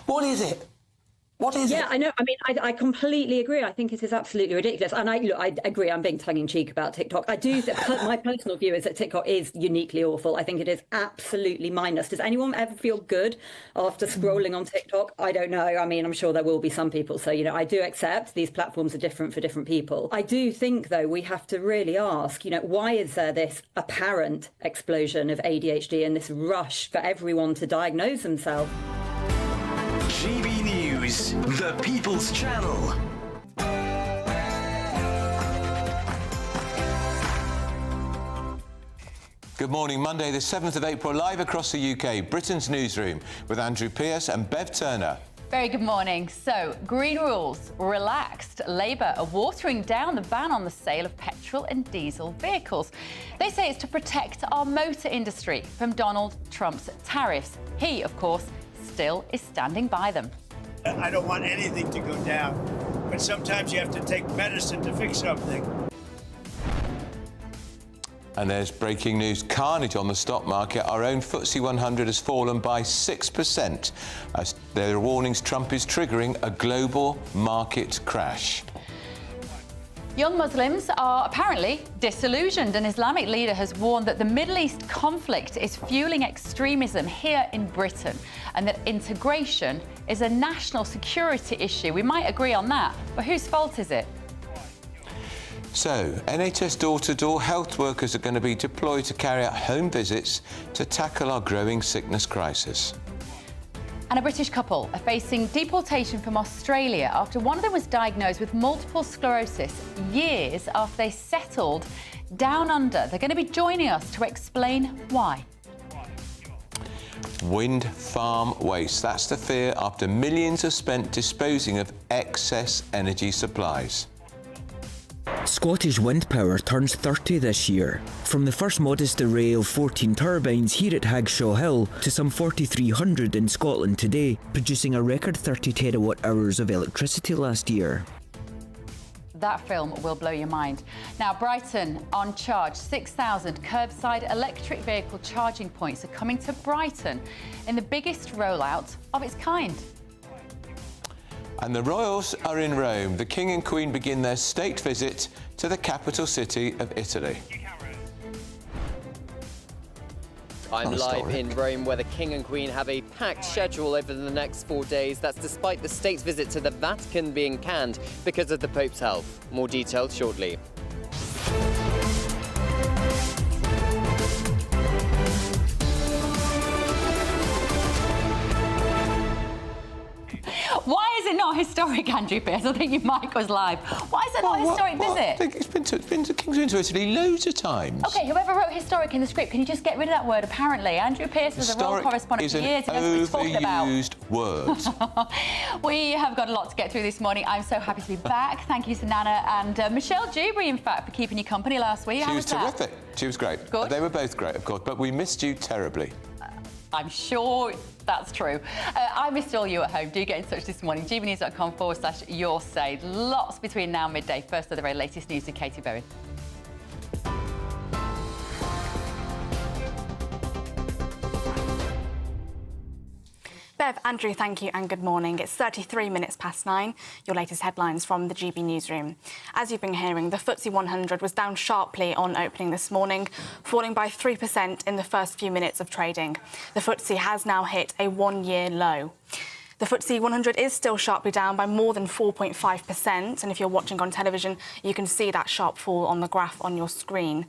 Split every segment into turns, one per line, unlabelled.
What is it? What is it?
Yeah, I know. I mean, I completely agree. I think it is absolutely ridiculous. And I agree. I'm being tongue-in-cheek about TikTok. I do. My personal view is that TikTok is uniquely awful. I think it is absolutely mindless. Does anyone ever feel good after scrolling on TikTok? I don't know. I mean, I'm sure there will be some people. So, I do accept these platforms are different for different people. I do think, though, we have to really ask, why is there this apparent explosion of ADHD and this rush for everyone to diagnose themselves?
GB News, the People's Channel.
Good morning. Monday, the 7th of April, live across the UK, Britain's Newsroom, with Andrew Pearce and Bev Turner.
Very good morning. So, green rules relaxed. Labour are watering down the ban on the sale of petrol and diesel vehicles. They say it's to protect our motor industry from Donald Trump's tariffs. He, of course, still is standing by them.
I don't want anything to go down, but sometimes you have to take medicine to fix something.
And there's breaking news. Carnage on the stock market. Our own FTSE 100 has fallen by 6%. As there are warnings Trump is triggering a global market crash.
Young Muslims are apparently disillusioned. An Islamic leader has warned that the Middle East conflict is fueling extremism here in Britain and that integration is a national security issue. We might agree on that, but whose fault is it?
So, NHS door-to-door health workers are going to be deployed to carry out home visits to tackle our growing sickness crisis.
And a British couple are facing deportation from Australia after one of them was diagnosed with multiple sclerosis years after they settled down under. They're going to be joining us to explain why.
Wind farm waste. That's the fear after millions are spent disposing of excess energy supplies.
Scottish wind power turns 30 this year. From the first modest array of 14 turbines here at Hagshaw Hill to some 4,300 in Scotland today, producing a record 30 terawatt hours of electricity last year.
That film will blow your mind. Now, Brighton on charge. 6,000 curbside electric vehicle charging points are coming to Brighton in the biggest rollout of its kind.
And the royals are in Rome. The King and Queen begin their state visit to the capital city of Italy.
I'm live in Rome, where the King and Queen have a packed schedule over the next 4 days. That's despite the state's visit to the Vatican being canned because of the Pope's health. More details shortly.
Why is it not historic, Andrew Pearce? I think your mic was live. Why is it not a historic visit?
I think the King's been to Italy loads of times.
OK, whoever wrote historic in the script, can you just get rid of that word, apparently? Andrew Pearce was a royal correspondent for years. He knows what he's talking about.
Overused word.
We have got a lot to get through this morning. I'm so happy to be back. Thank you, Sanana and Michelle Dewberry, in fact, for keeping you company last week.
She was terrific. She was great.
Good.
They were both great, of course, but we missed you terribly.
I'm sure that's true. I missed all you at home. Do get in touch this morning. gbnews.com/your say. Lots between now and midday. First of the very latest news with Katie Bowen.
Bev, Andrew, thank you and good morning. It's 33 minutes past 9. Your latest headlines from the GB Newsroom. As you've been hearing, the FTSE 100 was down sharply on opening this morning, falling by 3% in the first few minutes of trading. The FTSE has now hit a one-year low. The FTSE 100 is still sharply down by more than 4.5%, and if you're watching on television, you can see that sharp fall on the graph on your screen.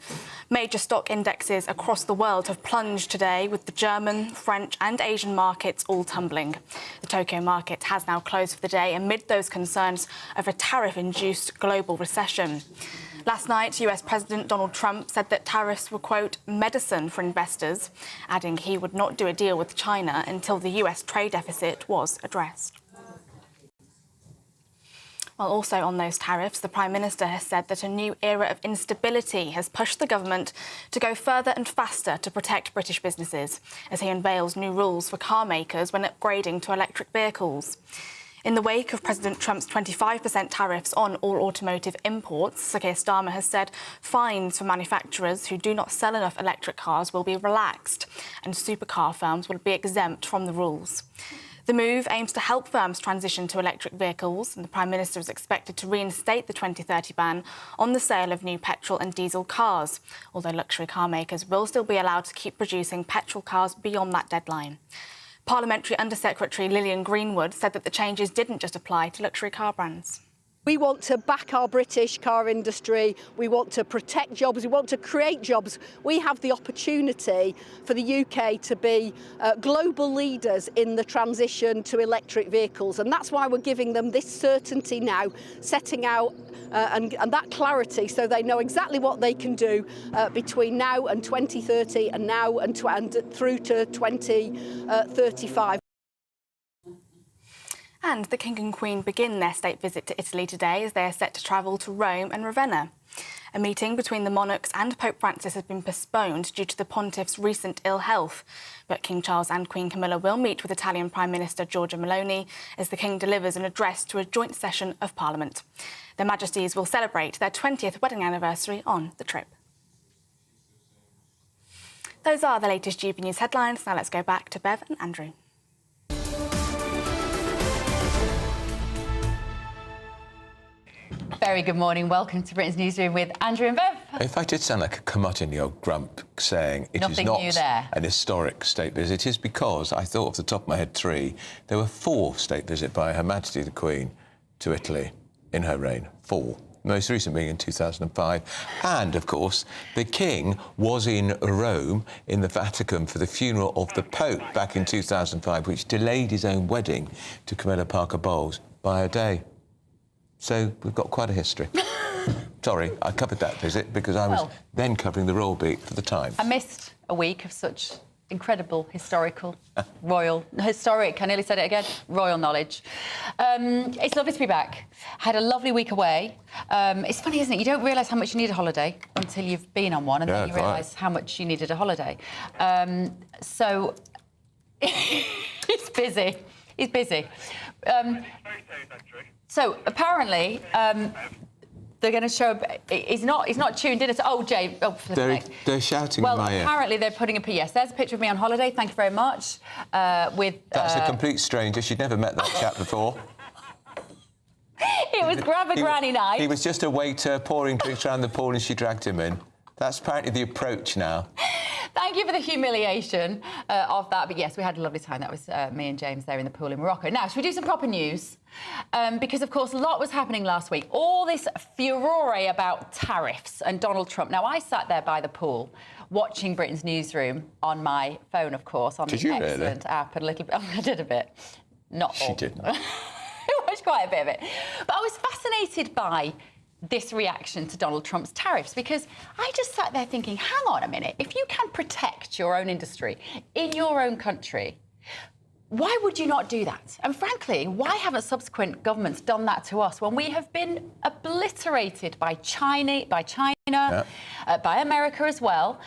Major stock indexes across the world have plunged today, with the German, French and Asian markets all tumbling. The Tokyo market has now closed for the day amid those concerns of a tariff-induced global recession. Last night, US President Donald Trump said that tariffs were, quote, medicine for investors, adding he would not do a deal with China until the US trade deficit was addressed. Well, also on those tariffs, the Prime Minister has said that a new era of instability has pushed the government to go further and faster to protect British businesses, as he unveils new rules for car makers when upgrading to electric vehicles. In the wake of President Trump's 25% tariffs on all automotive imports, Sir Keir Starmer has said fines for manufacturers who do not sell enough electric cars will be relaxed and supercar firms will be exempt from the rules. The move aims to help firms transition to electric vehicles, and the Prime Minister is expected to reinstate the 2030 ban on the sale of new petrol and diesel cars, although luxury car makers will still be allowed to keep producing petrol cars beyond that deadline. Parliamentary Under-Secretary Lillian Greenwood said that the changes didn't just apply to luxury car brands.
We want to back our British car industry, we want to protect jobs, we want to create jobs. We have the opportunity for the UK to be global leaders in the transition to electric vehicles, and that's why we're giving them this certainty now, setting out and that clarity so they know exactly what they can do between now and 2030 and now and through to 2035.
And the King and Queen begin their state visit to Italy today as they are set to travel to Rome and Ravenna. A meeting between the monarchs and Pope Francis has been postponed due to the pontiff's recent ill health. But King Charles and Queen Camilla will meet with Italian Prime Minister Giorgia Meloni as the King delivers an address to a joint session of Parliament. Their Majesties will celebrate their 20th wedding anniversary on the trip. Those are the latest GB News headlines. Now let's go back to Bev and Andrew.
Very good morning. Welcome to Britain's Newsroom with Andrew and Bev.
If I did sound like a curmudgeonly old grump saying it is not an historic state visit, it is because I thought off the top of my head there were 4 state visits by Her Majesty the Queen to Italy in her reign. 4. Most recent being in 2005. And, of course, the King was in Rome, in the Vatican, for the funeral of the Pope back in 2005, which delayed his own wedding to Camilla Parker Bowles by a day. So we've got quite a history. Sorry, I covered that visit because I was then covering the royal beat for the Times.
I missed a week of such incredible historic, I nearly said it again, royal knowledge. It's lovely to be back. Had a lovely week away. It's funny, isn't it? You don't realise how much you need a holiday until you've been on one, and then you realise how much you needed a holiday. So he's busy. He's busy. So apparently, they're going to show. He's not tuned in. Oh, Jay. Oh,
they're shouting in my ear.
Well, apparently they're putting up a yes. There's a picture of me on holiday. Thank you very much.
That's a complete stranger. She'd never met that chap before.
It was grab a granny night.
He was just a waiter pouring drinks around the pool, and she dragged him in. That's apparently the approach now.
Thank you for the humiliation of that. But yes, we had a lovely time. That was me and James there in the pool in Morocco. Now, should we do some proper news? Because, of course, a lot was happening last week. All this furore about tariffs and Donald Trump. Now, I sat there by the pool watching Britain's Newsroom on my phone, of course, on the excellent app. And a little bit. I did a bit. Not all.
She didn't.
I watched quite a bit of it. But I was fascinated by this reaction to Donald Trump's tariffs, because I just sat there thinking, hang on a minute, if you can protect your own industry in your own country, why would you not do that? And frankly, why haven't subsequent governments done that to us when we have been obliterated by China, by America as well?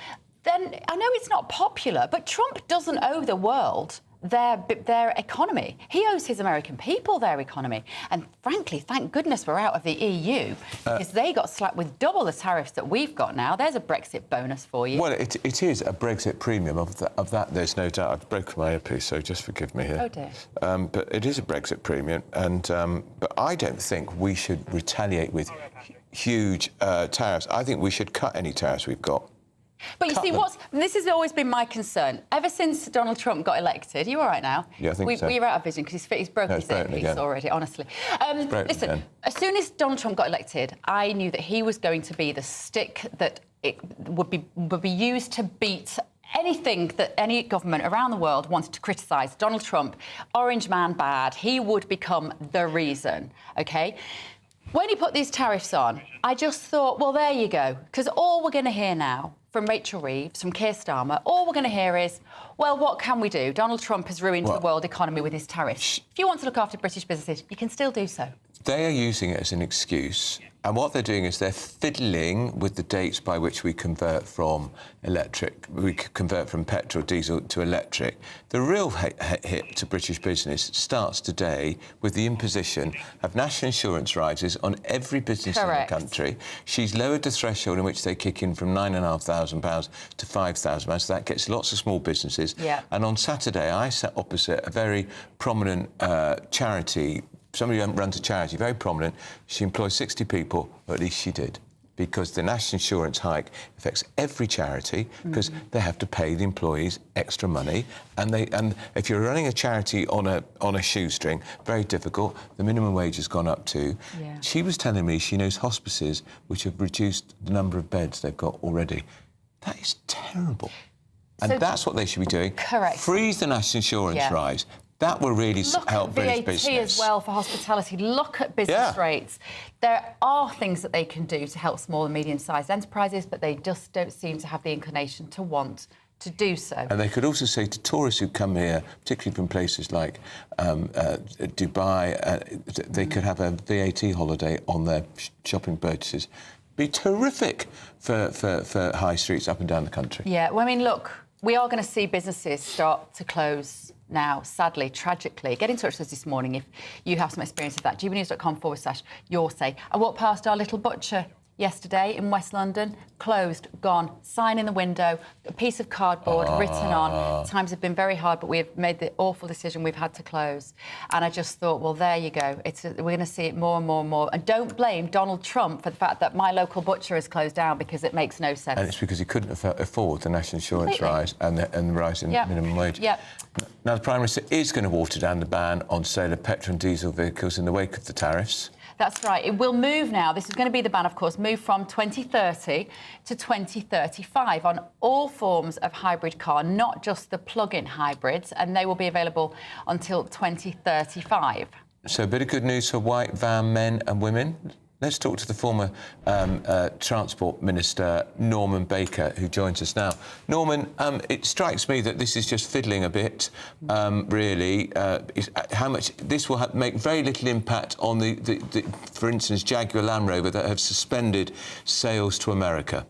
Then I know it's not popular, but Trump doesn't owe the world their economy. He owes his American people their economy. And frankly, thank goodness we're out of the EU, because they got slapped with double the tariffs that we've got now. There's a Brexit bonus for you.
Well, it is a Brexit premium. Of that, there's no doubt. I've broken my earpiece, so just forgive me here.
Oh, dear.
But it is a Brexit premium, and but I don't think we should retaliate with huge tariffs. I think we should cut any tariffs we've got.
But you see, this has always been my concern. Ever since Donald Trump got elected, are you all right now?
Yeah, I think so.
We're out of vision because he's broke his earpiece already, honestly. Listen, as soon as Donald Trump got elected, I knew that he was going to be the stick that it would be used to beat anything that any government around the world wanted to criticise. Donald Trump, orange man bad, he would become the reason, OK? When he put these tariffs on, I just thought, well, there you go, because all we're going to hear now from Rachel Reeves, from Keir Starmer, all we're going to hear is, well, what can we do? Donald Trump has ruined the world economy with his tariffs. If you want to look after British businesses, you can still do so.
They are using it as an excuse, and what they're doing is they're fiddling with the dates by which we convert from petrol, diesel to electric. The real hit to British business starts today with the imposition of national insurance rises on every business in the country. She's lowered the threshold in which they kick in from £9,500 to £5,000, so that gets lots of small businesses.
Yeah.
And on Saturday, I sat opposite a very prominent charity. Somebody who runs a charity, very prominent. She employs 60 people, or at least she did, because the national insurance hike affects every charity because they have to pay the employees extra money, and if you're running a charity on a shoestring, very difficult. The minimum wage has gone up too. Yeah. She was telling me she knows hospices which have reduced the number of beds they've got already. That is terrible, and that's what they should be doing.
Correct.
Freeze the national insurance rise. That will really help British business.
Look at VAT as well for hospitality. Look at business rates. There are things that they can do to help small and medium-sized enterprises, but they just don't seem to have the inclination to want to do so. And
they could also say to tourists who come here, particularly from places like Dubai, they could have a VAT holiday on their shopping purchases. Be terrific for high streets up and down the country.
Yeah, well, I mean, look, we are going to see businesses start to close now, sadly, tragically. Get in touch with us this morning if you have some experience of that. gbnews.com/your say. I walked past our little butcher yesterday in West London, closed, gone, sign in the window, a piece of cardboard written on. Times have been very hard, but we have made the awful decision we've had to close. And I just thought, well, there you go. We're going to see it more and more and more. And don't blame Donald Trump for the fact that my local butcher has closed down, because it makes no sense.
And it's because he couldn't afford the national insurance rise and the rise in minimum wage. Now, the Prime Minister is going to water down the ban on sale of petrol and diesel vehicles in the wake of the tariffs.
That's right. It will move now. This is going to be the ban, of course, move from 2030 to 2035 on all forms of hybrid car, not just the plug-in hybrids, and they will be available until 2035.
So a bit of good news for white van men and women. Let's talk to the former Transport Minister, Norman Baker, who joins us now. Norman, it strikes me that this is just fiddling a bit, really. How much this will make very little impact on the, for instance, Jaguar Land Rover that have suspended sales to America.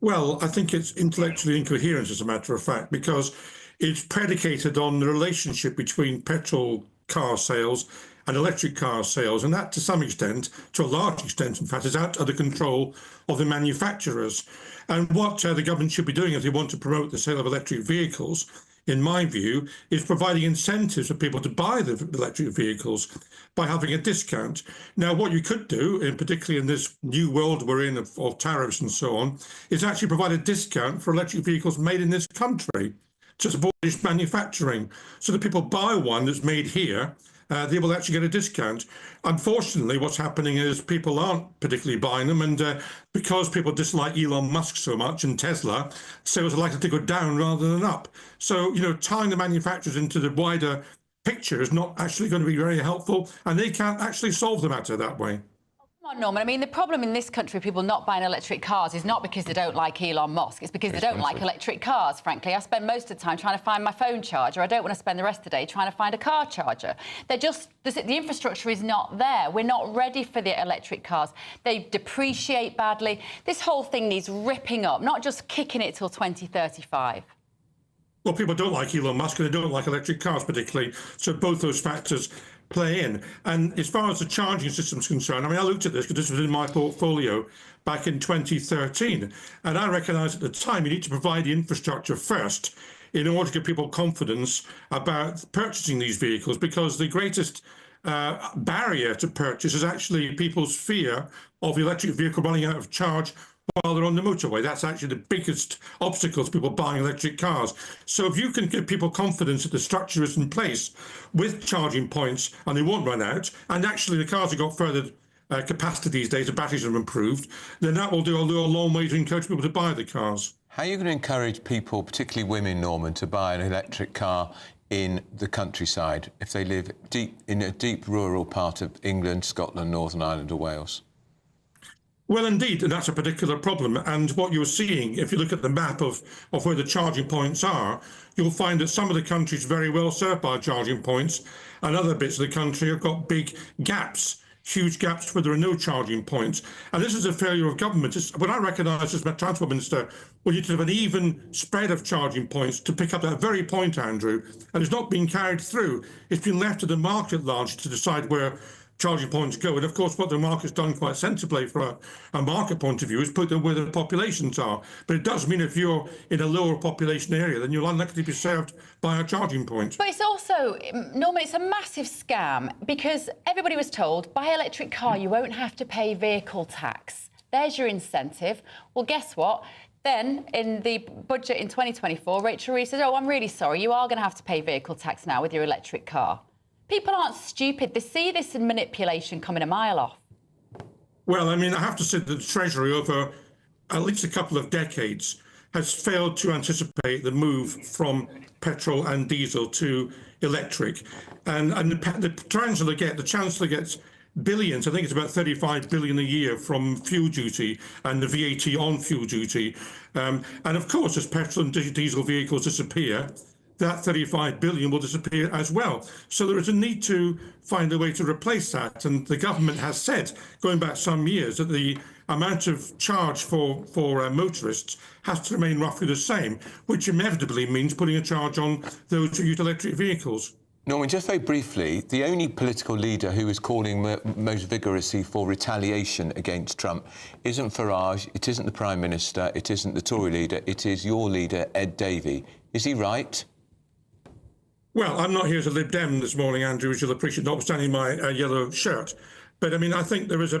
Well, I think it's intellectually incoherent, as a matter of fact, because it's predicated on the relationship between petrol car sales and electric car sales, and that, to some extent, to a large extent, in fact, is out of the control of the manufacturers. And what the government should be doing, if they want to promote the sale of electric vehicles, in my view, is providing incentives for people to buy the electric vehicles by having a discount. Now, what you could do, and particularly in this new world we're in of tariffs and so on, is actually provide a discount for electric vehicles made in this country to support British manufacturing, so that people buy one that's made here, they will actually get a discount. Unfortunately, what's happening is people aren't particularly buying them, and because people dislike Elon Musk so much and Tesla, sales are likely to go down rather than up. So, tying the manufacturers into the wider picture is not actually going to be very helpful, and they can't actually solve the matter that way.
Come on, Norman. I mean, the problem in this country, people not buying electric cars, is not because they don't like Elon Musk. It's because they don't like electric cars, frankly. I spend most of the time trying to find my phone charger. I don't want to spend the rest of the day trying to find a car charger. The infrastructure is not there. We're not ready for the electric cars. They depreciate badly. This whole thing needs ripping up, not just kicking it till 2035.
Well, people don't like Elon Musk and they don't like electric cars particularly. So both those factors play in. And as far as the charging system is concerned, I mean, I looked at this because this was in my portfolio back in 2013. And I recognised at the time you need to provide the infrastructure first in order to give people confidence about purchasing these vehicles, because the greatest barrier to purchase is actually people's fear of the electric vehicle running out of charge while they're on the motorway. That's actually the biggest obstacle to people buying electric cars. So if you can give people confidence that the structure is in place with charging points and they won't run out, and actually the cars have got further capacity these days, the batteries have improved, then that will do a long way to encourage people to buy the cars.
How are you going to encourage people, particularly women, Norman, to buy an electric car in the countryside if they live in a deep rural part of England, Scotland, Northern Ireland or Wales?
Well, indeed, and that's a particular problem. And what you're seeing, if you look at the map of where the charging points are, you'll find that some of the countries are very well served by charging points, and other bits of the country have got big gaps, huge gaps where there are no charging points. And this is a failure of government. What I recognise as my Transport Minister, we need to have an even spread of charging points to pick up that very point, Andrew, and it's not being carried through. It's been left to the market large to decide where charging points go. And of course, what the market's done quite sensibly from a market point of view is put them where the populations are. But it does mean if you're in a lower population area, then you're unlikely to be served by a charging point.
But it's also, Norman, it's a massive scam because everybody was told, buy an electric car, you won't have to pay vehicle tax. There's your incentive. Well, guess what? Then, in the budget in 2024, Rachel Reeves said, oh, I'm really sorry, you are going to have to pay vehicle tax now with your electric car. People aren't stupid. They see this in manipulation coming a mile off.
Well, I mean, I have to say that the Treasury over at least a couple of decades has failed to anticipate the move from petrol and diesel to electric. And the Chancellor gets billions, I think it's about 35 billion a year from fuel duty and the VAT on fuel duty. And of course, as petrol and diesel vehicles disappear, that 35 billion will disappear as well. So there is a need to find a way to replace that. And the government has said, going back some years, that the amount of charge for motorists has to remain roughly the same, which inevitably means putting a charge on those who use electric vehicles.
Norman, just very briefly, the only political leader who is calling most vigorously for retaliation against Trump isn't Farage, it isn't the Prime Minister, it isn't the Tory leader, it is your leader, Ed Davey. Is he right?
Well, I'm not here as a Lib Dem this morning, Andrew, as you'll appreciate, notwithstanding my yellow shirt. But, I mean, I think there is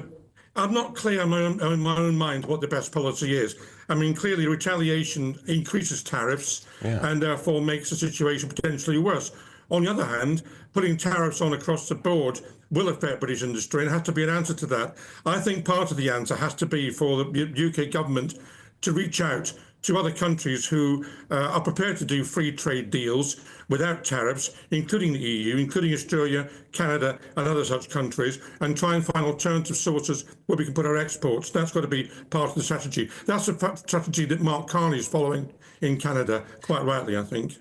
I'm not clear in my own mind what the best policy is. I mean, clearly retaliation increases tariffs and therefore makes the situation potentially worse. On the other hand, putting tariffs on across the board will affect British industry and has to be an answer to that. I think part of the answer has to be for the UK government to reach out to other countries who are prepared to do free trade deals without tariffs, including the EU, including Australia, Canada and other such countries, and try and find alternative sources where we can put our exports. That's got to be part of the strategy. That's a strategy that Mark Carney is following in Canada, quite rightly, I think.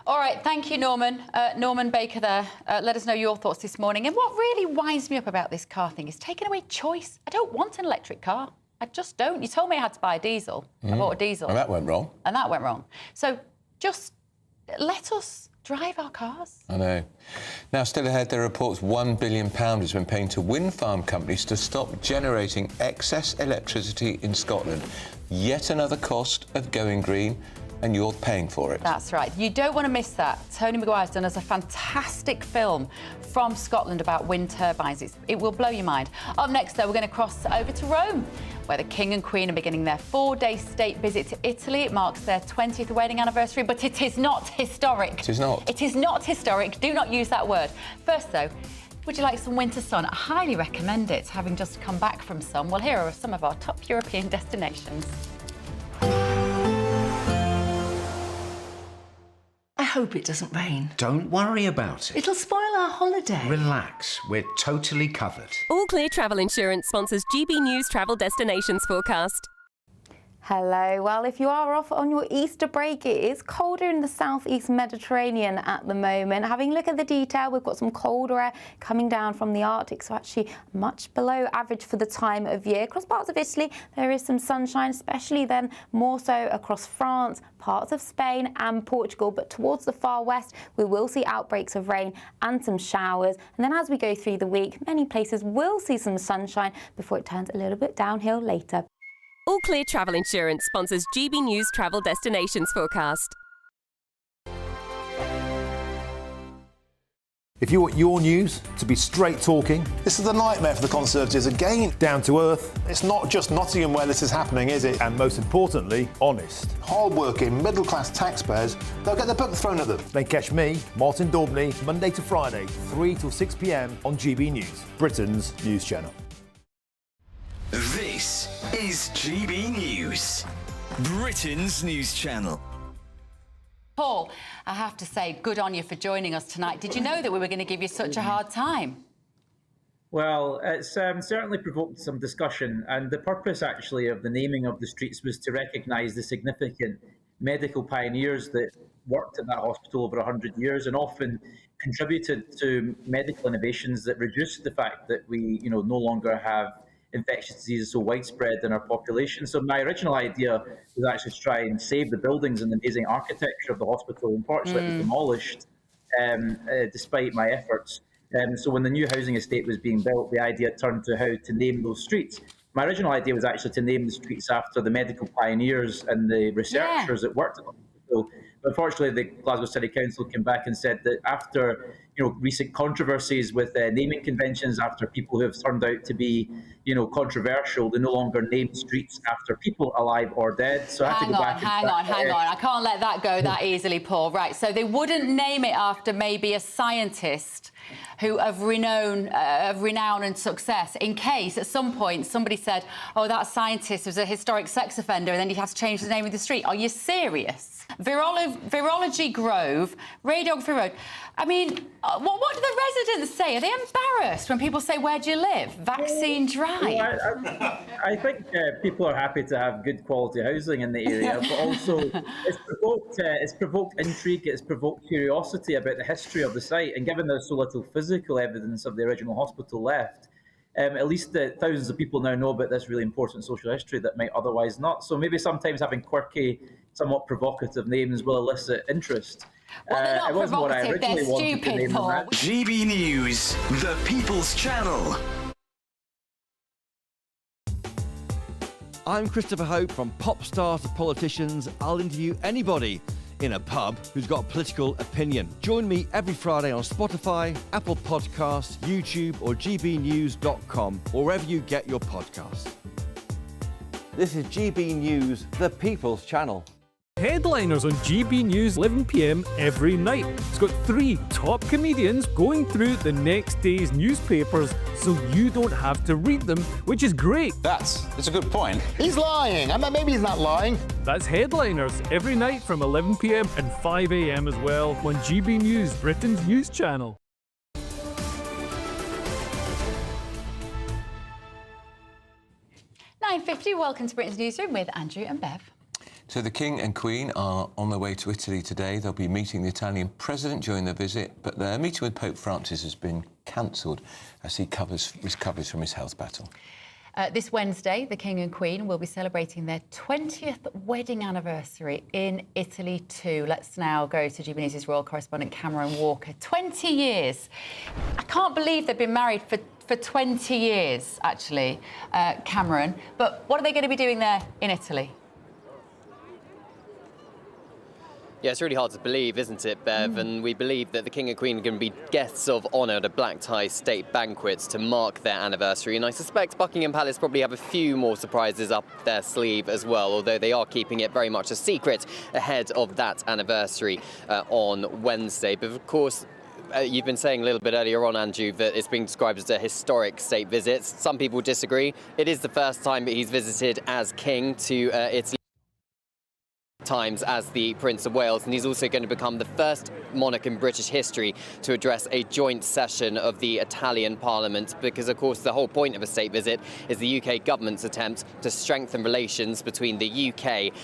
All right, thank you, Norman. Norman Baker there. Let us know your thoughts this morning. And what really winds me up about this car thing is taking away choice. I don't want an electric car. I just don't. You told me I had to buy a diesel. I bought a diesel.
And that went wrong.
And that went wrong. So just let us drive our cars.
I know. Now, still ahead, there are reports £1 billion has been paid to wind farm companies to stop generating excess electricity in Scotland. Yet another cost of going green, and you're paying for it.
That's right. You don't want to miss that. Tony Maguire's done us a fantastic film from Scotland about wind turbines. It will blow your mind. Up next, though, we're going to cross over to Rome, where the King and Queen are beginning their 4-day state visit to Italy. It marks their 20th wedding anniversary, but it is not historic.
It is not.
It is not historic. Do not use that word. First, though, would you like some winter sun? I highly recommend it, having just come back from some. Well, here are some of our top European destinations.
I hope it doesn't rain.
Don't worry about it.
It'll spoil our holiday.
Relax, we're totally covered.
All Clear Travel Insurance sponsors GBNews Travel Destinations Forecast.
Hello. Well, if you are off on your Easter break, it is colder in the southeast Mediterranean at the moment. Having a look at the detail, we've got some colder air coming down from the Arctic, so actually much below average for the time of year. Across parts of Italy, there is some sunshine, especially then more so across France, parts of Spain and Portugal. But towards the far west, we will see outbreaks of rain and some showers. And then as we go through the week, many places will see some sunshine before it turns a little bit downhill later.
All Clear Travel Insurance sponsors GBNews Travel Destinations Forecast.
If you want your news to be straight talking...
This is the nightmare for the Conservatives again.
Down to earth.
It's not just Nottingham where this is happening, is it?
And most importantly, honest.
Hard-working, middle-class taxpayers, they'll get their book thrown at them.
Then catch me, Martin Daubney, Monday to Friday, 3 till 6 p.m. on GB News, Britain's news channel.
This is GB News, Britain's news channel.
Paul, I have to say, good on you for joining us tonight. Did you know that we were going to give you such a hard time?
Well, it's certainly provoked some discussion, and the purpose actually of the naming of the streets was to recognise the significant medical pioneers that worked at that hospital over 100 years and often contributed to medical innovations that reduced the fact that we, no longer have infectious diseases so widespread in our population. So my original idea was actually to try and save the buildings and the amazing architecture of the hospital. Unfortunately, it was demolished despite my efforts. So when the new housing estate was being built, the idea turned to how to name those streets. My original idea was actually to name the streets after the medical pioneers and the researchers that worked at the hospital. But unfortunately, the Glasgow City Council came back and said that after recent controversies with naming conventions, after people who have turned out to be controversial, they no longer name streets after people alive or dead. So I have to go back.
Hang on. I can't let that go that easily, Paul. Right, so they wouldn't name it after maybe a scientist who of renown and success, in case at some point somebody said, oh, that scientist was a historic sex offender, and then you have to change the name of the street. Are you serious? Virology Grove, Radiography Road. I mean, what do the residents say? Are they embarrassed when people say, where do you live? Vaccine Drive.
Well, I think people are happy to have good quality housing in the area, but also it's provoked intrigue, it's provoked curiosity about the history of the site, and given there's so little physical evidence of the original hospital left, at least thousands of people now know about this really important social history that might otherwise not. So maybe sometimes having quirky, somewhat provocative names will elicit interest.
Well, they're not
it wasn't what I
provocative,
originally
they're
wanted to name
stupid, Paul.
them.
GB News, the People's Channel.
I'm Christopher Hope. From pop stars to politicians, I'll interview anybody in a pub who's got a political opinion. Join me every Friday on Spotify, Apple Podcasts, YouTube or gbnews.com, or wherever you get your podcasts. This is GB News, the People's Channel.
Headliners on GB News 11 p.m. every night. It's got 3 top comedians going through the next day's newspapers so you don't have to read them, which is great.
That's a good point. He's lying. Maybe he's not lying.
That's Headliners every night from 11 p.m. and 5 a.m. as well on GB News, Britain's news channel.
.50, welcome to Britain's Newsroom with Andrew and Bev.
So the King and Queen are on their way to Italy today. They'll be meeting the Italian president during their visit, but their meeting with Pope Francis has been cancelled as he recovers from his health battle.
This Wednesday, the King and Queen will be celebrating their 20th wedding anniversary in Italy too. Let's now go to GB News' royal correspondent Cameron Walker. 20 years. I can't believe they've been married for 20 years, actually, Cameron. But what are they going to be doing there in Italy?
Yeah, it's really hard to believe, isn't it, Bev? And we believe that the King and Queen are going to be guests of honour at a black tie state banquets to mark their anniversary. And I suspect Buckingham Palace probably have a few more surprises up their sleeve as well, although they are keeping it very much a secret ahead of that anniversary on Wednesday. But of course, you've been saying a little bit earlier on, Andrew, that it's being described as a historic state visit. Some people disagree. It is the first time that he's visited as king to Italy. Times as the Prince of Wales, and he's also going to become the first monarch in British history to address a joint session of the Italian Parliament, because of course the whole point of a state visit is the UK government's attempt to strengthen relations between the UK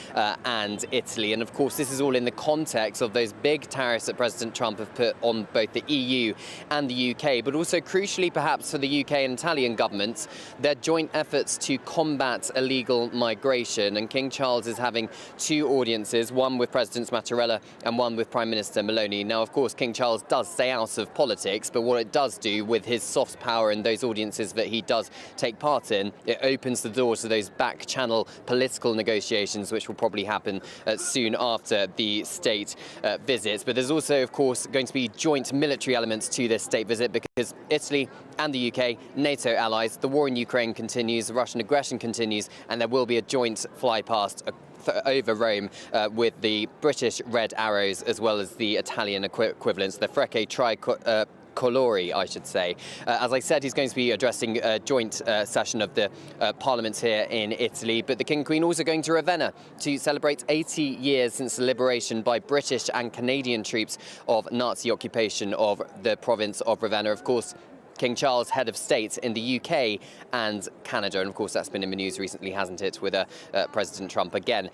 and Italy. And of course this is all in the context of those big tariffs that President Trump have put on both the EU and the UK, but also crucially perhaps for the UK and Italian governments, their joint efforts to combat illegal migration. And King Charles is having 2 audiences, one with Presidents Mattarella and one with Prime Minister Meloni. Now, of course, King Charles does stay out of politics, but what it does do with his soft power in those audiences that he does take part in, it opens the door to those back-channel political negotiations, which will probably happen soon after the state visits. But there's also, of course, going to be joint military elements to this state visit, because Italy and the UK, NATO allies, the war in Ukraine continues, the Russian aggression continues, and there will be a joint fly-past over Rome with the British Red Arrows as well as the Italian equivalents, the Frecce Tricolori, I should say. As I said, he's going to be addressing a joint session of the parliaments here in Italy, but the King and Queen also going to Ravenna to celebrate 80 years since the liberation by British and Canadian troops of Nazi occupation of the province of Ravenna. Of course, King Charles, head of state in the UK and Canada. And of course, that's been in the news recently, hasn't it, with President Trump again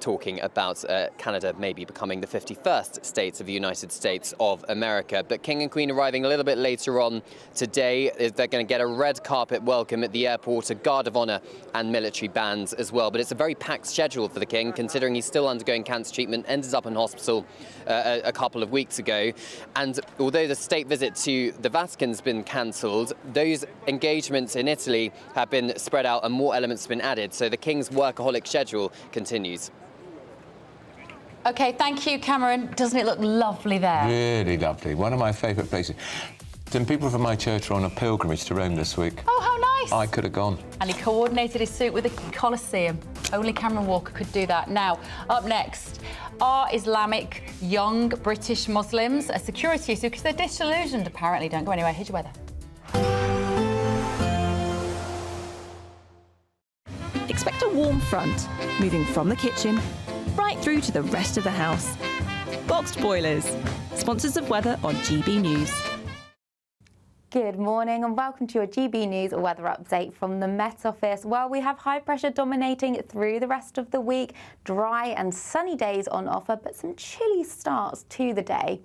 talking about Canada maybe becoming the 51st state of the United States of America. But King and Queen arriving a little bit later on today. They're going to get a red carpet welcome at the airport, a guard of honour and military bands as well. But it's a very packed schedule for the King, considering he's still undergoing cancer treatment, ended up in hospital a couple of weeks ago. And although the state visit to the Vatican's been cancelled, those engagements in Italy have been spread out and more elements have been added. So the King's workaholic schedule continues.
OK, thank you, Cameron. Doesn't it look lovely there?
Really lovely. One of my favourite places. Some people from my church are on a pilgrimage to Rome this week.
Oh, how nice.
I could have gone.
And he coordinated his suit with the Colosseum. Only Cameron Walker could do that. Now, up next, are Islamic young British Muslims a security issue? Because they're disillusioned, apparently. Don't go anywhere. Here's your weather.
Expect a warm front, moving from the kitchen right through to the rest of the house. Boxed Boilers, sponsors of weather on GB News.
Good morning and welcome to your GB News weather update from the Met Office. Well, we have high pressure dominating through the rest of the week, dry and sunny days on offer, but some chilly starts to the day.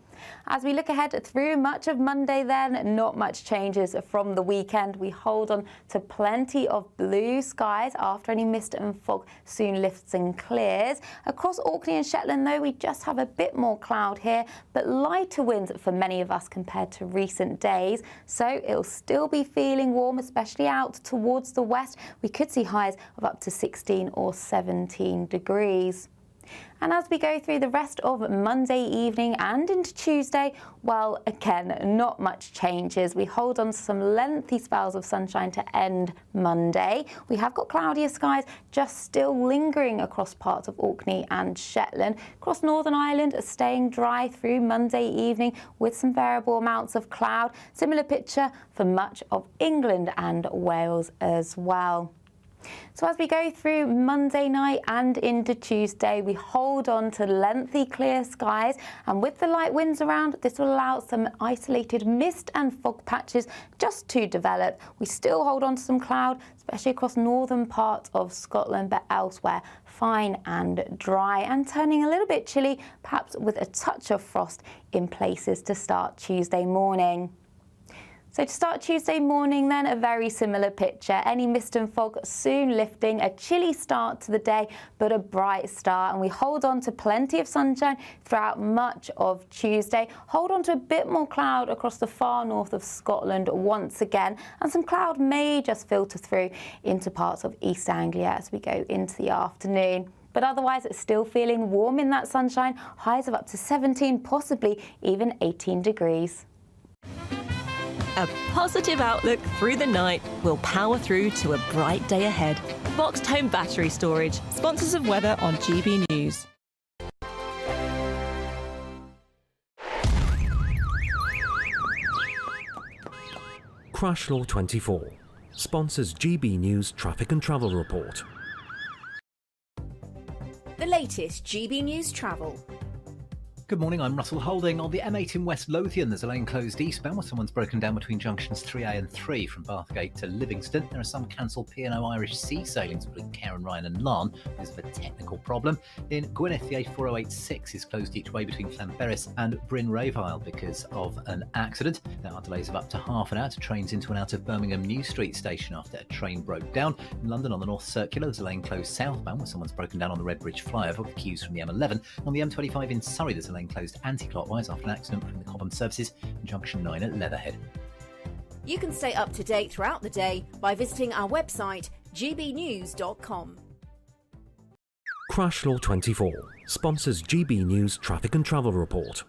As we look ahead through much of Monday then, not much changes from the weekend. We hold on to plenty of blue skies after any mist and fog soon lifts and clears. Across Orkney and Shetland though, we just have a bit more cloud here, but lighter winds for many of us compared to recent days. So it'll still be feeling warm, especially out towards the west. We could see highs of up to 16 or 17 degrees. And as we go through the rest of Monday evening and into Tuesday, well, again, not much changes. We hold on to some lengthy spells of sunshine to end Monday. We have got cloudier skies just still lingering across parts of Orkney and Shetland. Across Northern Ireland, staying dry through Monday evening with some variable amounts of cloud. Similar picture for much of England and Wales as well. So as we go through Monday night and into Tuesday, we hold on to lengthy clear skies, and with the light winds around, this will allow some isolated mist and fog patches just to develop. We still hold on to some cloud, especially across northern parts of Scotland, but elsewhere fine and dry and turning a little bit chilly, perhaps with a touch of frost in places to start Tuesday morning. So to start Tuesday morning then, a very similar picture. Any mist and fog soon lifting, a chilly start to the day, but a bright start. And we hold on to plenty of sunshine throughout much of Tuesday. Hold on to a bit more cloud across the far north of Scotland once again. And some cloud may just filter through into parts of East Anglia as we go into the afternoon. But otherwise, it's still feeling warm in that sunshine. Highs of up to 17, possibly even 18 degrees.
A positive outlook through the night will power through to a bright day ahead. Boxed Home Battery Storage, sponsors of weather on GB News.
Crash Law 24 sponsors GB News Traffic and Travel Report.
The latest GB News travel.
Good morning, I'm Russell Holding. On the M8 in West Lothian, there's a lane closed eastbound where someone's broken down between junctions 3A and 3 from Bathgate to Livingston. There are some cancelled P&O Irish Sea sailings between Cairn, Ryan and Larne because of a technical problem. In Gwynedd, the A4086 is closed each way between Llanberis and Bryn Rafael because of an accident. There are delays of up to half an hour to trains into and out of Birmingham New Street station after a train broke down. In London, on the North Circular, there's a lane closed southbound where someone's broken down on the Redbridge flyover with queues from the M11. On the M25 in Surrey, there's a lane closed anti-clockwise after an accident from the Cobham services in junction 9 at Leatherhead.
You can stay up to date throughout the day by visiting our website gbnews.com.
Crash Law 24 sponsors GB News Traffic and Travel Report.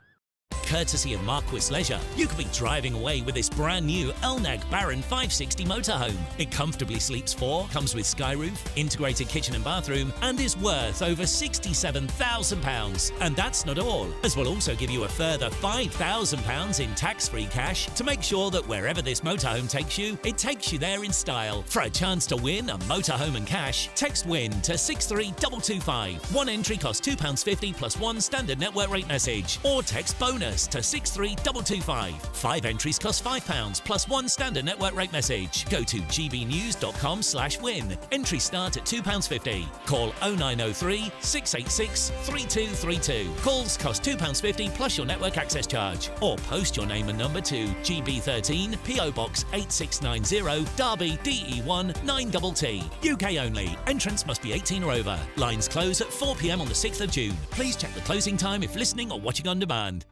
Courtesy of Marquis Leisure, you could be driving away with this brand new Elnag Baron 560 motorhome. It comfortably sleeps 4, comes with skyroof, integrated kitchen and bathroom, and is worth over £67,000. And that's not all, as we'll also give you a further £5,000 in tax-free cash to make sure that wherever this motorhome takes you, it takes you there in style. For a chance to win a motorhome and cash, text WIN to 63225. One entry costs £2.50 plus one standard network rate message, or text BONUS us to 63225. 5 entries cost £5 plus 1 standard network rate message. Go to gbnews.com/win. Entries start at £2.50. Call 0903 686 3232. Calls cost £2.50 plus your network access charge. Or post your name and number to GB13 PO Box 8690 Derby DE1 9TT. UK only. Entrance must be 18 or over. Lines close at 4 p.m. on the 6th of June. Please check the closing time if listening or watching on demand.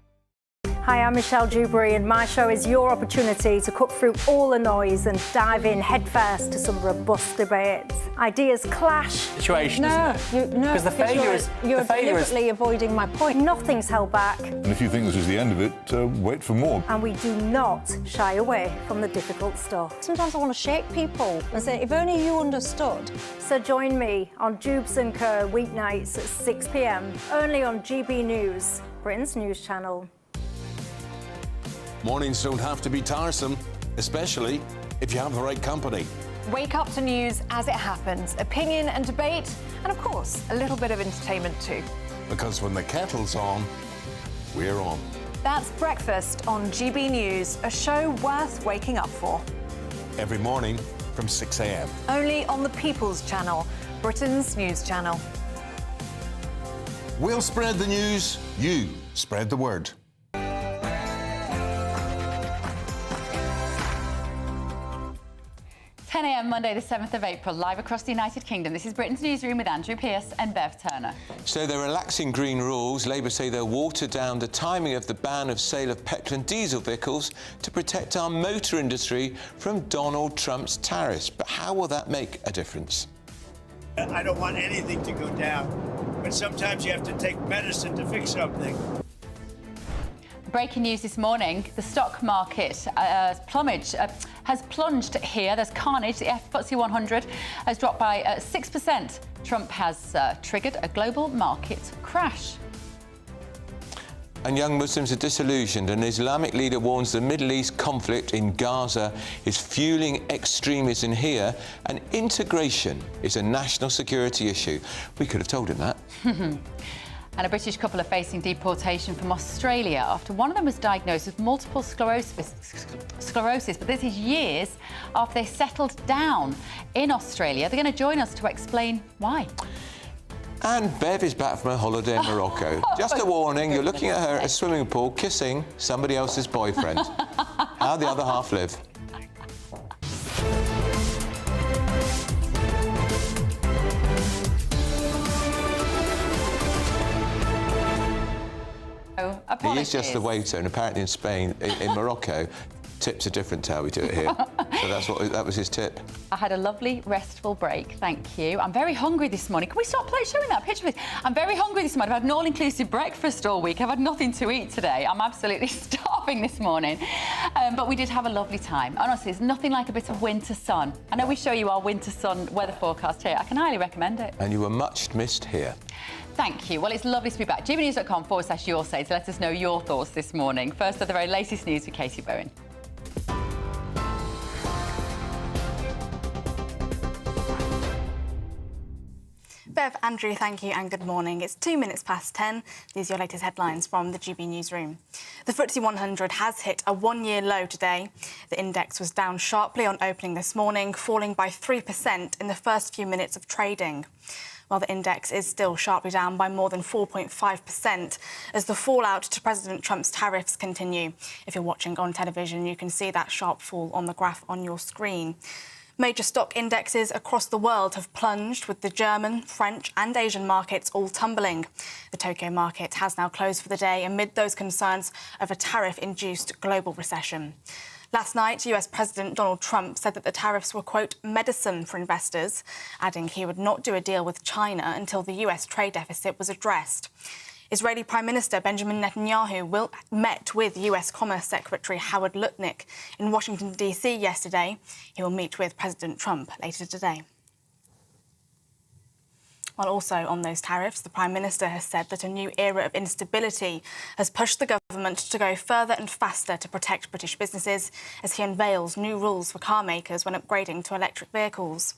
Hi, I'm Michelle Dewberry and my show is your opportunity to cut through all the noise and dive in headfirst to some robust debates. Ideas clash.
Situation, isn't it? Because the failure is...
You're deliberately avoiding my point. Nothing's held back.
And if you think this is the end of it, wait for more.
And we do not shy away from the difficult stuff. Sometimes I want to shake people and say, if only you understood. So join me on Jubes & Co. weeknights at 6 p.m. only on GB News, Britain's news channel.
Mornings don't have to be tiresome, especially if you have the right company.
Wake up to news as it happens, opinion and debate, and of course, a little bit of entertainment too.
Because when the kettle's on, we're on.
That's Breakfast on GB News, a show worth waking up for.
Every morning from 6 a.m.
Only on the People's Channel, Britain's news channel.
We'll spread the news, you spread the word.
10 a.m. Monday, the 7th of April, live across the United Kingdom. This is Britain's Newsroom with Andrew Pearce and Bev Turner.
So they're relaxing green rules. Labour say they'll water down the timing of the ban of sale of petrol and diesel vehicles to protect our motor industry from Donald Trump's tariffs. But how will that make a difference?
I don't want anything to go down, but sometimes you have to take medicine to fix something.
Breaking news this morning, the stock market has plunged here. There's carnage. The FTSE 100 has dropped by 6%. Trump has triggered a global market crash.
And young Muslims are disillusioned. An Islamic leader warns the Middle East conflict in Gaza is fueling extremism here, and integration is a national security issue. We could have told him that.
And a British couple are facing deportation from Australia after one of them was diagnosed with multiple sclerosis, but this is years after they settled down in Australia. They're going to join us to explain why.
And Bev is back from a holiday in Morocco. Just a warning, you're looking at her at a swimming pool kissing somebody else's boyfriend. How the other half live. He is just the waiter, and apparently in Spain, in Morocco, tips are different to how we do it here. So that was his tip.
I had a lovely, restful break, thank you. I'm very hungry this morning. Can we stop showing that picture, please? I'm very hungry this morning. I've had an all-inclusive breakfast all week. I've had nothing to eat today. I'm absolutely starving this morning. But we did have a lovely time. Honestly, there's nothing like a bit of winter sun. I know we show you our winter sun weather forecast here. I can highly recommend it.
And you were much missed here.
Thank you. Well, it's lovely to be back. gbnews.com/your say to let us know your thoughts this morning. First are the very latest news with Katie Bowen.
Bev, Andrew, thank you and good morning. It's 2 minutes past 10. These are your latest headlines from the GB Newsroom. The FTSE 100 has hit a one-year low today. The index was down sharply on opening this morning, falling by 3% in the first few minutes of trading. While the index is still sharply down by more than 4.5% as the fallout to President Trump's tariffs continue. If you're watching on television, you can see that sharp fall on the graph on your screen. Major stock indexes across the world have plunged, with the German, French and Asian markets all tumbling. The Tokyo market has now closed for the day amid those concerns of a tariff-induced global recession. Last night, US President Donald Trump said that the tariffs were, quote, medicine for investors, adding he would not do a deal with China until the US trade deficit was addressed. Israeli Prime Minister Benjamin Netanyahu met with US Commerce Secretary Howard Lutnick in Washington, D.C. yesterday. He will meet with President Trump later today. While also on those tariffs, the Prime Minister has said that a new era of instability has pushed the government to go further and faster to protect British businesses as he unveils new rules for car makers when upgrading to electric vehicles.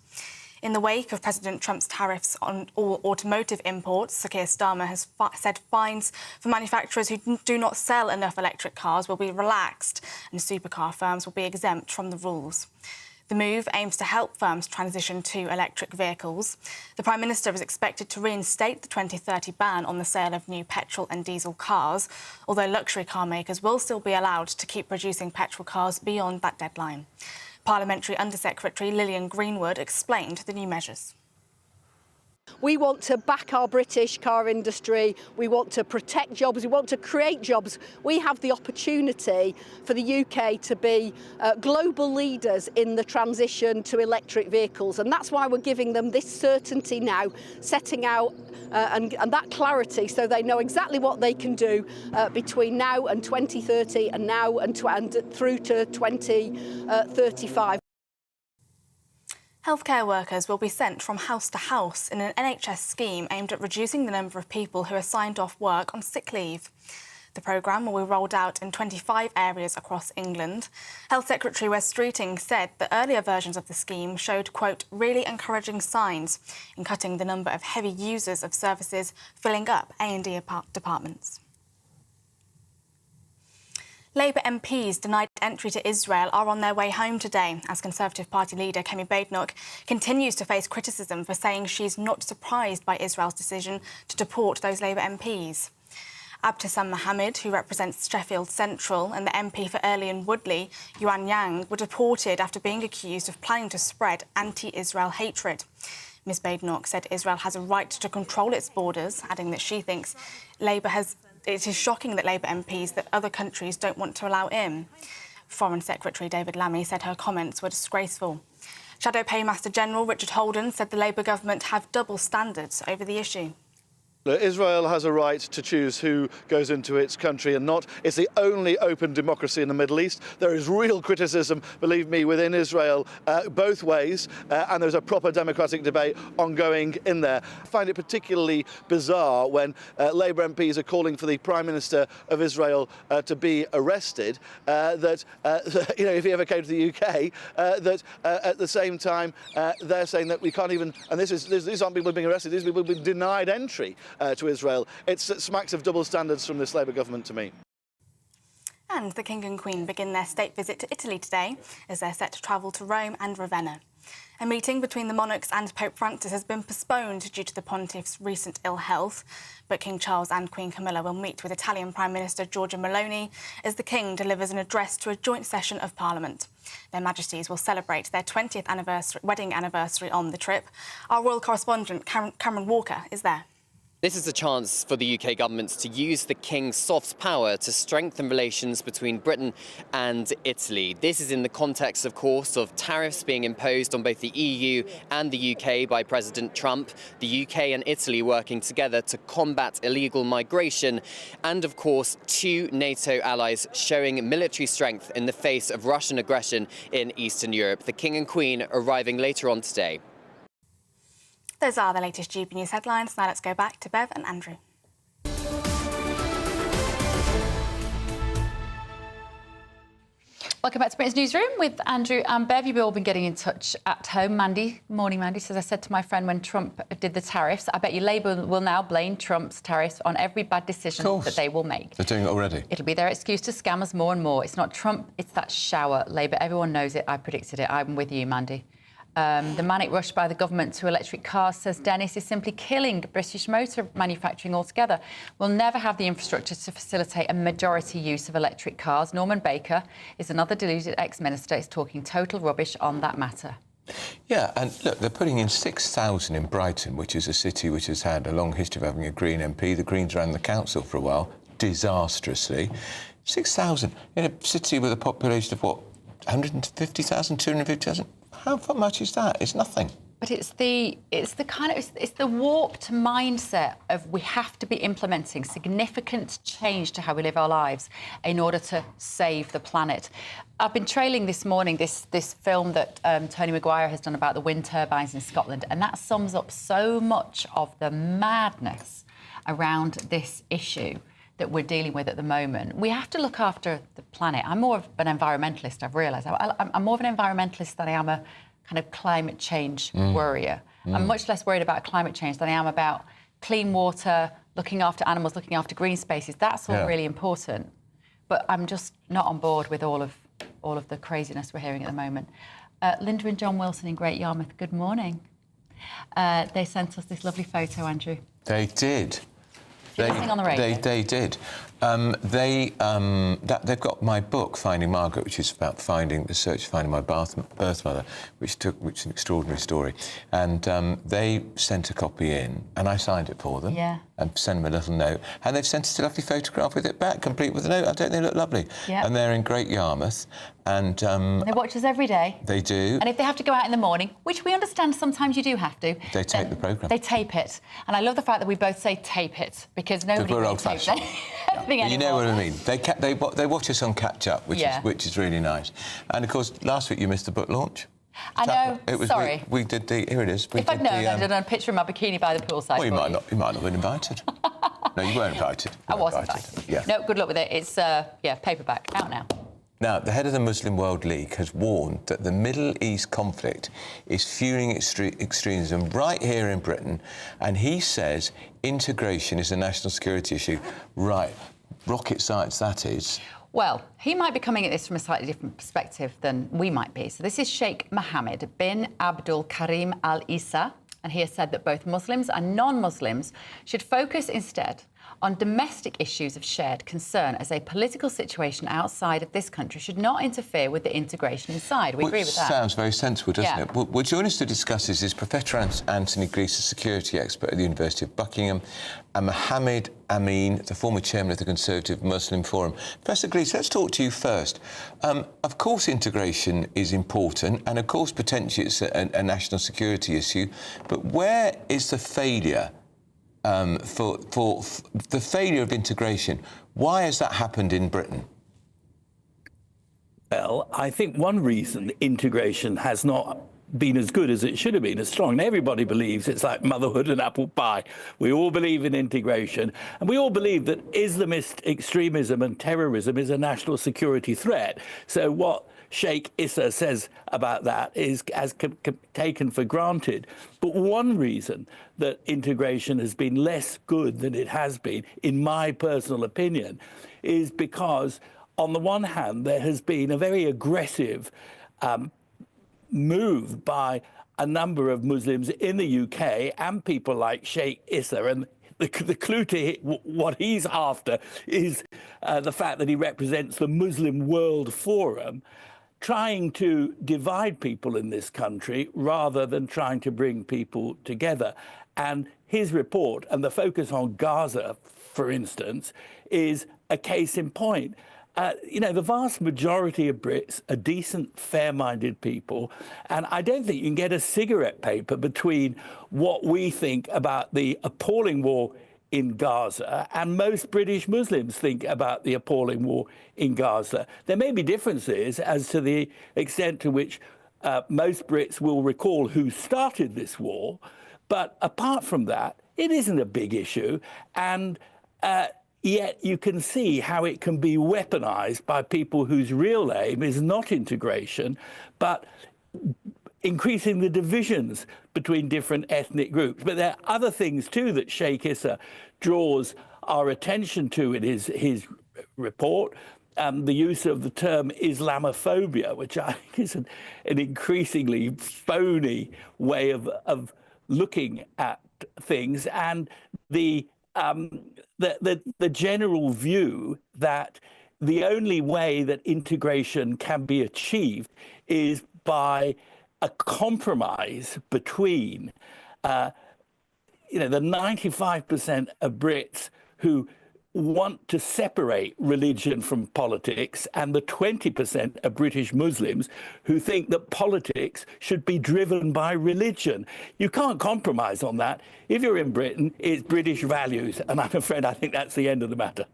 In the wake of President Trump's tariffs on all automotive imports, Sir Keir Starmer has said fines for manufacturers who do not sell enough electric cars will be relaxed and supercar firms will be exempt from the rules. The move aims to help firms transition to electric vehicles. The Prime Minister is expected to reinstate the 2030 ban on the sale of new petrol and diesel cars, although luxury car makers will still be allowed to keep producing petrol cars beyond that deadline. Parliamentary Under-Secretary Lillian Greenwood explained the new measures.
We want to back our British car industry, we want to protect jobs, we want to create jobs. We have the opportunity for the UK to be global leaders in the transition to electric vehicles, and that's why we're giving them this certainty now, setting out and that clarity so they know exactly what they can do between now and 2030 and now and through to 2035.
Healthcare workers will be sent from house to house in an NHS scheme aimed at reducing the number of people who are signed off work on sick leave. The programme will be rolled out in 25 areas across England. Health Secretary Wes Streeting said that earlier versions of the scheme showed, quote, really encouraging signs in cutting the number of heavy users of services filling up A&E departments. Labour MPs denied entry to Israel are on their way home today as Conservative Party leader Kemi Badenoch continues to face criticism for saying she's not surprised by Israel's decision to deport those Labour MPs. Abtesam Mohammed, who represents Sheffield Central, and the MP for Earley and Woodley, Yuan Yang, were deported after being accused of planning to spread anti-Israel hatred. Ms Badenoch said Israel has a right to control its borders, adding that she thinks it is shocking that Labour MPs that other countries don't want to allow in. Foreign Secretary David Lammy said her comments were disgraceful. Shadow Paymaster General Richard Holden said the Labour government have double standards over the issue.
Israel has a right to choose who goes into its country and not. It's the only open democracy in the Middle East. There is real criticism, believe me, within Israel both ways, and there's a proper democratic debate ongoing in there. I find it particularly bizarre when Labour MPs are calling for the Prime Minister of Israel to be arrested, that if he ever came to the UK, that at the same time they're saying that we can't even, and these aren't people being arrested, these people have been denied entry to Israel. It smacks of double standards from this Labour government to me.
And the King and Queen begin their state visit to Italy today as they're set to travel to Rome and Ravenna. A meeting between the monarchs and Pope Francis has been postponed due to the pontiff's recent ill health, but King Charles and Queen Camilla will meet with Italian Prime Minister Giorgia Meloni as the King delivers an address to a joint session of Parliament. Their Majesties will celebrate their 20th wedding anniversary on the trip. Our royal correspondent Cameron Walker is there.
This is a chance for the UK government to use the King's soft power to strengthen relations between Britain and Italy. This is in the context, of course, of tariffs being imposed on both the EU and the UK by President Trump, the UK and Italy working together to combat illegal migration, and, of course, two NATO allies showing military strength in the face of Russian aggression in Eastern Europe. The King and Queen arriving later on today.
Those are the latest GB News headlines. Now let's go back to Bev and Andrew.
Welcome back to Britain's Newsroom with Andrew and Bev. You've all been getting in touch at home. Mandy, morning Mandy, says, I said to my friend when Trump did the tariffs, I bet you Labour will now blame Trump's tariffs on every bad decision that they will make.
They're doing it already.
It'll be their excuse to scam us more and more. It's not Trump, it's that shower. Labour, everyone knows it. I predicted it. I'm with you, Mandy. The manic rush by the government to electric cars, says Dennis, is simply killing British motor manufacturing altogether. We'll never have the infrastructure to facilitate a majority use of electric cars. Norman Baker is another deluded ex-minister, is talking total rubbish on that matter.
Yeah, and look, they're putting in 6,000 in Brighton, which is a city which has had a long history of having a Green MP. The Greens ran the council for a while, disastrously. 6,000 in a city with a population of, what, 150,000, 250,000? How much is that? It's nothing.
But it's the warped mindset of we have to be implementing significant change to how we live our lives in order to save the planet. I've been trailing this morning this film that Tony Maguire has done about the wind turbines in Scotland, and that sums up so much of the madness around this issue that we're dealing with at the moment. We have to look after the planet. I'm more of an environmentalist, I've realised. I'm more of an environmentalist than I am a kind of climate change worrier. I'm much less worried about climate change than I am about clean water, looking after animals, looking after green spaces. That's all really important. But I'm just not on board with all of the craziness we're hearing at the moment. Linda and John Wilson in Great Yarmouth, good morning. They sent us this lovely photo, Andrew.
They did.
Listening on the radio.
They did. They've got my book, Finding Margaret, which is about finding my birth mother, which is an extraordinary story. And they sent a copy in, and I signed it for them.
Yeah.
And sent them a little note. And they've sent us a lovely photograph with it back, complete with a note. I don't they look lovely?
Yeah.
And they're in Great Yarmouth. And
they watch us every day.
They do.
And if they have to go out in the morning, which we understand sometimes you do have to,
they tape the programme.
They tape it. And I love the fact that we both say tape it, because nobody really tapes anything anymore.
You know what I mean. They watch us on Catch Up, which is really nice. And of course, last week you missed the book launch.
I know.
It was,
sorry.
We did the. Here it is.
If I'd known, I'd have done a picture of my bikini by the poolside.
Well, you might not have been invited. No, you weren't invited.
I was invited.
Yeah.
No, good luck with it. It's paperback out now.
Now, the head of the Muslim World League has warned that the Middle East conflict is fueling extremism right here in Britain, and he says integration is a national security issue. Right, rocket science that is.
Well, he might be coming at this from a slightly different perspective than we might be. So this is Sheikh Mohammed bin Abdul Karim Al Isa, and he has said that both Muslims and non-Muslims should focus instead on domestic issues of shared concern, as a political situation outside of this country should not interfere with the integration inside. We agree with that.
Sounds very sensible, doesn't it? Well, joining us to discuss this is Professor Anthony Grease, a security expert at the University of Buckingham, and Mohammed Amin, the former chairman of the Conservative Muslim Forum. Professor Grease, let's talk to you first. Of course, integration is important, and of course, potentially it's a national security issue, but where is the failure? For the failure of integration, why has that happened in Britain?
Well, I think one reason integration has not been as good as it should have been, as strong. And everybody believes it's like motherhood and apple pie. We all believe in integration, and we all believe that Islamist extremism and terrorism is a national security threat. So what Sheikh Issa says about that is taken for granted. But one reason that integration has been less good than it has been, in my personal opinion, is because, on the one hand, there has been a very aggressive move by a number of Muslims in the UK and people like Sheikh Issa, and the clue to what he's after is the fact that he represents the Muslim World Forum, trying to divide people in this country rather than trying to bring people together. And his report, and the focus on Gaza, for instance, is a case in point. You know, the vast majority of Brits are decent, fair-minded people, and I don't think you can get a cigarette paper between what we think about the appalling war in Gaza and most British Muslims think about the appalling war in Gaza. There may be differences as to the extent to which most Brits will recall who started this war, but apart from that, it isn't a big issue, and yet you can see how it can be weaponized by people whose real aim is not integration, but increasing the divisions between different ethnic groups. But there are other things too that Sheikh Issa draws our attention to in his report. The use of the term Islamophobia, which I think is an increasingly phony way of looking at things, and the general view that the only way that integration can be achieved is by a compromise between, the 95% of Brits who want to separate religion from politics and the 20% of British Muslims who think that politics should be driven by religion. You can't compromise on that. If you're in Britain, it's British values, and I'm afraid I think that's the end of the matter.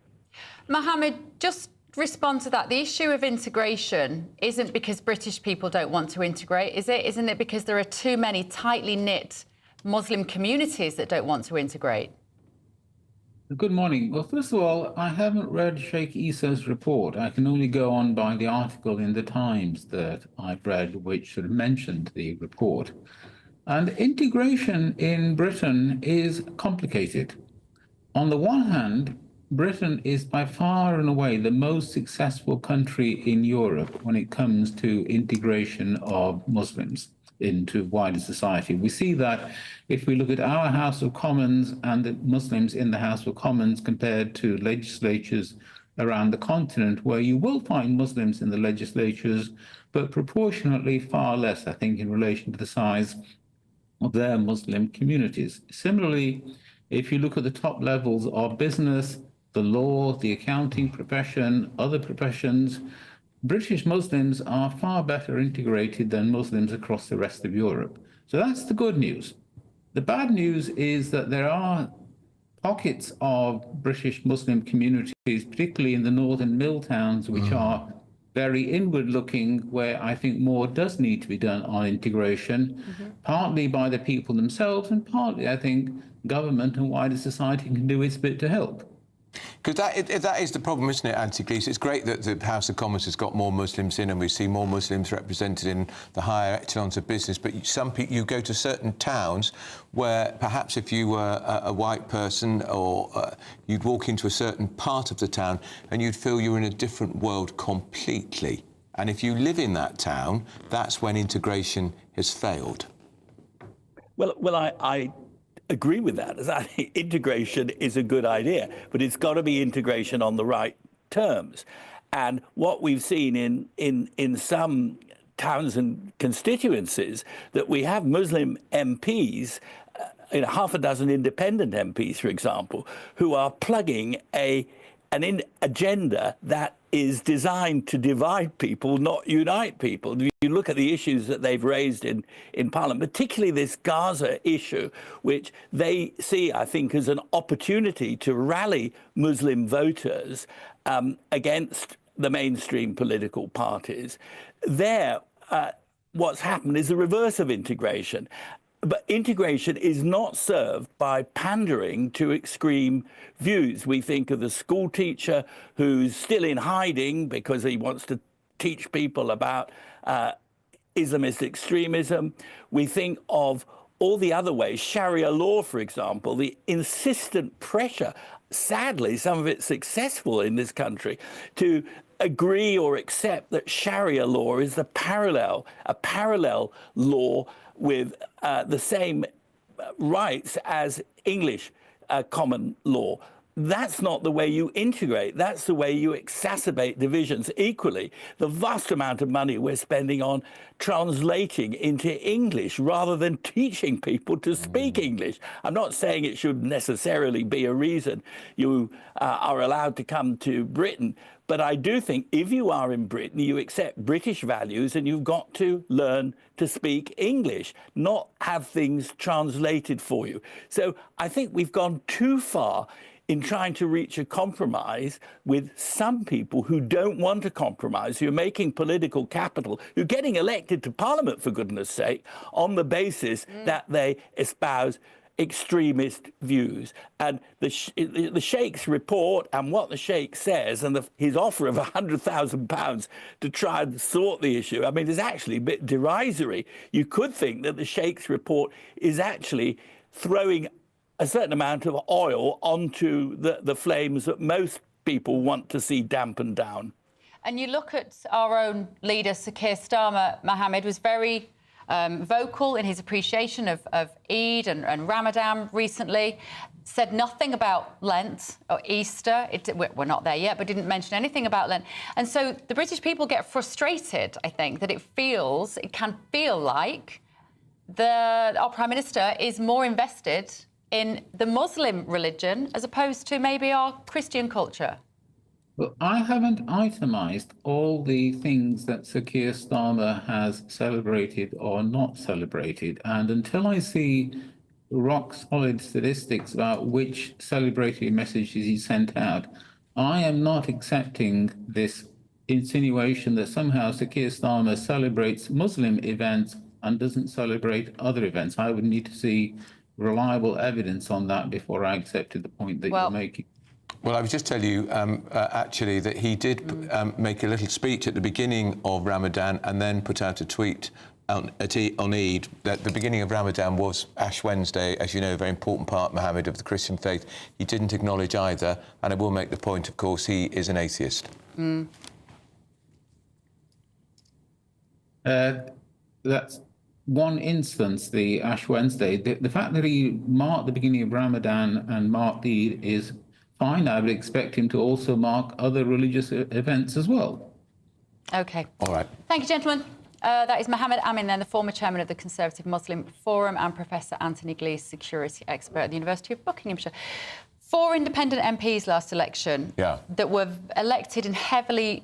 Mohammed, just respond to that. The issue of integration isn't because British people don't want to integrate, is it? Isn't it because there are too many tightly knit Muslim communities that don't want to integrate?
Good morning. Well, first of all, I haven't read Sheikh Issa's report. I can only go on by the article in the Times that I've read, which sort of mentioned the report. And integration in Britain is complicated. On the one hand, Britain is by far and away the most successful country in Europe when it comes to integration of Muslims into wider society. We see that if we look at our House of Commons and the Muslims in the House of Commons compared to legislatures around the continent, where you will find Muslims in the legislatures, but proportionately far less, I think, in relation to the size of their Muslim communities. Similarly, if you look at the top levels of business, the law, the accounting profession, other professions, British Muslims are far better integrated than Muslims across the rest of Europe. So that's the good news. The bad news is that there are pockets of British Muslim communities, particularly in the northern mill towns, which are very inward-looking, where I think more does need to be done on integration, partly by the people themselves, and partly, I think, government and wider society can do its bit to help.
Because that is the problem, isn't it, Antigles? It's great that the House of Commons has got more Muslims in and we see more Muslims represented in the higher echelons of business, but some people, you go to certain towns where perhaps if you were a white person or you'd walk into a certain part of the town and you'd feel you were in a different world completely. And if you live in that town, that's when integration has failed.
Well, I agree with that. I think integration is a good idea, but it's got to be integration on the right terms. And what we've seen in some towns and constituencies, that we have Muslim MPs, half a dozen independent MPs, for example, who are plugging an agenda that is designed to divide people, not unite people. You look at the issues that they've raised in Parliament, particularly this Gaza issue, which they see, I think, as an opportunity to rally Muslim voters against the mainstream political parties. What's happened is the reverse of integration. But integration is not served by pandering to extreme views. We think of the school teacher who's still in hiding because he wants to teach people about Islamist extremism. We think of all the other ways, Sharia law, for example, the insistent pressure, sadly, some of it successful in this country, to agree or accept that Sharia law is a parallel law with the same rights as English common law. That's not the way you integrate. That's the way you exacerbate divisions. Equally, the vast amount of money we're spending on translating into English rather than teaching people to speak English. I'm not saying it should necessarily be a reason you are allowed to come to Britain, but I do think if you are in Britain, you accept British values and you've got to learn to speak English, not have things translated for you. So I think we've gone too far in trying to reach a compromise with some people who don't want to compromise, who are making political capital, who are getting elected to Parliament, for goodness sake, on the basis that they espouse extremist views. And the Sheikh's report and what the Sheikh says and his offer of £100,000 to try and sort the issue, I mean, is actually a bit derisory. You could think that the Sheikh's report is actually throwing a certain amount of oil onto the flames that most people want to see dampened down.
And you look at our own leader, Sir Keir Starmer, Mohammed, was very vocal in his appreciation of Eid and Ramadan recently, said nothing about Lent or Easter. We're not there yet, but didn't mention anything about Lent. And so the British people get frustrated, I think, that it can feel like our Prime Minister is more invested in the Muslim religion as opposed to maybe our Christian culture.
Well, I haven't itemised all the things that Sir Keir Starmer has celebrated or not celebrated, and until I see rock-solid statistics about which celebratory messages he sent out, I am not accepting this insinuation that somehow Sir Keir Starmer celebrates Muslim events and doesn't celebrate other events. I would need to see reliable evidence on that before I accepted the point that you're making.
Well, I would just tell you, actually, that he did make a little speech at the beginning of Ramadan and then put out a tweet on Eid that the beginning of Ramadan was Ash Wednesday, as you know, a very important part, Mohammed, of the Christian faith. He didn't acknowledge either, and I will make the point, of course, he is an atheist.
That's one instance, the Ash Wednesday. The fact that he marked the beginning of Ramadan and marked Eid is fine. I would expect him to also mark other religious events as well.
OK.
All right.
Thank you, gentlemen. That is Mohammed Amin, then the former chairman of the Conservative Muslim Forum, and Professor Anthony Glee's security expert at the University of Buckinghamshire. 4 independent MPs last election that were elected in heavy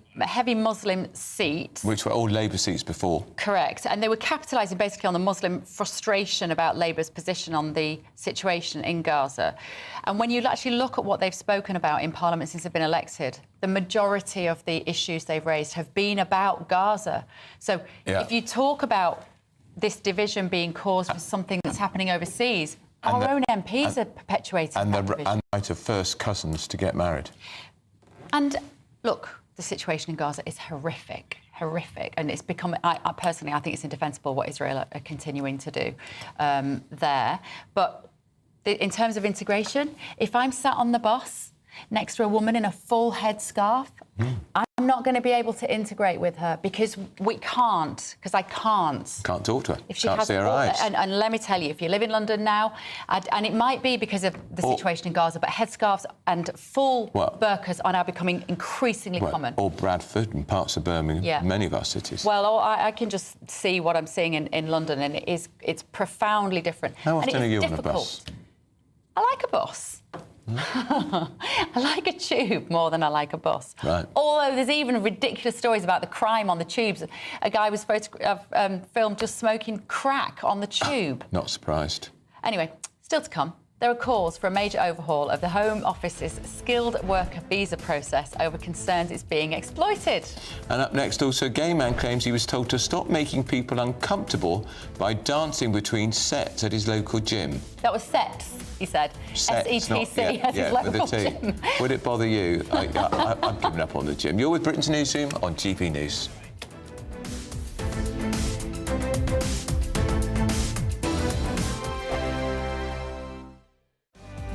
Muslim seats.
Which were all Labour seats before.
Correct. And they were capitalising basically on the Muslim frustration about Labour's position on the situation in Gaza. And when you actually look at what they've spoken about in Parliament since they've been elected, the majority of the issues they've raised have been about Gaza. So if you talk about this division being caused by something that's happening overseas, our own MPs are perpetuating that division.
And the right of first cousins to get married.
And look, the situation in Gaza is horrific, and it's become. I personally, I think it's indefensible what Israel are continuing to do there. But in terms of integration, if I'm sat on the bus next to a woman in a full headscarf, I'm not going to be able to integrate with her because we can't, because I can't.
Can't talk to her.
If she
can't
has
see her eyes.
And let me tell you, if you live in London now, and it might be because of the situation in Gaza, but headscarves and full burqas are now becoming increasingly common.
Or Bradford and parts of Birmingham, many of our cities.
Well, I can just see what I'm seeing in London, and it's profoundly different.
How often
and
are you
difficult.
on a bus?
I like a bus. I like a tube more than I like a bus.
Right.
Although there's even ridiculous stories about the crime on the tubes. A guy was filmed just smoking crack on the tube.
Not surprised.
Anyway, still to come. There are calls for a major overhaul of the Home Office's skilled worker visa process over concerns it's being exploited.
And up next, also, a gay man claims he was told to stop making people uncomfortable by dancing between sets at his local gym.
That was sets, he said. S-E-T-C at his local gym.
Would it bother you? I've given up on the gym. You're with Britain's Newsroom on GB News.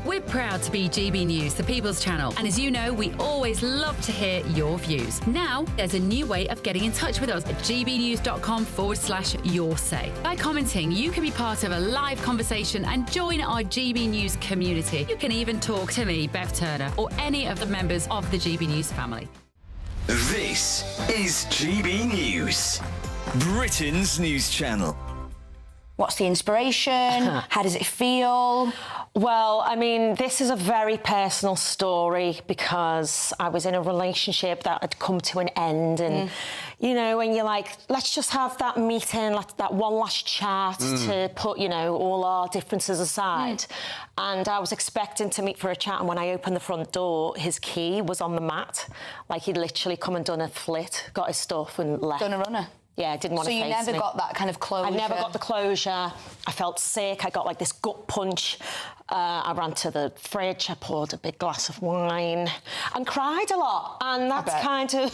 We're proud to be GB News, the People's Channel. And as you know, we always love to hear your views. Now, there's a new way of getting in touch with us at gbnews.com/yoursay. By commenting, you can be part of a live conversation and join our GB News community. You can even talk to me, Bev Turner, or any of the members of the GB News family.
This is GB News, Britain's news channel.
What's the inspiration? How does it feel?
Well, I mean, this is a very personal story because I was in a relationship that had come to an end and, you know, when you're like, let's just have that meeting, that one last chat to put, you know, all our differences aside. And I was expecting to meet for a chat, and when I opened the front door, his key was on the mat. Like, he'd literally come and done a flit, got his stuff and left.
Done a runner?
Yeah, didn't want to face me.
So you never got that kind of closure?
I never got the closure. I felt sick. I got like this gut punch. I ran to the fridge. I poured a big glass of wine and cried a lot. And that's kind of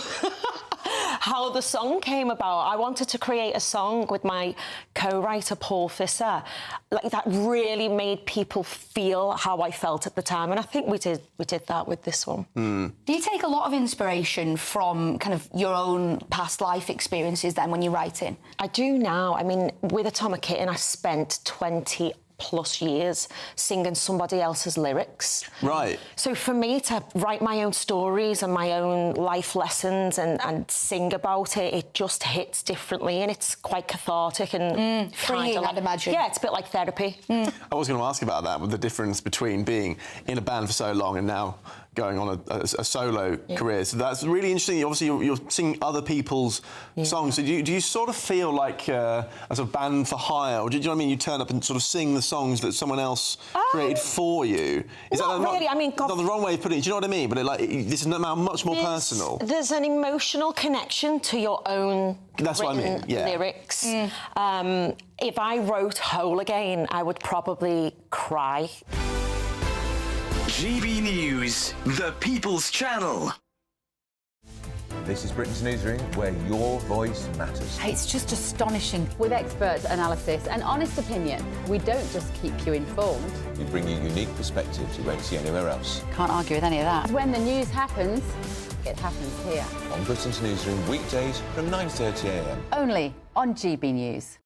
how the song came about. I wanted to create a song with my co-writer, Paul Fisser, like that really made people feel how I felt at the time. And I think we did that with this one.
Do you take a lot of inspiration from kind of your own past life experiences then when you're writing?
I do now. I mean, with Atomic Kitten, I spent 20+ years singing somebody else's lyrics.
Right.
So for me to write my own stories and my own life lessons and sing about it, it just hits differently and it's quite cathartic and
freeing, I'd imagine.
Yeah, it's a bit like therapy.
I was going to ask about that, with the difference between being in a band for so long and now going on a solo career. So that's really interesting. Obviously, you're singing other people's songs. So do you sort of feel like as a band for hire, or do you know what I mean? You turn up and sort of sing the songs that someone else created for you. Is
not
that
really? I mean,
not the wrong way of putting it. Do you know what I mean? But this is now much more personal.
There's an emotional connection to your own
That's what I mean.
lyrics. If I wrote Whole Again, I would probably cry.
GB News, the People's Channel.
This is Britain's Newsroom, where your voice matters.
It's just astonishing. With expert analysis and honest opinion, we don't just keep you informed.
We bring you unique perspectives you won't see anywhere else.
Can't argue with any of that. When the news happens, it happens here.
On Britain's Newsroom, weekdays from 9:30 a.m.
Only on GB News.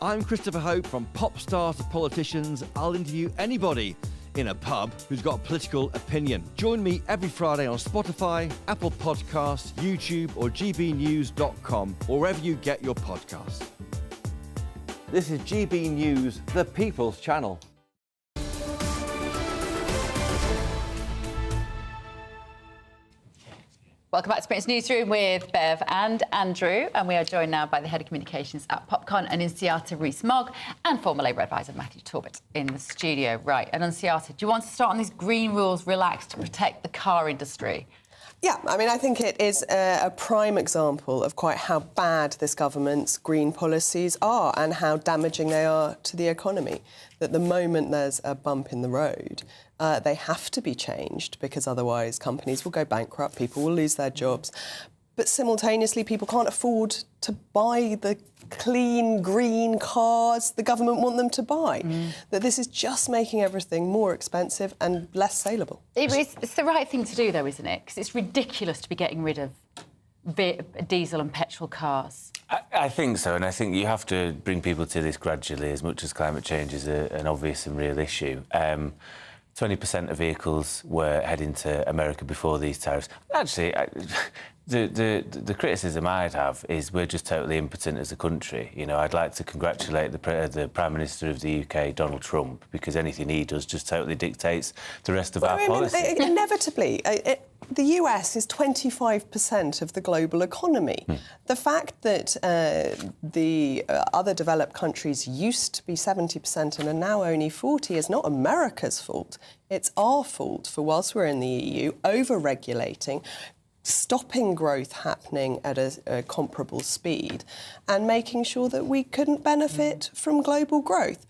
I'm Christopher Hope. From pop stars to politicians, I'll interview anybody in a pub who's got a political opinion. Join me every Friday on Spotify, Apple Podcasts, YouTube or gbnews.com, or wherever you get your podcasts. This is GB News, the People's Channel.
Welcome back to Britain's Newsroom with Bev and Andrew, and we are joined now by the Head of Communications at Popcon, Annunciata Rees-Mogg, and former Labour advisor Matthew Talbot in the studio. Right, Annunciata, do you want to start on these green rules relaxed to protect the car industry?
Yeah, I mean, I think it is a prime example of quite how bad this government's green policies are and how damaging they are to the economy. That the moment there's a bump in the road, they have to be changed because otherwise companies will go bankrupt, people will lose their jobs. But simultaneously, people can't afford to buy the clean, green cars the government want them to buy. That this is just making everything more expensive and less saleable.
It's the right thing to do, though, isn't it? Because it's ridiculous to be getting rid of diesel and petrol cars.
I think so, and I think you have to bring people to this gradually, as much as climate change is an obvious and real issue. 20% of vehicles were heading to America before these tariffs. Actually, the criticism I'd have is we're just totally impotent as a country. You know, I'd like to congratulate the Prime Minister of the UK, Donald Trump, because anything he does just totally dictates the rest of our policy.
Inevitably, the US is 25% of the global economy. The fact that the other developed countries used to be 70% and are now only 40% is not America's fault. It's our fault for, whilst we're in the EU, over-regulating, stopping growth happening at a comparable speed and making sure that we couldn't benefit from global growth.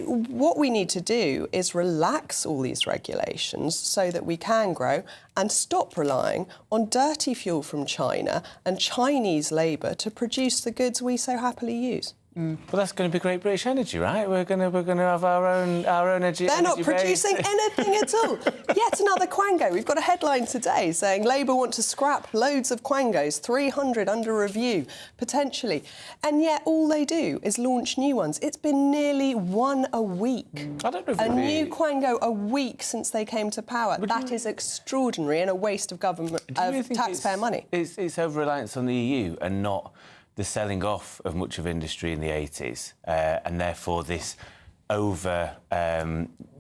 What we need to do is relax all these regulations so that we can grow and stop relying on dirty fuel from China and Chinese labour to produce the goods we so happily use.
Well, that's going to be great British energy, right? We're going to have our own energy.
They're not producing anything at all. Yet another Quango. We've got a headline today saying Labour want to scrap loads of Quangos, 300 under review, potentially. And yet all they do is launch new ones. It's been nearly one a week.
I don't know if
new Quango a week since they came to power. That is extraordinary and a waste of government, taxpayer money.
It's over-reliance on the EU and not the selling off of much of industry in the 80s, and therefore this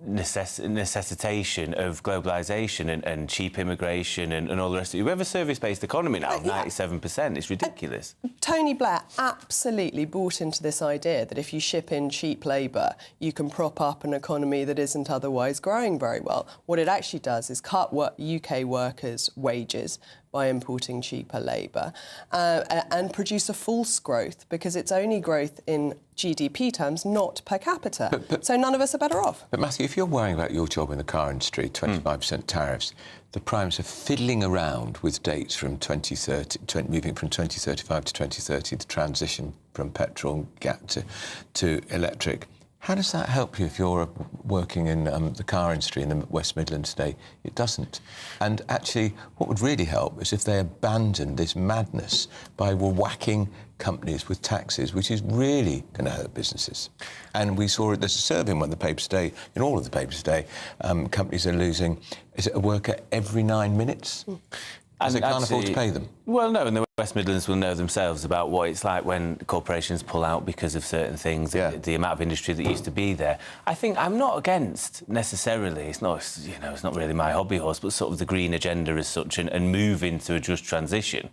necessitation of globalisation and cheap immigration and all the rest of it. We have a service-based economy now of 97%. It's ridiculous.
Tony Blair absolutely bought into this idea that if you ship in cheap labour, you can prop up an economy that isn't otherwise growing very well. What it actually does is cut UK workers' wages by importing cheaper labour and produce a false growth because it's only growth in GDP terms, not per capita. So none of us are better off.
But Matthew, if you're worrying about your job in the car industry, 25% tariffs, the Primes are fiddling around with dates from 2030, moving from 2035 to 2030, the transition from petrol to electric. How does that help you if you're working in the car industry in the West Midlands today? It doesn't. And actually, what would really help is if they abandoned this madness by whacking companies with taxes, which is really going to hurt businesses. And we saw it, there's a survey in one of the papers today, in all of the papers today, companies are losing, is it a worker every 9 minutes? Because they can't afford to pay them?
Well, no, and the West Midlands will know themselves about what it's like when corporations pull out because of certain things, the amount of industry that used to be there. I think I'm not against, necessarily, it's not really my hobby horse, but sort of the green agenda as such and moving to a just transition.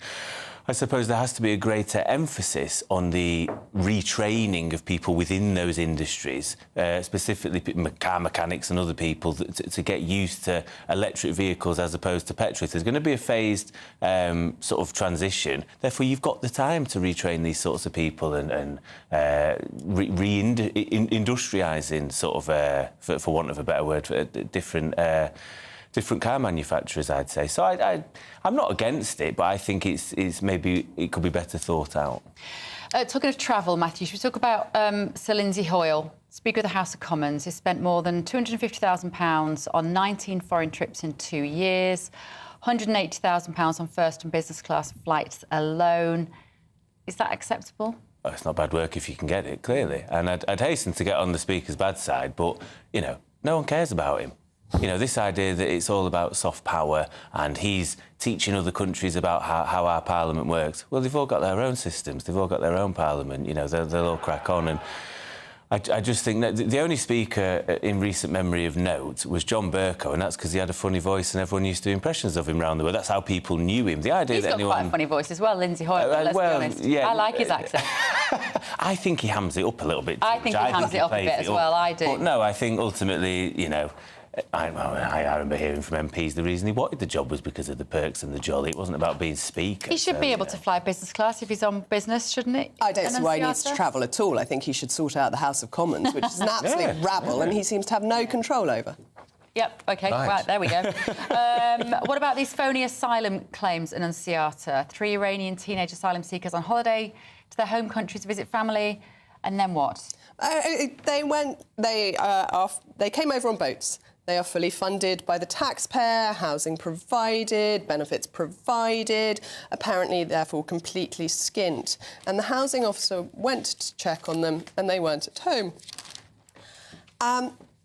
I suppose there has to be a greater emphasis on the retraining of people within those industries, specifically car mechanics and other people, to get used to electric vehicles as opposed to petrol. There's going to be a phased sort of transition. Therefore, you've got the time to retrain these sorts of people and re-industrialising, sort of, for want of a better word, for different car manufacturers, I'd say. So I'm not against it, but I think it's maybe it could be better thought out.
Talking of travel, Matthew, should we talk about Sir Lindsay Hoyle, Speaker of the House of Commons, who spent more than £250,000 on 19 foreign trips in 2 years, £180,000 on first and business class flights alone. Is that acceptable?
Well, it's not bad work if you can get it, clearly. And I'd hasten to get on the Speaker's bad side, but, you know, no one cares about him. You know, this idea that it's all about soft power and he's teaching other countries about how our parliament works. Well, they've all got their own systems. They've all got their own parliament. You know, they'll all crack on. And I just think that the only speaker in recent memory of note was John Bercow, and that's because he had a funny voice and everyone used to do impressions of him around the world. That's how people knew him. The idea that anyone...
He's got quite a funny voice as well, Lindsay Hoyle, let's be honest.
Yeah,
I like his accent.
I think he hams it up a little bit.
I think he hams it up a bit as well, I do.
But no, I think ultimately, you know... I remember hearing from MPs the reason he wanted the job was because of the perks and the jolly. It wasn't about being Speaker.
He should be able to fly business class if he's on business, shouldn't he?
I don't see why he needs to travel at all. I think he should sort out the House of Commons, which is an absolute rabble, and he seems to have no control over.
Yep, OK, right there we go. What about these phony asylum claims, Annunciata? 3 Iranian teenage asylum seekers on holiday to their home country to visit family, and then what?
They came over on boats. They are fully funded by the taxpayer, housing provided, benefits provided, apparently therefore completely skint. And the housing officer went to check on them and they weren't at home.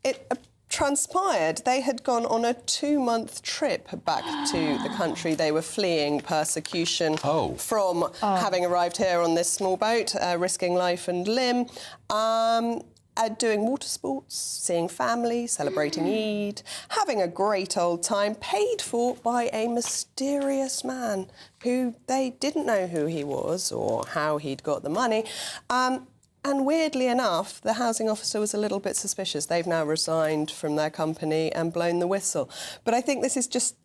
It transpired they had gone on a 2-month trip back to the country they were fleeing persecution from, having arrived here on this small boat, risking life and limb. Doing water sports, seeing family, celebrating Eid, having a great old time, paid for by a mysterious man who they didn't know who he was or how he'd got the money. And weirdly enough, the housing officer was a little bit suspicious. They've now resigned from their company and blown the whistle. But I think this is just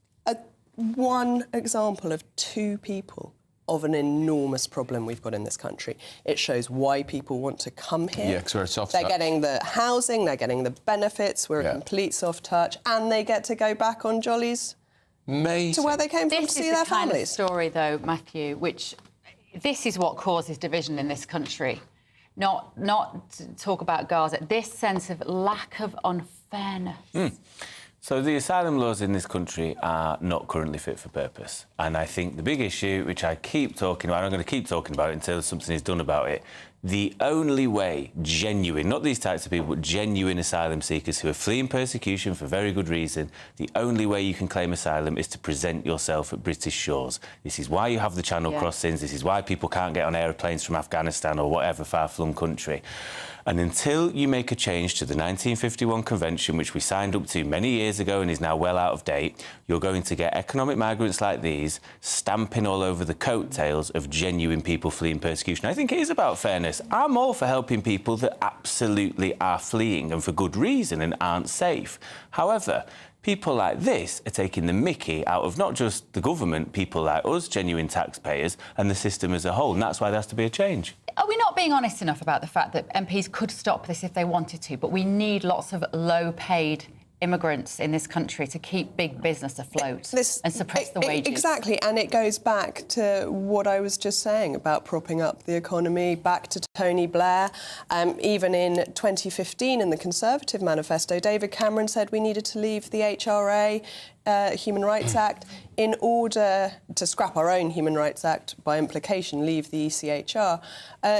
one example of 2 people of an enormous problem we've got in this country. It shows why people want to come here.
Yeah, because we're a soft
touch.
They're
getting the housing, they're getting the benefits, we're a complete soft touch, and they get to go back on jollies to where they came from to see their families.
This is the kind of story, though, Matthew, which... This is what causes division in this country. Not to talk about Gaza. This sense of lack of unfairness.
So the asylum laws in this country are not currently fit for purpose. And I think the big issue, which I keep talking about, I'm going to keep talking about it until something is done about it, the only way genuine, not these types of people, but genuine asylum seekers who are fleeing persecution for very good reason, the only way you can claim asylum is to present yourself at British shores. This is why you have the Channel crossings. This is why people can't get on aeroplanes from Afghanistan or whatever far-flung country. And until you make a change to the 1951 Convention, which we signed up to many years ago and is now well out of date, you're going to get economic migrants like these stamping all over the coattails of genuine people fleeing persecution. I think it is about fairness. I'm all for helping people that absolutely are fleeing and for good reason and aren't safe. However, people like this are taking the mickey out of not just the government, people like us, genuine taxpayers, and the system as a whole, and that's why there has to be a change.
Are we not being honest enough about the fact that MPs could stop this if they wanted to, but we need lots of low-paid immigrants in this country to keep big business afloat and suppress the wages?
Exactly, and it goes back to what I was just saying about propping up the economy, back to Tony Blair. Even in 2015, in the Conservative manifesto, David Cameron said we needed to leave the HRA. Human Rights Act, in order to scrap our own Human Rights Act, by implication leave the ECHR,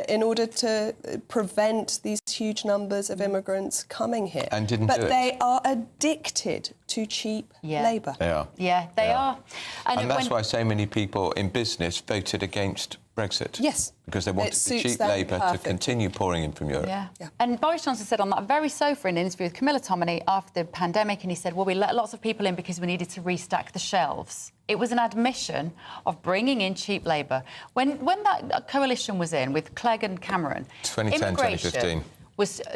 in order to prevent these huge numbers of immigrants coming here.
And didn't
but
do it.
they are addicted to cheap labour.
They are.
Yeah, they are.
And that's why so many people in business voted against Brexit.
Yes.
Because they wanted the
suits
cheap
them
labour to
perfectly.
continue pouring in from Europe.
Yeah. And Boris Johnson said on that very sofa in an interview with Camilla Tominey after the pandemic, and he said, well, we let lots of people in because we needed to restack the shelves. It was an admission of bringing in cheap labour. When that coalition was in with Clegg and Cameron,
2010, 2015.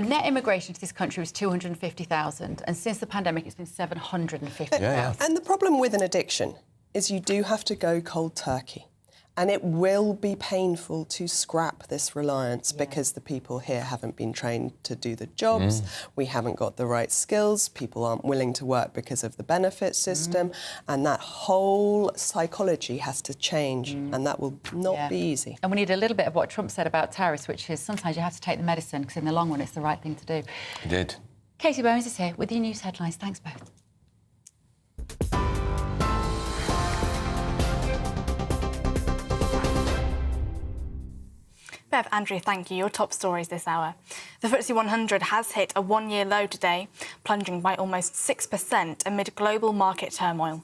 Net immigration to this country was 250,000, and since the pandemic it's been 750,000.
And the problem with an addiction is you do have to go cold turkey. And it will be painful to scrap this reliance because the people here haven't been trained to do the jobs. We haven't got the right skills. People aren't willing to work because of the benefit system. And that whole psychology has to change. And that will not be easy.
And we need a little bit of what Trump said about tariffs, which is sometimes you have to take the medicine because in the long run it's the right thing to do.
He did.
Katie Bowens is here with your news headlines. Thanks both.
Bev, Andrew, thank you. Your top stories this hour. The FTSE 100 has hit a one-year low today, plunging by almost 6% amid global market turmoil.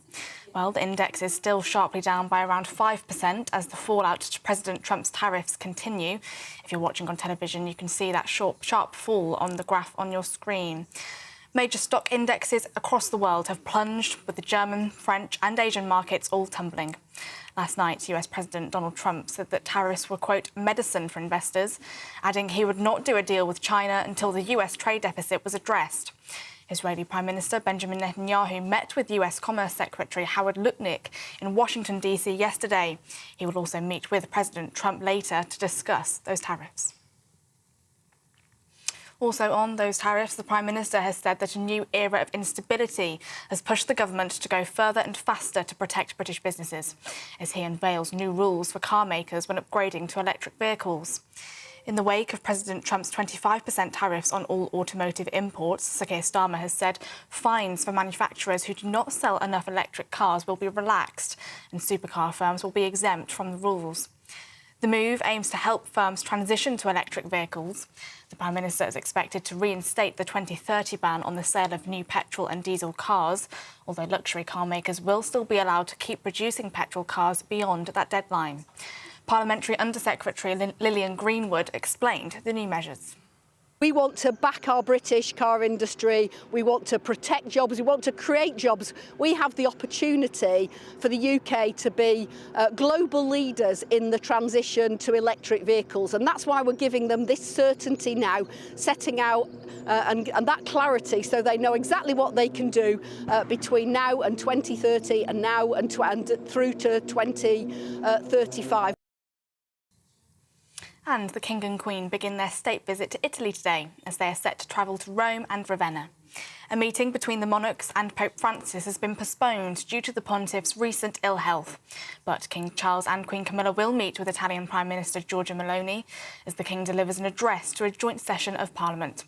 Well, the index is still sharply down by around 5% as the fallout to President Trump's tariffs continue. If you're watching on television, you can see that sharp fall on the graph on your screen. Major stock indexes across the world have plunged, with the German, French and Asian markets all tumbling. Last night, US President Donald Trump said that tariffs were, quote, medicine for investors, adding he would not do a deal with China until the US trade deficit was addressed. Israeli Prime Minister Benjamin Netanyahu met with US Commerce Secretary Howard Lutnick in Washington, D.C. yesterday. He will also meet with President Trump later to discuss those tariffs. Also on those tariffs, the Prime Minister has said that a new era of instability has pushed the government to go further and faster to protect British businesses, as he unveils new rules for car makers when upgrading to electric vehicles. In the wake of President Trump's 25% tariffs on all automotive imports, Sir Keir Starmer has said fines for manufacturers who do not sell enough electric cars will be relaxed and supercar firms will be exempt from the rules. The move aims to help firms transition to electric vehicles. The Prime Minister is expected to reinstate the 2030 ban on the sale of new petrol and diesel cars, although luxury car makers will still be allowed to keep producing petrol cars beyond that deadline. Parliamentary Under-Secretary Lillian Greenwood explained the new measures.
We want to back our British car industry. We want to protect jobs. We want to create jobs. We have the opportunity for the UK to be global leaders in the transition to electric vehicles. And that's why we're giving them this certainty now, setting out and that clarity so they know exactly what they can do between now and 2030 and now and through to 2035.
And the King and Queen begin their state visit to Italy today, as they are set to travel to Rome and Ravenna. A meeting between the monarchs and Pope Francis has been postponed due to the pontiff's recent ill health. But King Charles and Queen Camilla will meet with Italian Prime Minister Giorgia Meloni as the King delivers an address to a joint session of Parliament.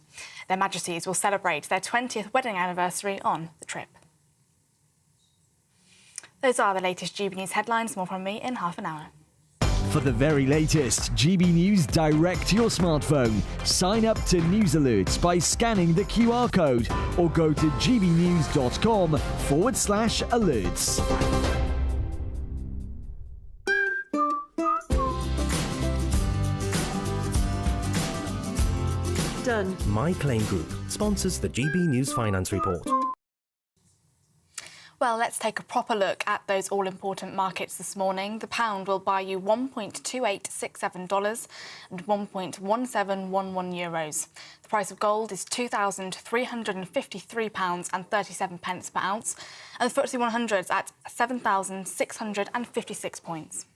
Their Majesties will celebrate their 20th wedding anniversary on the trip. Those are the latest GB News headlines. More from me in half an hour.
For the very latest GB News direct to your smartphone, sign up to News Alerts by scanning the QR code or go to gbnews.com/alerts.
Done. My Claim Group sponsors the GB News Finance Report.
Well, let's take a proper look at those all-important markets this morning. The pound will buy you $1.2867 and €1.1711. The price of gold is £2,353.37 per ounce, and the FTSE 100 is at 7,656 points.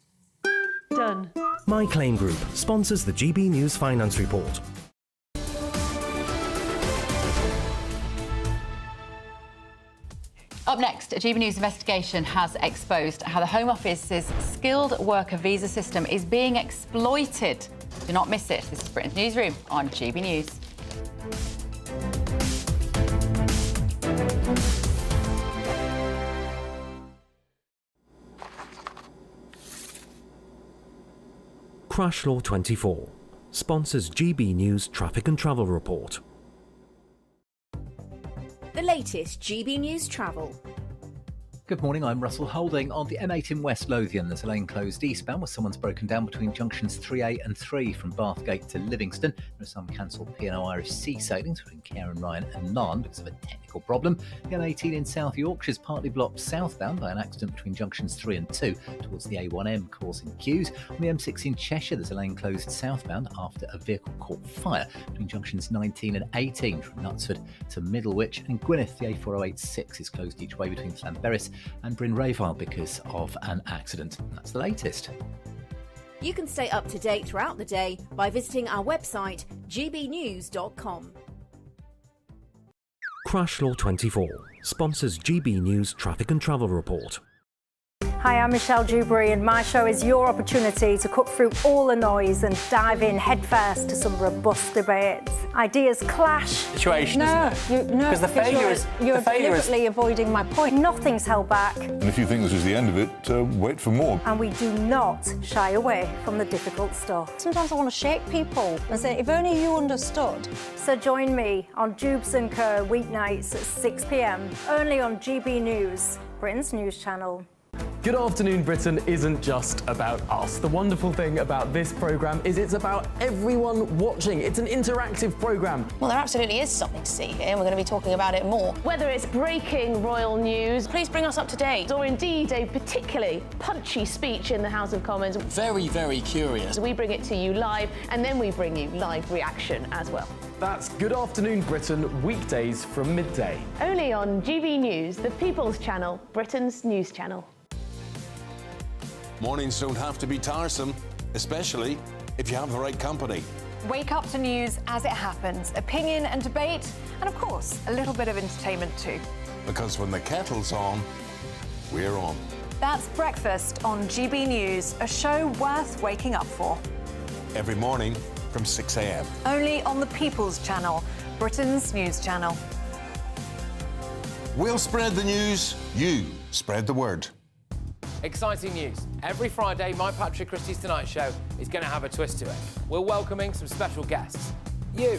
Done. My Claim Group sponsors the GB News Finance Report.
Up next, a GB News investigation has exposed how the Home Office's skilled worker visa system is being exploited. Do not miss it. This is Britain's Newsroom on GB News.
Crash Law 24 sponsors GB News Traffic and Travel Report.
The latest GB News Travel.
Good morning, I'm Russell Holding. On the M8 in West Lothian, there's a lane closed eastbound where someone's broken down between junctions 3A and 3 from Bathgate to Livingston. There are some cancelled P&O Irish Sea sailings between Cairn, Ryan and Larne because of a technical problem. The M18 in South Yorkshire is partly blocked southbound by an accident between junctions 3 and 2 towards the A1M, causing queues. On the M6 in Cheshire, there's a lane closed southbound after a vehicle caught fire between junctions 19 and 18 from Knutsford to Middlewich. And in Gwynedd, the A4086 is closed each way between Llanberis and Bryn Raefile because of an accident. That's the latest.
You can stay up to date throughout the day by visiting our website, gbnews.com.
Crash Law 24 sponsors GB News Traffic and Travel Report.
Hi, I'm Michelle Dewberry and my show is your opportunity to cut through all the noise and dive in headfirst to some robust debates. Ideas clash.
Situation, isn't it?
No,
because the failure is
you're deliberately avoiding my point. Nothing's held back.
And if you think this is the end of it, wait for more.
And we do not shy away from the difficult stuff.
Sometimes I want to shake people and say, if only you understood.
So join me on Jubes & Co. weeknights at 6 p.m, only on GB News, Britain's news channel.
Good Afternoon Britain isn't just about us. The wonderful thing about this programme is it's about everyone watching. It's an interactive programme.
Well, there absolutely is something to see here, and we're going to be talking about it more.
Whether it's breaking royal news, please bring us up to date, or indeed a particularly punchy speech in the House of Commons.
Very, very curious.
We bring it to you live, and then we bring you live reaction as well.
That's Good Afternoon Britain, weekdays from midday.
Only on GB News, the People's Channel, Britain's news channel.
Mornings don't have to be tiresome, especially if you have the right company.
Wake up to news as it happens, opinion and debate, and of course, a little bit of entertainment too.
Because when the kettle's on, we're on.
That's Breakfast on GB News, a show worth waking up for.
Every morning from 6 a.m.
Only on the People's Channel, Britain's news channel.
We'll spread the news, you spread the word.
Exciting news. Every Friday, my Patrick Christie's Tonight Show is going to have a twist to it. We're welcoming some special guests. You.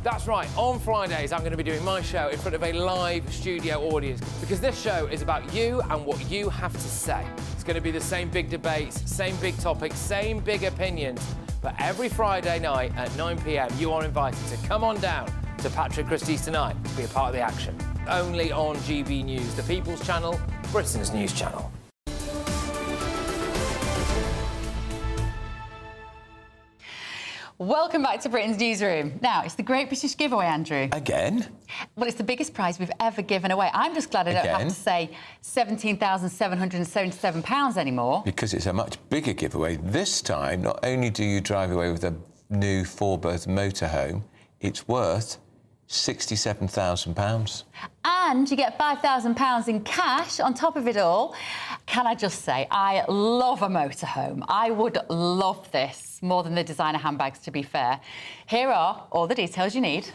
That's right, on Fridays, I'm going to be doing my show in front of a live studio audience because this show is about you and what you have to say. It's going to be the same big debates, same big topics, same big opinions. But every Friday night at 9 p.m, you are invited to come on down to Patrick Christie's Tonight to be a part of the action. Only on GB News, the People's Channel, Britain's news channel.
Welcome back to Britain's Newsroom. Now, it's the Great British Giveaway, Andrew.
Again?
Well, it's the biggest prize we've ever given away. I'm just glad I don't have to say £17,777 anymore.
Because it's a much bigger giveaway. This time, not only do you drive away with a new 4-berth motorhome, it's worth £67,000.
And you get £5,000 in cash on top of it all. Can I just say, I love a motorhome. I would love this more than the designer handbags, to be fair. Here are all the details you need.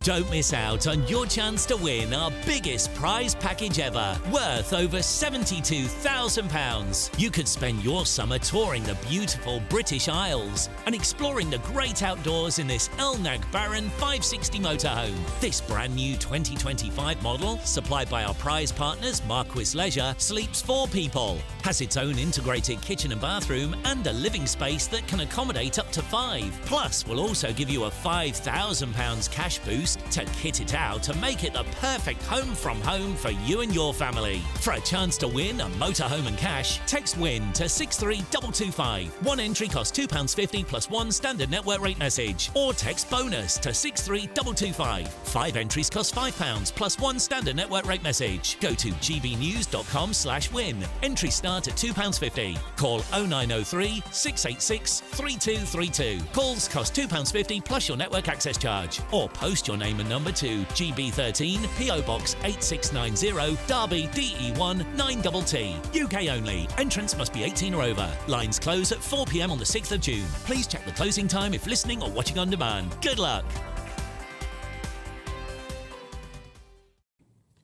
Don't miss out on your chance to win our biggest prize package ever, worth over £72,000. You could spend your summer touring the beautiful British Isles and exploring the great outdoors in this Elnag Baron 560 motorhome. This brand new 2025 model, supplied by our prize partners Marquis Leisure, sleeps 4 people, has its own integrated kitchen and bathroom and a living space that can accommodate up to 5. Plus, we'll also give you a £5,000 cash boost to kit it out to make it the perfect home from home for you and your family. For a chance to win a motorhome and cash, text WIN to 63225. One entry costs £2.50 plus 1 standard network rate message, or text BONUS to 63225. 5 entries cost £5 plus 1 standard network rate message. Go to gbnews.com/win. Entries start at £2.50. Call 0903 686 3232. Calls cost £2.50 plus your network access charge, or post your name and number to GB13 PO Box 8690 Derby DE1 9TT. UK only. Entrants must be 18 or over. Lines close at 4 p.m. on the 6th of June. Please check the closing time if listening or watching on demand. Good luck.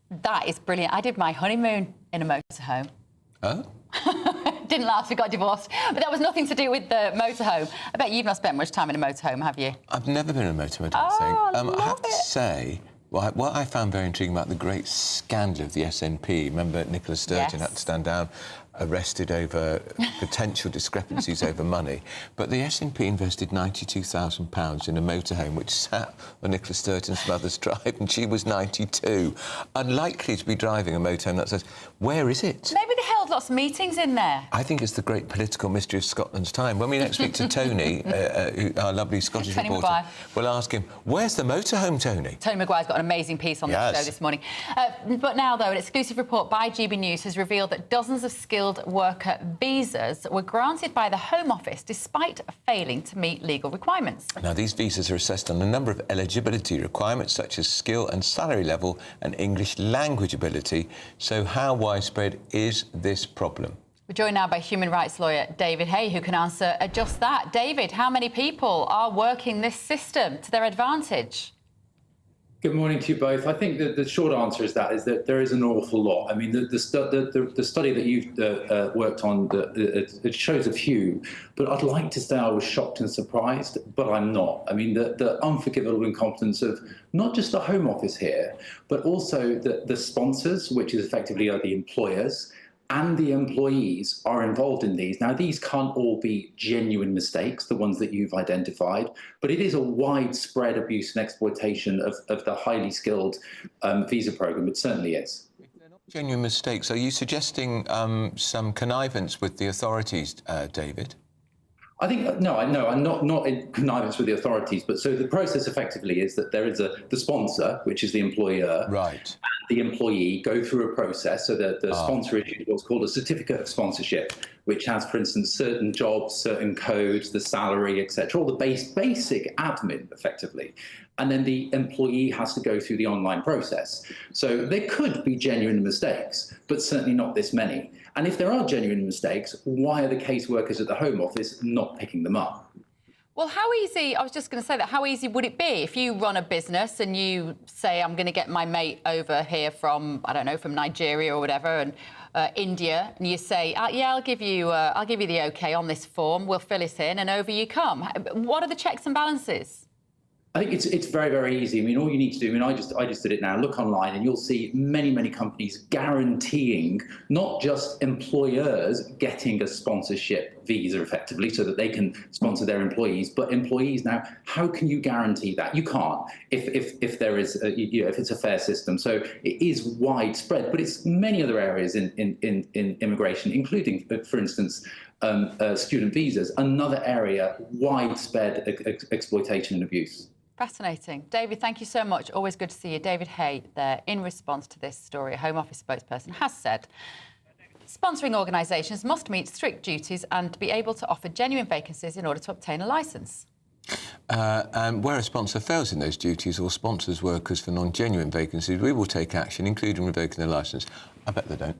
That is brilliant. I did my honeymoon in a motorhome.
Oh?
Didn't last, we got divorced. But that was nothing to do with the motorhome. I bet you've not spent much time in a motorhome, have you?
I've never been in a motorhome, I have to say, what I found very intriguing about the great scandal of the SNP, remember Nicola Sturgeon had to stand down, arrested over potential discrepancies over money. But the SNP invested £92,000 in a motorhome which sat on Nicola Sturgeon's mother's drive, and she was 92. Unlikely to be driving a motorhome that says, where is it?
Maybe they held lots of meetings in there.
I think it's the great political mystery of Scotland's time. When we next speak to Tony, our lovely Scottish
Tony
reporter,
Maguire.
we'll ask him, where's the motorhome, Tony?
Tony Maguire's got an amazing piece on the show this morning. But now, though, an exclusive report by GB News has revealed that dozens of skilled worker visas were granted by the Home Office despite failing to meet legal requirements.
Now, these visas are assessed on a number of eligibility requirements such as skill and salary level and English language ability. So how widespread is this problem?
We're joined now by human rights lawyer David Hay, who can answer just that. David, how many people are working this system to their advantage?
Good morning to you both. I think that the short answer is that there is an awful lot. I mean, the study that you've worked on, it shows a few, but I'd like to say I was shocked and surprised, but I'm not. I mean, the unforgivable incompetence of not just the Home Office here, but also the sponsors, which is effectively are the employers, and the employees are involved in these. Now, these can't all be genuine mistakes, the ones that you've identified, but it is a widespread abuse and exploitation of the highly skilled visa program. It certainly is.
If they're not genuine mistakes, are you suggesting some connivance with the authorities, David?
I think, no, I'm not in connivance with the authorities, but so the process effectively is that there is the sponsor, which is the employer,
right,
and the employee go through a process. So the sponsor issues what's called a certificate of sponsorship, which has, for instance, certain jobs, certain codes, the salary, etc., all the basic admin, effectively. And then the employee has to go through the online process. So there could be genuine mistakes, but certainly not this many. And if there are genuine mistakes, why are the caseworkers at the Home Office not picking them up?
Well, how easy, I was just going to say that, how easy would it be if you run a business and you say, I'm going to get my mate over here from, I don't know, from Nigeria or whatever, and India, and you say, yeah, I'll give you the OK on this form, we'll fill it in, and over you come. What are the checks and balances?
I think it's very, very easy. I mean, all you need to do, I mean, I just did it now, look online and you'll see many, many companies guaranteeing not just employers getting a sponsorship visa effectively so that they can sponsor their employees, but employees now, how can you guarantee that? You can't if there is, if it's a fair system. So it is widespread, but it's many other areas in immigration, including, for instance, student visas, another area, widespread exploitation and abuse.
Fascinating. David, thank you so much. Always good to see you. David Hay there in response to this story. A Home Office spokesperson has said sponsoring organisations must meet strict duties and be able to offer genuine vacancies in order to obtain a licence.
And where a sponsor fails in those duties or sponsors workers for non-genuine vacancies, we will take action, including revoking their licence. I bet they don't.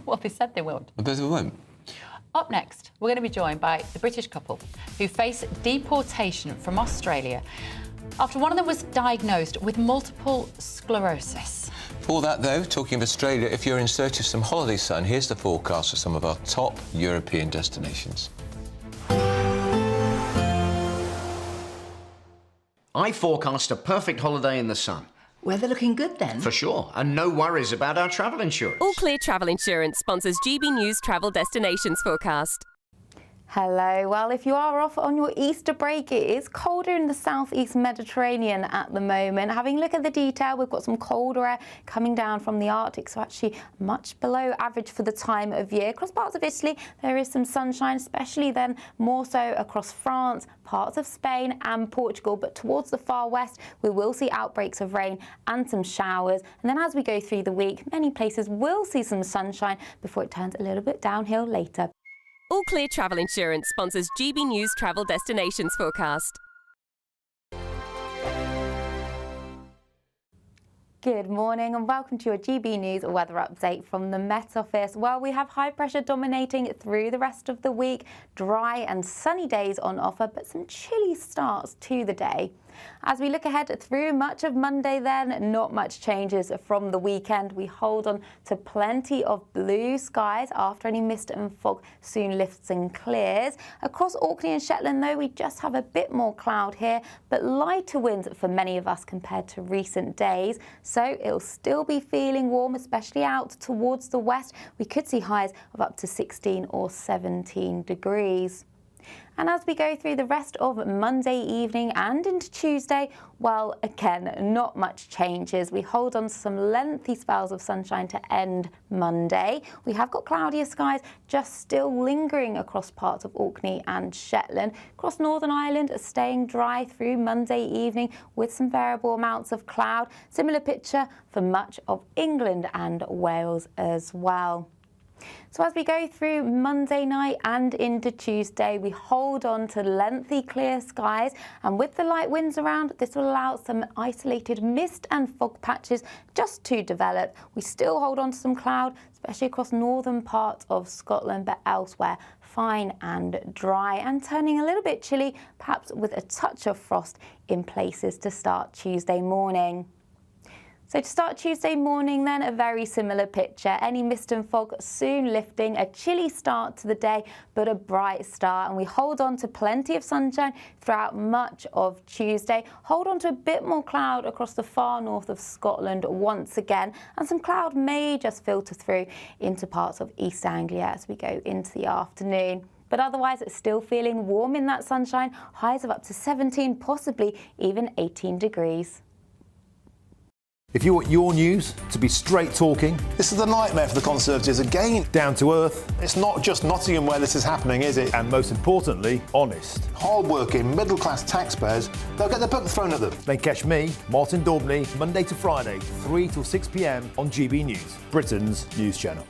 Well, they said they won't.
I bet they won't.
Up next, we're going to be joined by the British couple who face deportation from Australia after one of them was diagnosed with multiple sclerosis.
For that, though, talking of Australia, if you're in search of some holiday sun, here's the forecast for some of our top European destinations.
I forecast a perfect holiday in the sun.
Weather looking good then?
For sure, and no worries about our travel insurance.
All Clear Travel Insurance sponsors GB News Travel Destinations forecast.
Hello. Well, if you are off on your Easter break, it is colder in the southeast Mediterranean at the moment. Having a look at the detail, we've got some colder air coming down from the Arctic, so actually much below average for the time of year. Across parts of Italy, there is some sunshine, especially then more so across France, parts of Spain and Portugal. But towards the far west, we will see outbreaks of rain and some showers. And then as we go through the week, many places will see some sunshine before it turns a little bit downhill later.
All Clear Travel Insurance sponsors GB News Travel Destinations forecast.
Good morning and welcome to your GB News weather update from the Met Office. Well, we have high pressure dominating through the rest of the week, dry and sunny days on offer, but some chilly starts to the day. As we look ahead through much of Monday then, not much changes from the weekend. We hold on to plenty of blue skies after any mist and fog soon lifts and clears. Across Orkney and Shetland though, we just have a bit more cloud here, but lighter winds for many of us compared to recent days. So it'll still be feeling warm, especially out towards the west. We could see highs of up to 16 or 17 degrees. And as we go through the rest of Monday evening and into Tuesday, well, again, not much changes. We hold on to some lengthy spells of sunshine to end Monday. We have got cloudier skies just still lingering across parts of Orkney and Shetland. Across Northern Ireland, staying dry through Monday evening with some variable amounts of cloud. Similar picture for much of England and Wales as well. So as we go through Monday night and into Tuesday, we hold on to lengthy clear skies, and with the light winds around, this will allow some isolated mist and fog patches just to develop. We still hold on to some cloud, especially across northern parts of Scotland, but elsewhere fine and dry and turning a little bit chilly, perhaps with a touch of frost in places to start Tuesday morning. So to start Tuesday morning then, a very similar picture. Any mist and fog soon lifting, a chilly start to the day, but a bright start. And we hold on to plenty of sunshine throughout much of Tuesday. Hold on to a bit more cloud across the far north of Scotland once again. And some cloud may just filter through into parts of East Anglia as we go into the afternoon. But otherwise, it's still feeling warm in that sunshine. Highs of up to 17, possibly even 18 degrees.
If you want your news to be straight talking...
This is a nightmare for the Conservatives again.
Down to earth.
It's not just Nottingham where this is happening, is it?
And most importantly, honest.
Hard-working, middle-class taxpayers, they'll get their book thrown at them.
Then catch me, Martin Daubney, Monday to Friday, 3 till 6 p.m. on GB News, Britain's news channel.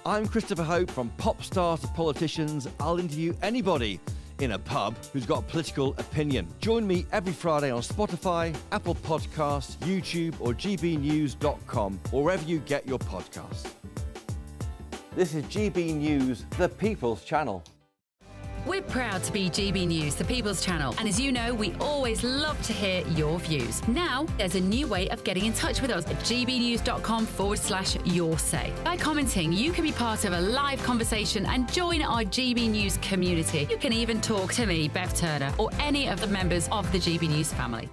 I'm Christopher Hope. From pop stars to politicians, I'll interview anybody in a pub who's got a political opinion. Join me every Friday on Spotify, Apple Podcasts, YouTube or gbnews.com, or wherever you get your podcasts. This is GB News, the People's Channel.
We're proud to be GB News, the People's Channel. And as you know, we always love to hear your views. Now, there's a new way of getting in touch with us at gbnews.com/yoursay. By commenting, you can be part of a live conversation and join our GB News community. You can even talk to me, Bev Turner, or any of the members of the GB News family.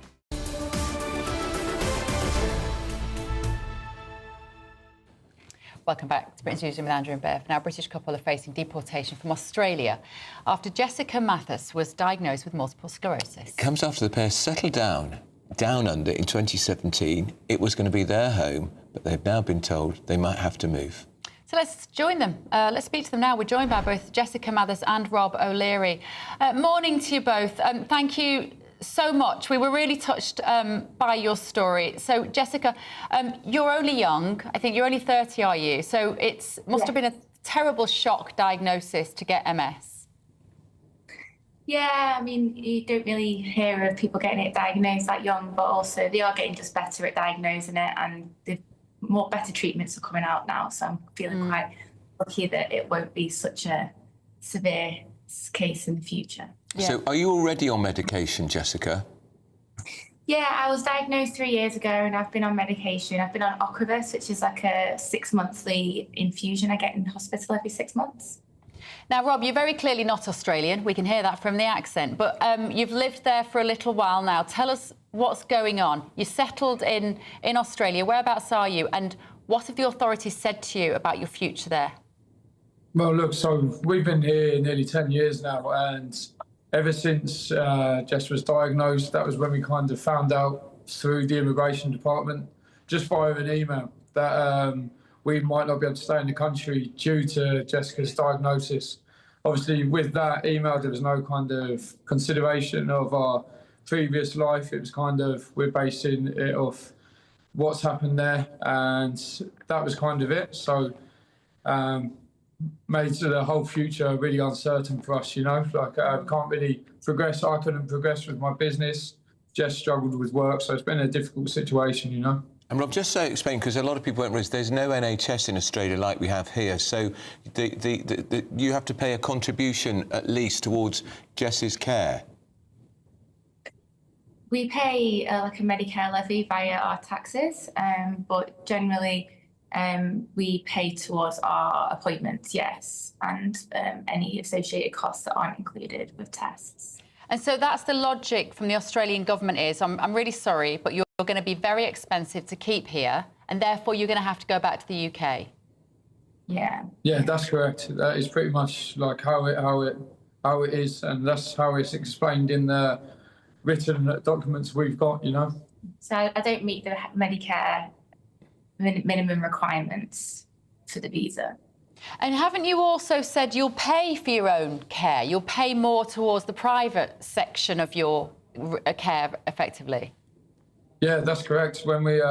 Welcome back to Britain's Newsroom with Andrew and Bev. Now, a British couple are facing deportation from Australia after Jessica Mathis was diagnosed with multiple sclerosis.
It comes after the pair settled down under in 2017. It was going to be their home, but they've now been told they might have to move.
So let's join them. Let's speak to them now. We're joined by both Jessica Mathis and Rob O'Leary. Morning to you both. Thank you so much. We were really touched by your story. So, Jessica, you're only young. I think you're only 30, are you? So it must have been a terrible shock diagnosis to get MS.
Yeah, I mean, you don't really hear of people getting it diagnosed that young, but also they are getting just better at diagnosing it, and the better treatments are coming out now. So I'm feeling quite lucky that it won't be such a severe case in the future.
Yeah. So are you already on medication, Jessica?
Yeah, I was diagnosed 3 years ago and I've been on medication. I've been on Ocrevus, which is like a 6-monthly infusion I get in hospital every 6 months.
Now, Rob, you're very clearly not Australian. We can hear that from the accent. But you've lived there for a little while now. Tell us what's going on. You settled in Australia. Whereabouts are you? And what have the authorities said to you about your future there?
Well, look, so we've been here nearly 10 years now, and ever since Jess was diagnosed, that was when we kind of found out through the immigration department, just via an email, that we might not be able to stay in the country due to Jessica's diagnosis. Obviously, with that email, there was no kind of consideration of our previous life. It was kind of, we're basing it off what's happened there, and that was kind of it. So made the whole future really uncertain for us, you know, like we can't really progress. I couldn't progress with my business. Jess struggled with work, so it's been a difficult situation, you know.
And Rob, just so explain, because a lot of people won't realise there's no NHS in Australia like we have here, so you have to pay a contribution at least towards Jess's care.
We pay like a Medicare levy via our taxes, but generally we pay towards our appointments, yes, and any associated costs that aren't included with tests.
And so that's the logic from the Australian government is, I'm really sorry, but you're going to be very expensive to keep here, and therefore you're going to have to go back to the UK.
Yeah.
Yeah, that's correct. That is pretty much like how it is, and that's how it's explained in the written documents we've got, you know.
So I don't meet the Medicare minimum requirements for the visa.
And haven't you also said you'll pay for your own care? You'll pay more towards the private section of your care, effectively?
Yeah, that's correct. When we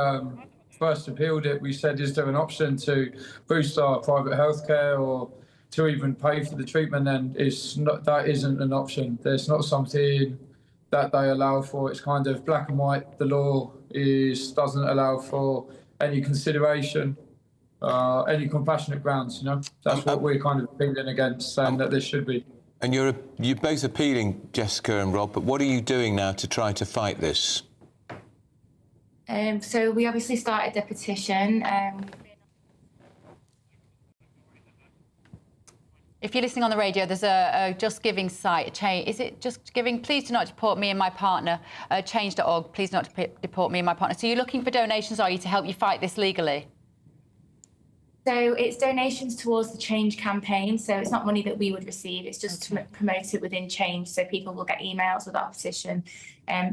first appealed it, we said, is there an option to boost our private healthcare or to even pay for the treatment? And that isn't an option. There's not something that they allow for. It's kind of black and white. The law doesn't allow for any consideration, any compassionate grounds, you know. That's what we're kind of appealing against, saying that there should be.
And you're both appealing, Jessica and Rob, but what are you doing now to try to fight this?
So we obviously started the petition.
If you're listening on the radio, there's a Just Giving site. Is it Just Giving? Please do not deport me and my partner. Change.org. Please not deport me and my partner. So you're looking for donations, are you, to help you fight this legally?
So it's donations towards the Change campaign. So it's not money that we would receive. It's just to promote it within Change. So people will get emails with our petition,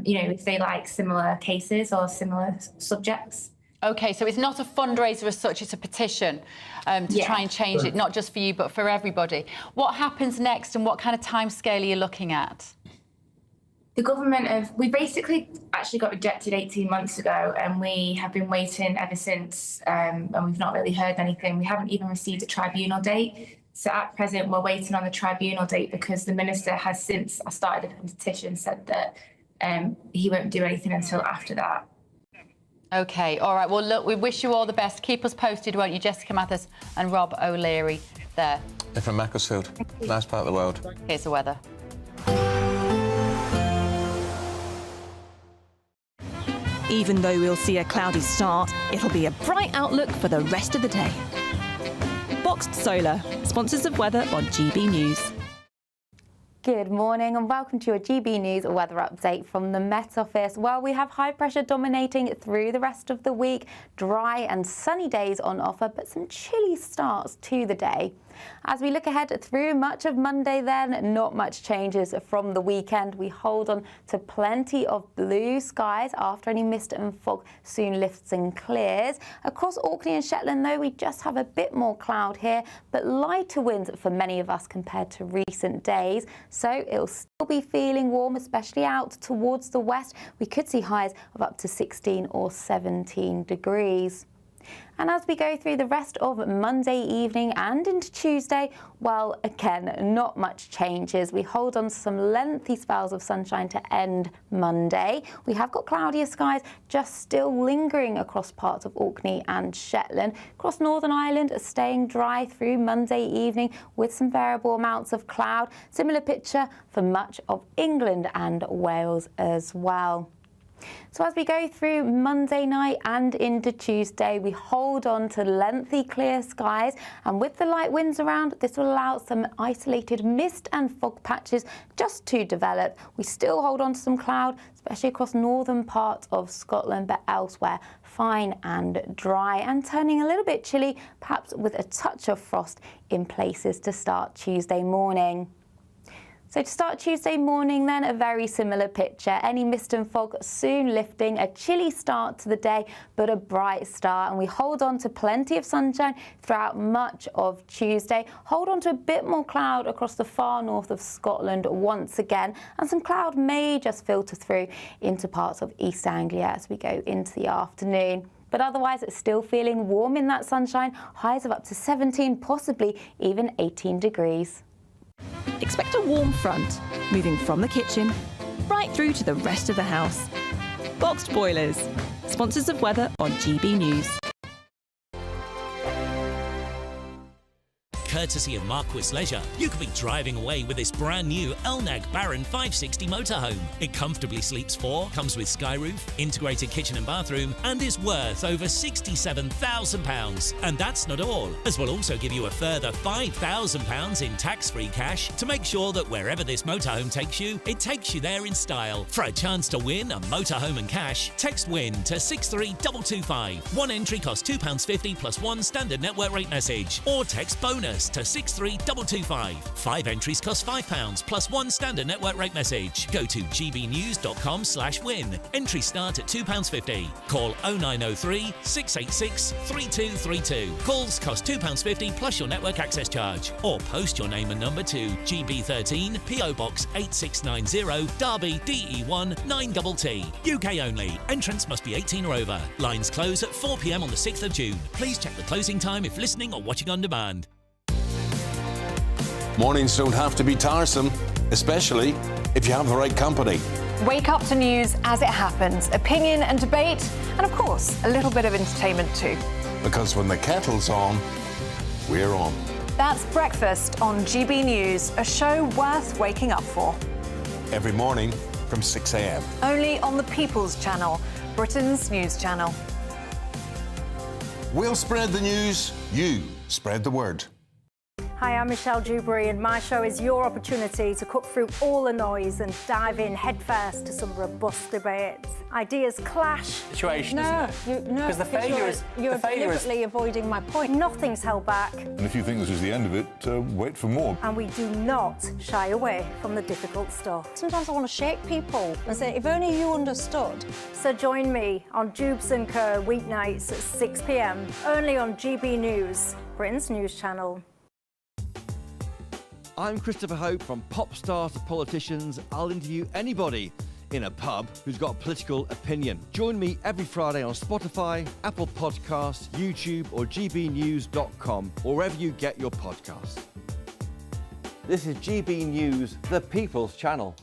you know, if they like similar cases or similar subjects.
OK, so it's not a fundraiser as such, it's a petition to try and change it, not just for you, but for everybody. What happens next and what kind of timescale are you looking at?
The government we basically actually got rejected 18 months ago, and we have been waiting ever since, and we've not really heard anything. We haven't even received a tribunal date. So at present, we're waiting on the tribunal date because the minister has, since I started the petition, said that he won't do anything until after that.
OK, all right. Well, look, we wish you all the best. Keep us posted, won't you, Jessica Mathis and Rob O'Leary there.
They're from Macclesfield, nice part of the world.
Here's the weather.
Even though we'll see a cloudy start, it'll be a bright outlook for the rest of the day. Boxed Solar, sponsors of weather on GB News.
Good morning and welcome to your GB News weather update from the Met Office. Well, we have high pressure dominating through the rest of the week. Dry and sunny days on offer, but some chilly starts to the day. As we look ahead through much of Monday then, not much changes from the weekend. We hold on to plenty of blue skies after any mist and fog soon lifts and clears. Across Orkney and Shetland though, we just have a bit more cloud here, but lighter winds for many of us compared to recent days. So it'll still be feeling warm, especially out towards the west. We could see highs of up to 16 or 17 degrees. And as we go through the rest of Monday evening and into Tuesday, well, again, not much changes. We hold on to some lengthy spells of sunshine to end Monday. We have got cloudier skies just still lingering across parts of Orkney and Shetland. Across Northern Ireland, staying dry through Monday evening with some variable amounts of cloud. Similar picture for much of England and Wales as well. So as we go through Monday night and into Tuesday, we hold on to lengthy clear skies, and with the light winds around, this will allow some isolated mist and fog patches just to develop. We still hold on to some cloud, especially across northern parts of Scotland, but elsewhere fine and dry and turning a little bit chilly, perhaps with a touch of frost in places to start Tuesday morning. So to start Tuesday morning then, a very similar picture. Any mist and fog soon lifting, a chilly start to the day, but a bright start. And we hold on to plenty of sunshine throughout much of Tuesday. Hold on to a bit more cloud across the far north of Scotland once again. And some cloud may just filter through into parts of East Anglia as we go into the afternoon. But otherwise, it's still feeling warm in that sunshine. Highs of up to 17, possibly even 18 degrees.
Expect a warm front, moving from the kitchen right through to the rest of the house. Boxed Boilers, sponsors of weather on GB News.
courtesy of Marquis Leisure, you could be driving away with this brand new Elnag Baron 560 motorhome. It comfortably sleeps 4, comes with sky roof, integrated kitchen and bathroom, and is worth over £67,000. And that's not all, as we'll also give you a further £5,000 in tax-free cash to make sure that wherever this motorhome takes you, it takes you there in style. For a chance to win a motorhome and cash, text WIN to 63225. One entry costs £2.50 plus one standard network rate message. Or text BONUS to 63225. 5 entries cost £5 plus one standard network rate message. Go to gbnews.com/win. Entries start at £2.50. Call 0903 686 3232. Calls cost £2.50 plus your network access charge. Or post your name and number to GB13 PO Box 8690 Derby DE1 9TT. UK only. Entrance must be 18 or over. Lines close at 4 p.m. on the 6th of June. Please check the closing time if listening or watching on demand.
Mornings don't have to be tiresome, especially if you have the right company.
Wake up to news as it happens, opinion and debate, and of course, a little bit of entertainment too.
Because when the kettle's on, we're on.
That's Breakfast on GB News, a show worth waking up for.
Every morning from 6 a.m.
Only on the People's Channel, Britain's news channel.
We'll spread the news, you spread the word.
Hi, I'm Michelle Dewberry, and my show is your opportunity to cut through all the noise and dive in headfirst to some robust debates. Ideas clash.
Situation,
no,
isn't it?
No,
because the failure is
you're deliberately avoiding my point. Nothing's held back.
And if you think this is the end of it, wait for more.
And we do not shy away from the difficult stuff. Sometimes I want to shake people and say, if only you understood. So join me on Dubes & Co. weeknights at 6 p.m. only on GB News, Britain's news channel.
I'm Christopher Hope. From pop stars to politicians, I'll interview anybody in a pub who's got a political opinion. Join me every Friday on Spotify, Apple Podcasts, YouTube or gbnews.com, or wherever you get your podcasts. This is GB News, the People's Channel.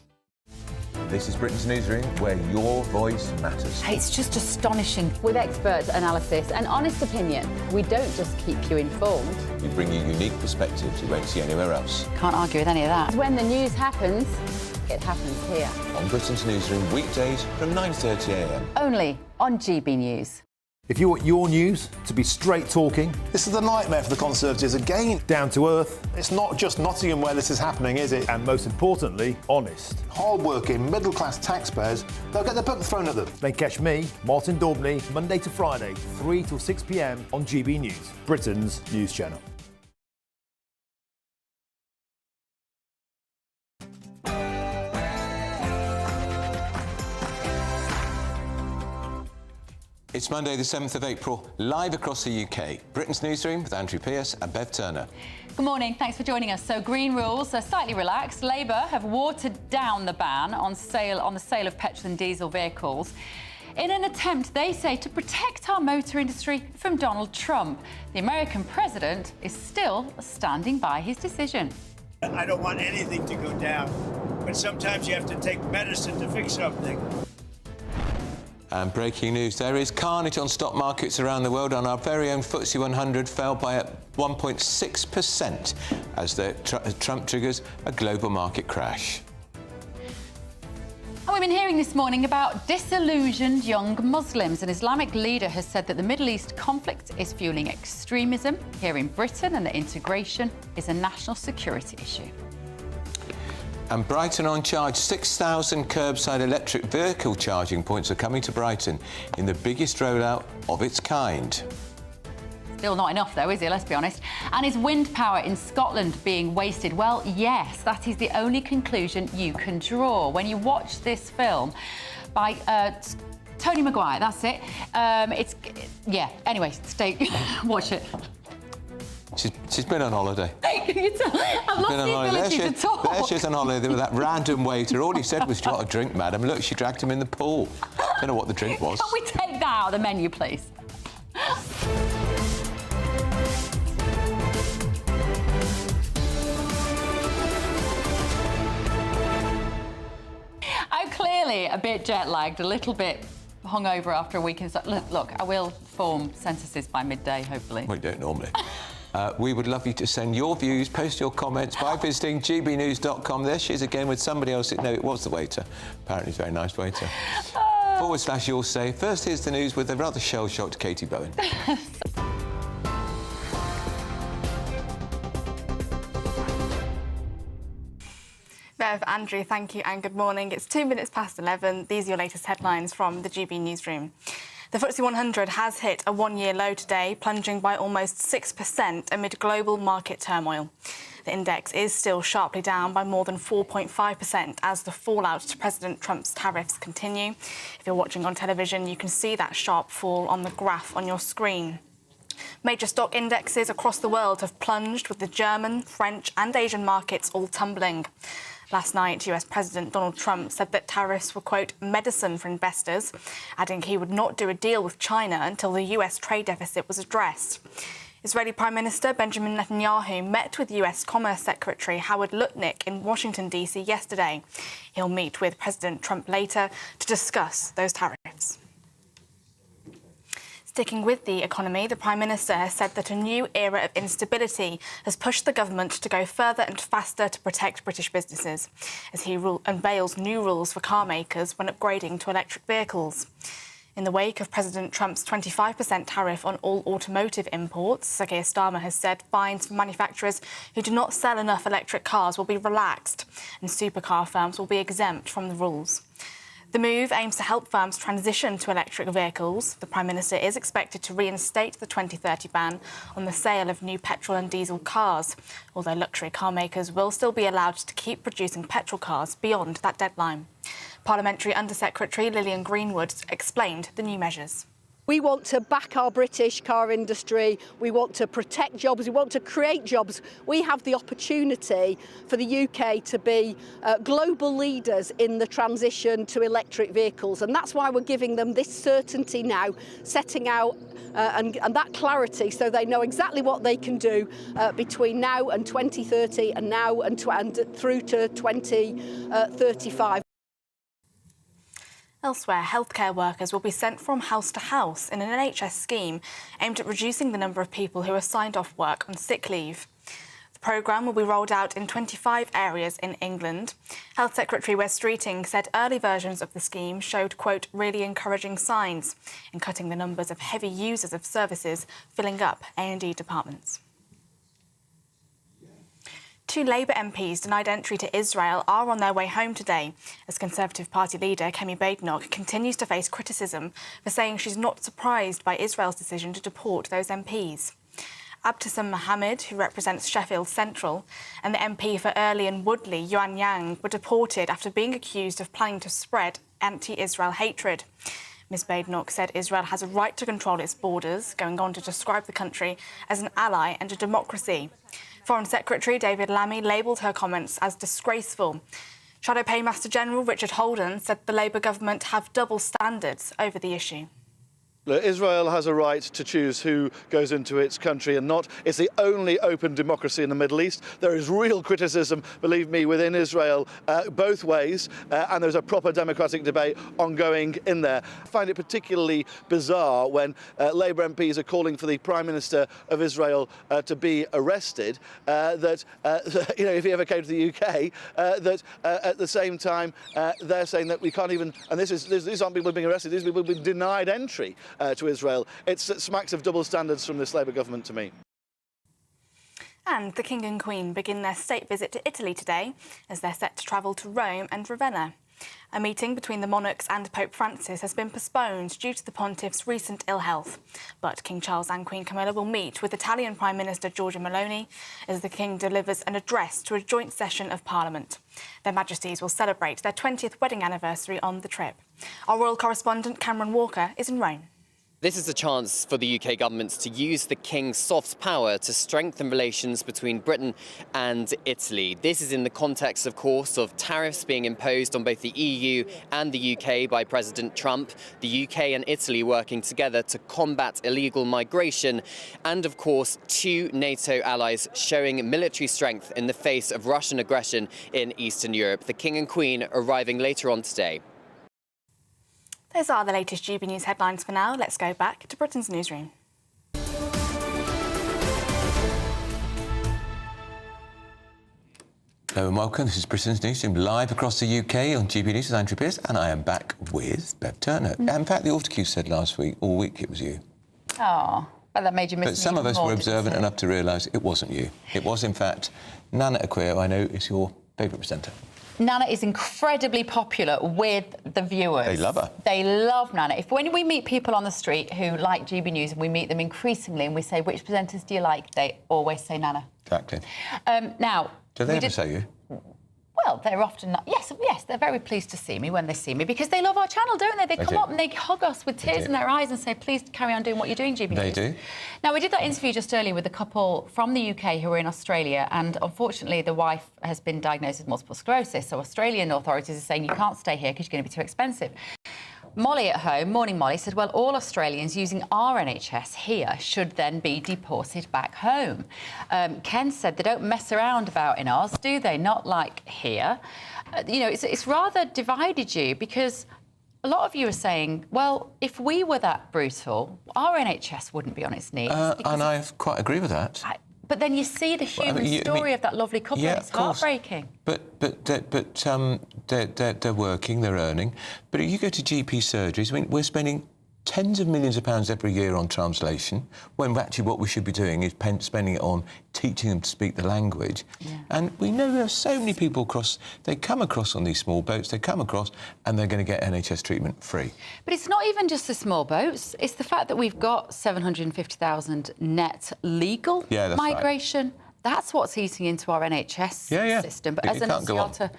This is Britain's Newsroom, where your voice matters.
It's just astonishing. With expert analysis and honest opinion, we don't just keep you informed.
We bring you unique perspectives you won't see anywhere else.
Can't argue with any of that. When the news happens, it happens here.
On Britain's Newsroom, weekdays from 9:30 a.m.
Only on GB News.
If you want your news to be straight talking,
This is a nightmare for the Conservatives again.
down to earth,
It's not just Nottingham where this is happening, is it?
and most importantly, honest,
Hard-working, middle-class taxpayers, they'll get the book thrown at them.
then catch me, Martin Daubney, Monday to Friday, 3 till 6 p.m. on GB News, Britain's news channel.
It's Monday the 7th of April, live across the UK. Britain's Newsroom with Andrew Pearce and Bev Turner.
Good morning, thanks for joining us. So green rules are slightly relaxed. Labour have watered down the ban on the sale of petrol and diesel vehicles in an attempt, they say, to protect our motor industry from Donald Trump. The American president is still standing by his decision.
I don't want anything to go down, but sometimes you have to take medicine to fix something.
And breaking news, there is carnage on stock markets around the world, and our very own FTSE 100 fell by 1.6% as Trump triggers a global market crash.
And we've been hearing this morning about disillusioned young Muslims. An Islamic leader has said that the Middle East conflict is fueling extremism here in Britain and that integration is a national security issue.
And Brighton on charge. 6,000 curbside electric vehicle charging points are coming to Brighton in the biggest rollout of its kind.
Still not enough, though, is it? Let's be honest. And is wind power in Scotland being wasted? Well, yes, that is the only conclusion you can draw when you watch this film by Tony Maguire. That's it. Anyway, watch it.
She's been on holiday.
I've lost the ability to talk.
There she is on holiday with that random waiter. All he said was, "Do you want a drink, madam?" Look, she dragged him in the pool. Don't know what the drink was.
Can we take that out of the menu, please? I'm clearly a bit jet-lagged, a little bit hungover after a weekend. Look, I will form sentences by midday, hopefully.
Well, you don't normally. We would love you to send your views, post your comments by visiting gbnews.com. There she is again with somebody else. No, it was the waiter. Apparently, very nice waiter. / you'll say. First, here's the news with a rather shell-shocked Katie Bowen.
Bev, Andrew, thank you and good morning. It's 2 minutes past 11. These are your latest headlines from the GB Newsroom. The FTSE 100 has hit a one-year low today, plunging by almost 6% amid global market turmoil. The index is still sharply down by more than 4.5% as the fallout to President Trump's tariffs continue. If you're watching on television, you can see that sharp fall on the graph on your screen. Major stock indexes across the world have plunged, with the German, French and Asian markets all tumbling. Last night, US President Donald Trump said that tariffs were, quote, medicine for investors, adding he would not do a deal with China until the US trade deficit was addressed. Israeli Prime Minister Benjamin Netanyahu met with US Commerce Secretary Howard Lutnick in Washington, D.C. yesterday. He'll meet with President Trump later to discuss those tariffs. Sticking with the economy, the Prime Minister has said that a new era of instability has pushed the government to go further and faster to protect British businesses, as he unveils new rules for car makers when upgrading to electric vehicles. In the wake of President Trump's 25% tariff on all automotive imports, Sir Keir Starmer has said fines for manufacturers who do not sell enough electric cars will be relaxed, and supercar firms will be exempt from the rules. The move aims to help firms transition to electric vehicles. The Prime Minister is expected to reinstate the 2030 ban on the sale of new petrol and diesel cars, although luxury car makers will still be allowed to keep producing petrol cars beyond that deadline. Parliamentary Under-Secretary Lillian Greenwood explained the new measures.
We want to back our British car industry, we want to protect jobs, we want to create jobs. We have the opportunity for the UK to be global leaders in the transition to electric vehicles, and that's why we're giving them this certainty now, setting out and that clarity so they know exactly what they can do between now and 2030 and now and through to 2035.
Elsewhere, healthcare workers will be sent from house to house in an NHS scheme aimed at reducing the number of people who are signed off work on sick leave. The programme will be rolled out in 25 areas in England. Health Secretary Wes Streeting said early versions of the scheme showed, quote, really encouraging signs in cutting the numbers of heavy users of services filling up A&E departments. 2 Labour MPs denied entry to Israel are on their way home today, as Conservative Party leader Kemi Badenoch continues to face criticism for saying she's not surprised by Israel's decision to deport those MPs. Abtesam Mohammed, who represents Sheffield Central, and the MP for Early and Woodley, Yuan Yang, were deported after being accused of planning to spread anti-Israel hatred. Ms Badenoch said Israel has a right to control its borders, going on to describe the country as an ally and a democracy. Foreign Secretary David Lammy labelled her comments as disgraceful. Shadow Paymaster General Richard Holden said the Labour government have double standards over the issue.
Israel has a right to choose who goes into its country and not. It's the only open democracy in the Middle East. There is real criticism, believe me, within Israel both ways, and there's a proper democratic debate ongoing in there. I find it particularly bizarre when Labour MPs are calling for the Prime Minister of Israel to be arrested, that, you know, if he ever came to the UK, that at the same time they're saying that we can't even, and these aren't people being arrested, these people have been denied entry to Israel. It smacks of double standards from this Labour government to me.
And the King and Queen begin their state visit to Italy today, as they're set to travel to Rome and Ravenna. A meeting between the monarchs and Pope Francis has been postponed due to the pontiff's recent ill health. But King Charles and Queen Camilla will meet with Italian Prime Minister Giorgia Meloni as the King delivers an address to a joint session of Parliament. Their Majesties will celebrate their 20th wedding anniversary on the trip. Our royal correspondent Cameron Walker is in Rome.
This is a chance for the UK government to use the King's soft power to strengthen relations between Britain and Italy. This is in the context, of course, of tariffs being imposed on both the EU and the UK by President Trump, the UK and Italy working together to combat illegal migration, and, of course, 2 NATO allies showing military strength in the face of Russian aggression in Eastern Europe. The King and Queen arriving later on today.
Those are the latest GB News headlines for now. Let's go back to Britain's newsroom.
Hello and welcome. This is Britain's Newsroom, live across the UK on GB News with Andrew Pierce, and I am back with Bev Turner. In fact, the autocue said last week, all week, it was you.
Oh, but that made you miss me.
But some of us were observant enough to realise it wasn't you. It was, in fact, Nana Aquia, I know is your favourite presenter.
Nana is incredibly popular with the viewers.
They love her.
They love Nana. When we meet people on the street who like GB News, and we meet them increasingly, and we say, which presenters do you like? They always say Nana.
Exactly.
Now...
Do they ever say you?
Well, they're often not. Yes, they're very pleased to see me when they see me because they love our channel, don't they? They come up and they hug us with tears in their eyes and say, please carry on doing what you're doing, GB News.
They do.
Now, we did that interview just earlier with a couple from the UK who were in Australia, and unfortunately the wife has been diagnosed with multiple sclerosis, so Australian authorities are saying you can't stay here because you're going to be too expensive. Molly at home, morning Molly, said, well, all Australians using our NHS here should then be deported back home. Ken said they don't mess around about in Oz, do they? Not like here. You know, it's rather divided you because a lot of you are saying, well, if we were that brutal, our NHS wouldn't be on its knees.
And I quite agree with that.
But then you see the human story of that lovely couple, and it's heartbreaking.
But they're working, they're earning. But you go to GP surgeries, I mean, we're spending tens of millions of pounds every year on translation, when actually what we should be doing is spending it on teaching them to speak the language. Yeah. And we know there are so many people they come across on these small boats, they come across and they're going to get NHS treatment free.
But it's not even just the small boats, it's the fact that we've got 750,000 net legal migration. Right. That's what's eating into our NHS system. But as Annunziata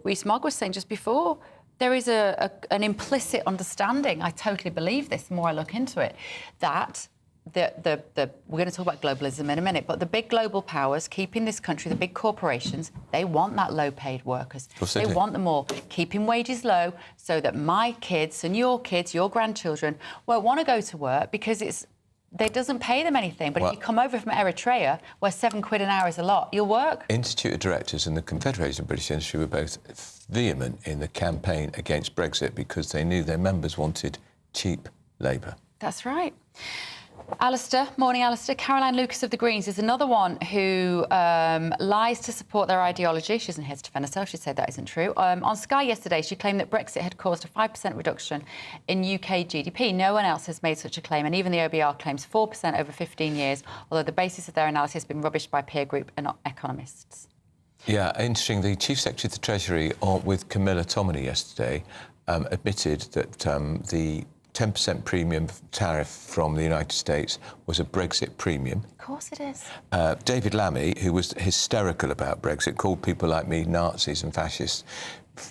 Rees-Mogg was saying just before, there is an implicit understanding, I totally believe this the more I look into it, that we're going to talk about globalism in a minute, but the big global powers keeping this country, the big corporations, they want that low-paid workers. They want them all, keeping wages low so that my kids and your kids, your grandchildren, won't want to go to work because they doesn't pay them anything. But if you come over from Eritrea, where £7 an hour is a lot, you'll work.
Institute of Directors and the Confederation of British Industry were both vehement in the campaign against Brexit because they knew their members wanted cheap labour.
That's right. Alistair, morning Alistair. Caroline Lucas of the Greens is another one who lies to support their ideology. She isn't here to defend herself. She said that isn't true. On Sky yesterday, she claimed that Brexit had caused a 5% reduction in UK GDP. No one else has made such a claim, and even the OBR claims 4% over 15 years, although the basis of their analysis has been rubbished by peer group and economists.
Yeah, interesting. The Chief Secretary of the Treasury with Camilla Tominey yesterday admitted that the 10% premium tariff from the United States was a Brexit premium.
Of course it is.
David Lammy, who was hysterical about Brexit, called people like me Nazis and fascists,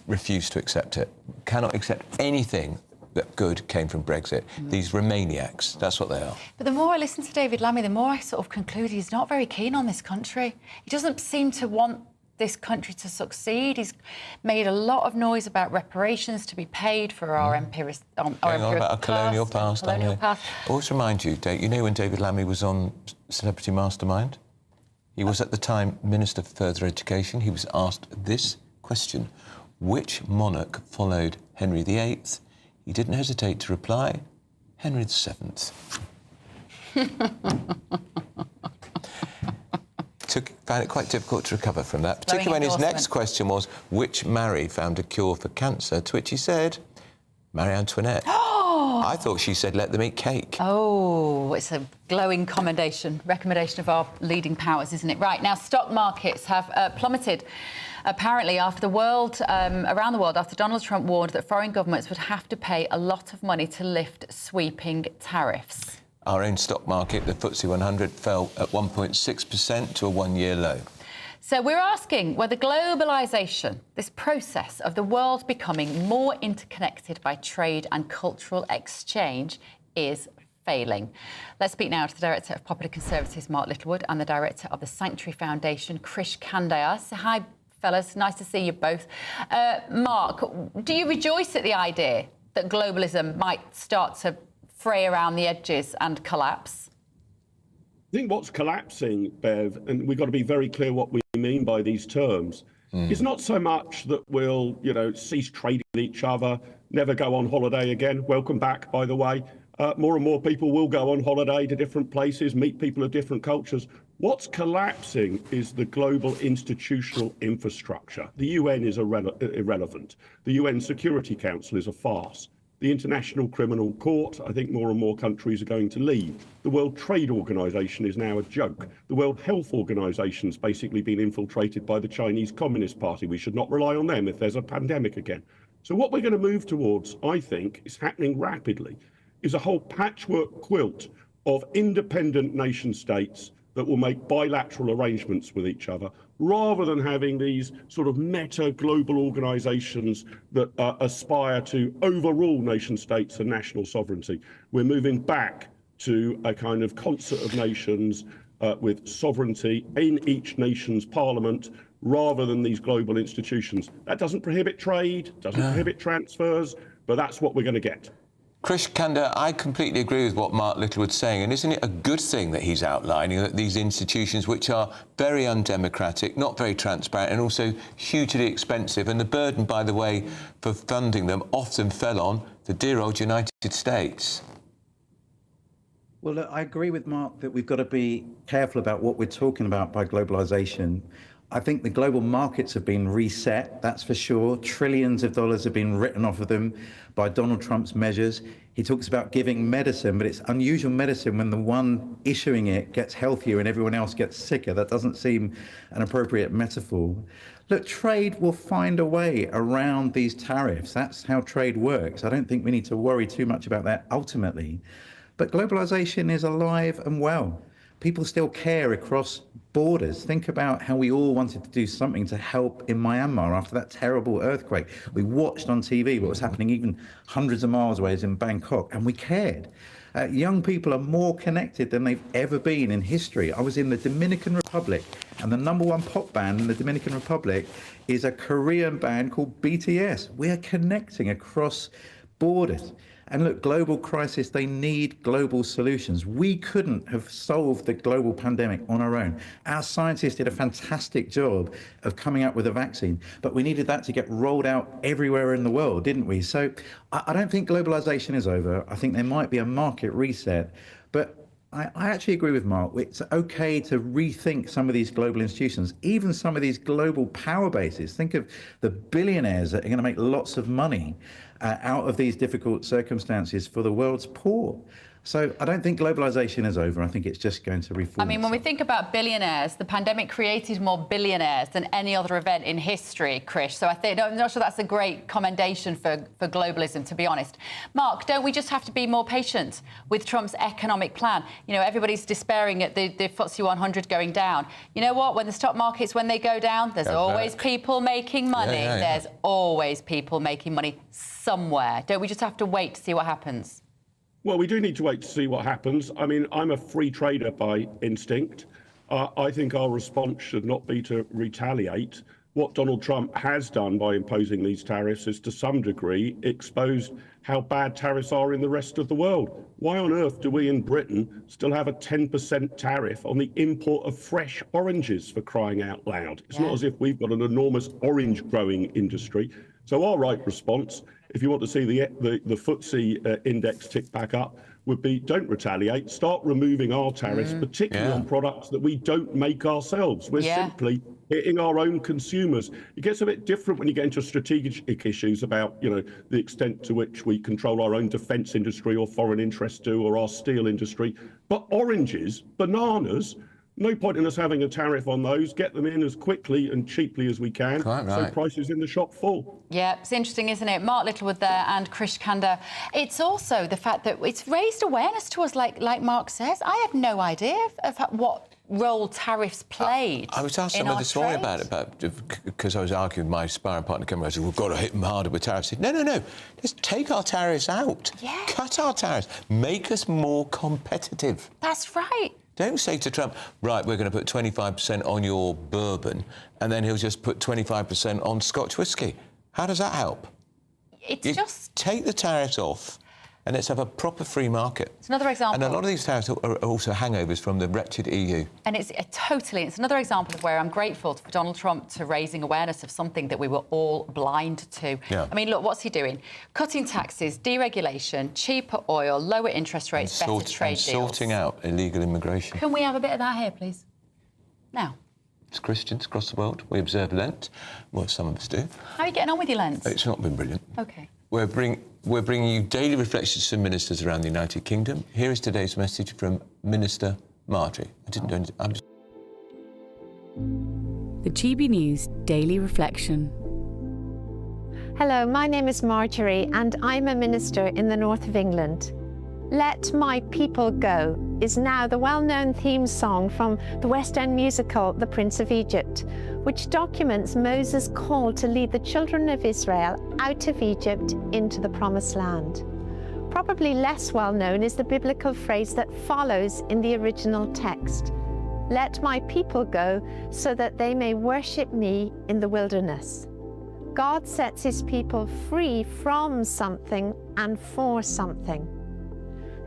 refused to accept it. Cannot accept anything that good came from Brexit. These Romaniacs, that's what they are.
But the more I listen to David Lammy, the more I sort of conclude he's not very keen on this country. He doesn't seem to want this country to succeed. He's made a lot of noise about reparations to be paid for our empirical
about our colonial past. Always remind you, Dave, you know when David Lammy was on Celebrity Mastermind? He was at the time Minister for Further Education. He was asked this question: which monarch followed Henry VIII? He didn't hesitate to reply, Henry VII. Found it quite difficult to recover from that, particularly when his next question was, which Marie found a cure for cancer? To which he said, Marie Antoinette. I thought she said, let them eat cake.
Oh, it's a glowing recommendation of our leading powers, isn't it? Right, now, stock markets have plummeted, apparently, around the world, after Donald Trump warned that foreign governments would have to pay a lot of money to lift sweeping tariffs.
Our own stock market, the FTSE 100, fell at 1.6% to a one-year low.
So we're asking whether globalisation, this process of the world becoming more interconnected by trade and cultural exchange, is failing. Let's speak now to the Director of Popular Conservatives, Mark Littlewood, and the Director of the Sanctuary Foundation, Krish Kandayar. So hi, fellas. Nice to see you both. Mark, do you rejoice at the idea that globalism might start to fray around the edges and collapse?
I think what's collapsing, Bev, and we've got to be very clear what we mean by these terms, is not so much that we'll, cease trading with each other, never go on holiday again. Welcome back, by the way. More and more people will go on holiday to different places, meet people of different cultures. What's collapsing is the global institutional infrastructure. The UN is irrelevant. The UN Security Council is a farce. The International Criminal Court, I think more and more countries are going to leave. The World Trade Organization is now a joke. The World Health Organization's basically been infiltrated by the Chinese Communist Party. We should not rely on them if there's a pandemic again. So what we're going to move towards, I think, is happening rapidly, is a whole patchwork quilt of independent nation states that will make bilateral arrangements with each other, rather than having these sort of meta global organizations that aspire to overrule nation states and national sovereignty. We're moving back to a kind of concert of nations with sovereignty in each nation's parliament, rather than these global institutions. That doesn't prohibit trade, doesn't prohibit transfers, but that's what we're going to get.
Krish Kanda, I completely agree with what Mark Littlewood's saying, and isn't it a good thing that he's outlining that these institutions, which are very undemocratic, not very transparent, and also hugely expensive, and the burden, by the way, for funding them often fell on the dear old United States?
Well, look, I agree with Mark that we've got to be careful about what we're talking about by globalisation. I think the global markets have been reset, that's for sure. Trillions of dollars have been written off of them by Donald Trump's measures. He talks about giving medicine, but it's unusual medicine when the one issuing it gets healthier and everyone else gets sicker. That doesn't seem an appropriate metaphor. Look, trade will find a way around these tariffs. That's how trade works. I don't think we need to worry too much about that ultimately. But globalization is alive and well. People still care across borders. Think about how we all wanted to do something to help in Myanmar after that terrible earthquake. We watched on TV what was happening even hundreds of miles away in Bangkok, and we cared. Young people are more connected than they've ever been in history. I was in the Dominican Republic, and the #1 pop band in the Dominican Republic is a Korean band called BTS. We are connecting across borders. And look, global crisis, they need global solutions. We couldn't have solved the global pandemic on our own. Our scientists did a fantastic job of coming up with a vaccine, but we needed that to get rolled out everywhere in the world, didn't we? So I don't think globalization is over. I think there might be a market reset, but I actually agree with Mark. It's okay to rethink some of these global institutions, even some of these global power bases. Think of the billionaires that are going to make lots of money out of these difficult circumstances for the world's poor. So I don't think globalization is over. I think it's just going to reform.
I mean, when we think about billionaires, the pandemic created more billionaires than any other event in history, Krish. So I'm not sure that's a great commendation for globalism, to be honest. Mark, don't we just have to be more patient with Trump's economic plan? You know, everybody's despairing at the FTSE 100 going down. You know what? When the stock markets, when they go down, there's always people making money. There's always people making money somewhere. Don't we just have to wait to see what happens?
Well, we do need to wait to see what happens. I mean, I'm a free trader by instinct. I think our response should not be to retaliate. What Donald Trump has done by imposing these tariffs is, to some degree, exposed how bad tariffs are in the rest of the world. Why on earth do we in Britain still have a 10% tariff on the import of fresh oranges, for crying out loud? It's not as if we've got an enormous orange growing industry. So our right response, if you want to see the FTSE index tick back up, would be don't retaliate, start removing our tariffs, particularly on products that we don't make ourselves. We're simply hitting our own consumers. It gets a bit different when you get into strategic issues about, you know, the extent to which we control our own defence industry or foreign interests do, or our steel industry. But oranges, bananas, no point in us having a tariff on those. Get them in as quickly and cheaply as we can, so prices in the shop fall.
Yeah, it's interesting, isn't it? Mark Littlewood there and Krish Kanda. It's also the fact that it's raised awareness to us, like Mark says. I had no idea of what role tariffs played.
I was asked someone this morning about it, because I was arguing with my sparring partner, I said, we've got to hit them harder with tariffs. I said, no, just take our tariffs out. Cut our tariffs. Make us more competitive.
That's right.
Don't say to Trump, right, we're going to put 25% on your bourbon, and then he'll just put 25% on Scotch whisky. How does that help?
It's just...
Take the tariffs off, and let's have a proper free market.
It's another example.
And a lot of these tariffs are also hangovers from the wretched EU.
And it's another example of where I'm grateful for Donald Trump to raising awareness of something that we were all blind to.
Yeah.
I mean, look, what's he doing? Cutting taxes, deregulation, cheaper oil, lower interest rates, better trade deals.
Sorting out illegal immigration.
Can we have a bit of that here, please? Now.
As Christians across the world, we observe Lent. Well, some of us do.
How are you getting on with your Lent?
It's not been brilliant.
OK.
We're bringing you daily reflections from ministers around the United Kingdom. Here is today's message from Minister Marjorie. I didn't do anything.
The GB News Daily Reflection.
Hello, my name is Marjorie and I'm a minister in the north of England. Let My People Go is now the well-known theme song from the West End musical The Prince of Egypt, which documents Moses' call to lead the children of Israel out of Egypt into the Promised Land. Probably less well-known is the biblical phrase that follows in the original text. Let my people go so that they may worship me in the wilderness. God sets his people free from something and for something.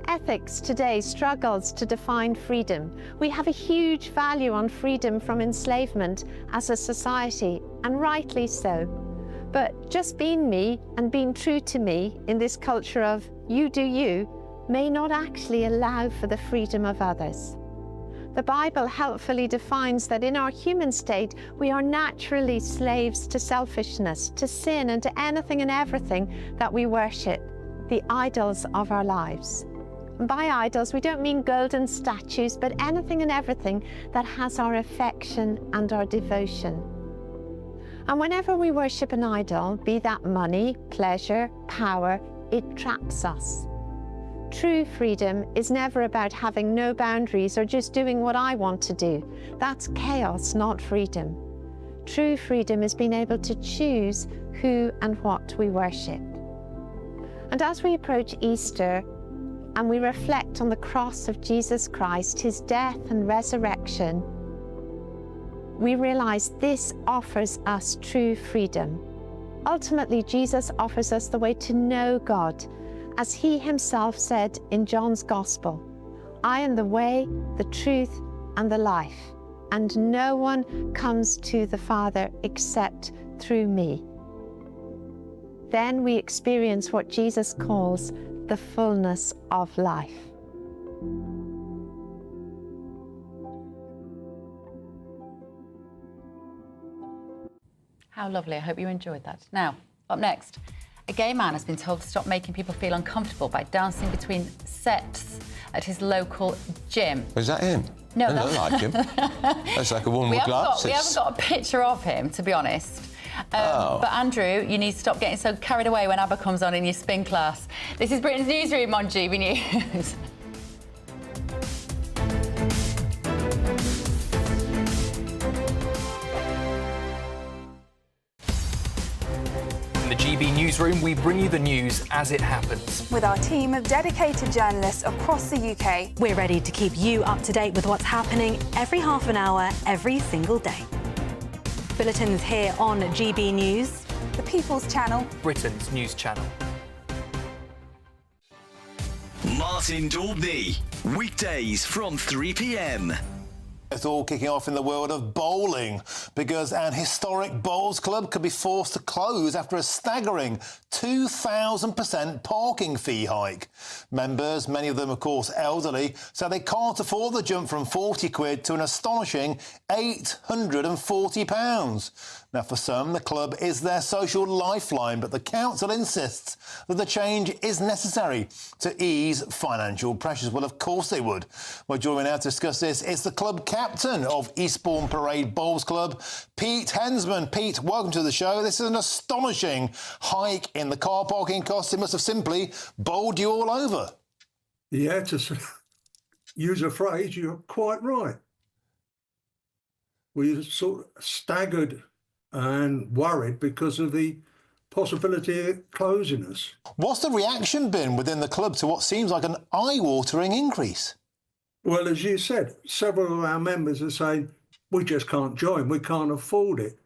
Ethics today struggles to define freedom. We have a huge value on freedom from enslavement as a society, and rightly so. But just being me and being true to me in this culture of you do you may not actually allow for the freedom of others. The Bible helpfully defines that in our human state, we are naturally slaves to selfishness, to sin, and to anything and everything that we worship, the idols of our lives. And by idols, we don't mean golden statues, but anything and everything that has our affection and our devotion. And whenever we worship an idol, be that money, pleasure, power, it traps us. True freedom is never about having no boundaries or just doing what I want to do. That's chaos, not freedom. True freedom is being able to choose who and what we worship. And as we approach Easter, and we reflect on the cross of Jesus Christ, his death and resurrection, we realize this offers us true freedom. Ultimately, Jesus offers us the way to know God, as he himself said in John's Gospel, I am the way, the truth, and the life, and no one comes to the Father except through me. Then we experience what Jesus calls the fullness of life.
How lovely. I hope you enjoyed that. Now, up next, a gay man has been told to stop making people feel uncomfortable by dancing between sets at his local gym.
Is that him?
No,
I don't like him. That's like a woman with glasses.
We haven't got a picture of him, to be honest. But Andrew, you need to stop getting so carried away when ABBA comes on in your spin class. This is Britain's Newsroom on GB News.
In the GB Newsroom, we bring you the news as it happens.
With our team of dedicated journalists across the UK,
we're ready to keep you up to date with what's happening every half an hour, every single day. Bulletins here on GB News,
the People's Channel,
Britain's news channel.
Martin Daubney, weekdays from 3 p.m.
It's all kicking off in the world of bowling because an historic bowls club could be forced to close after a staggering 2,000% parking fee hike. Members, many of them of course elderly, say they can't afford the jump from 40 quid to an astonishing £840. Now for some, the club is their social lifeline, but the council insists that the change is necessary to ease financial pressures. Well, of course they would. Well, joining me now to discuss this is the club captain of Eastbourne Parade Bowls Club, Pete Hensman. Pete, welcome to the show. This is an astonishing hike in the car parking costs. It must have simply bowled you all over.
Yeah, to use a phrase, you're quite right. We sort of staggered and worried because of the possibility of closing us.
What's the reaction been within the club to what seems like an eye-watering increase?
Well, as you said, several of our members are saying, we just can't join, we can't afford it.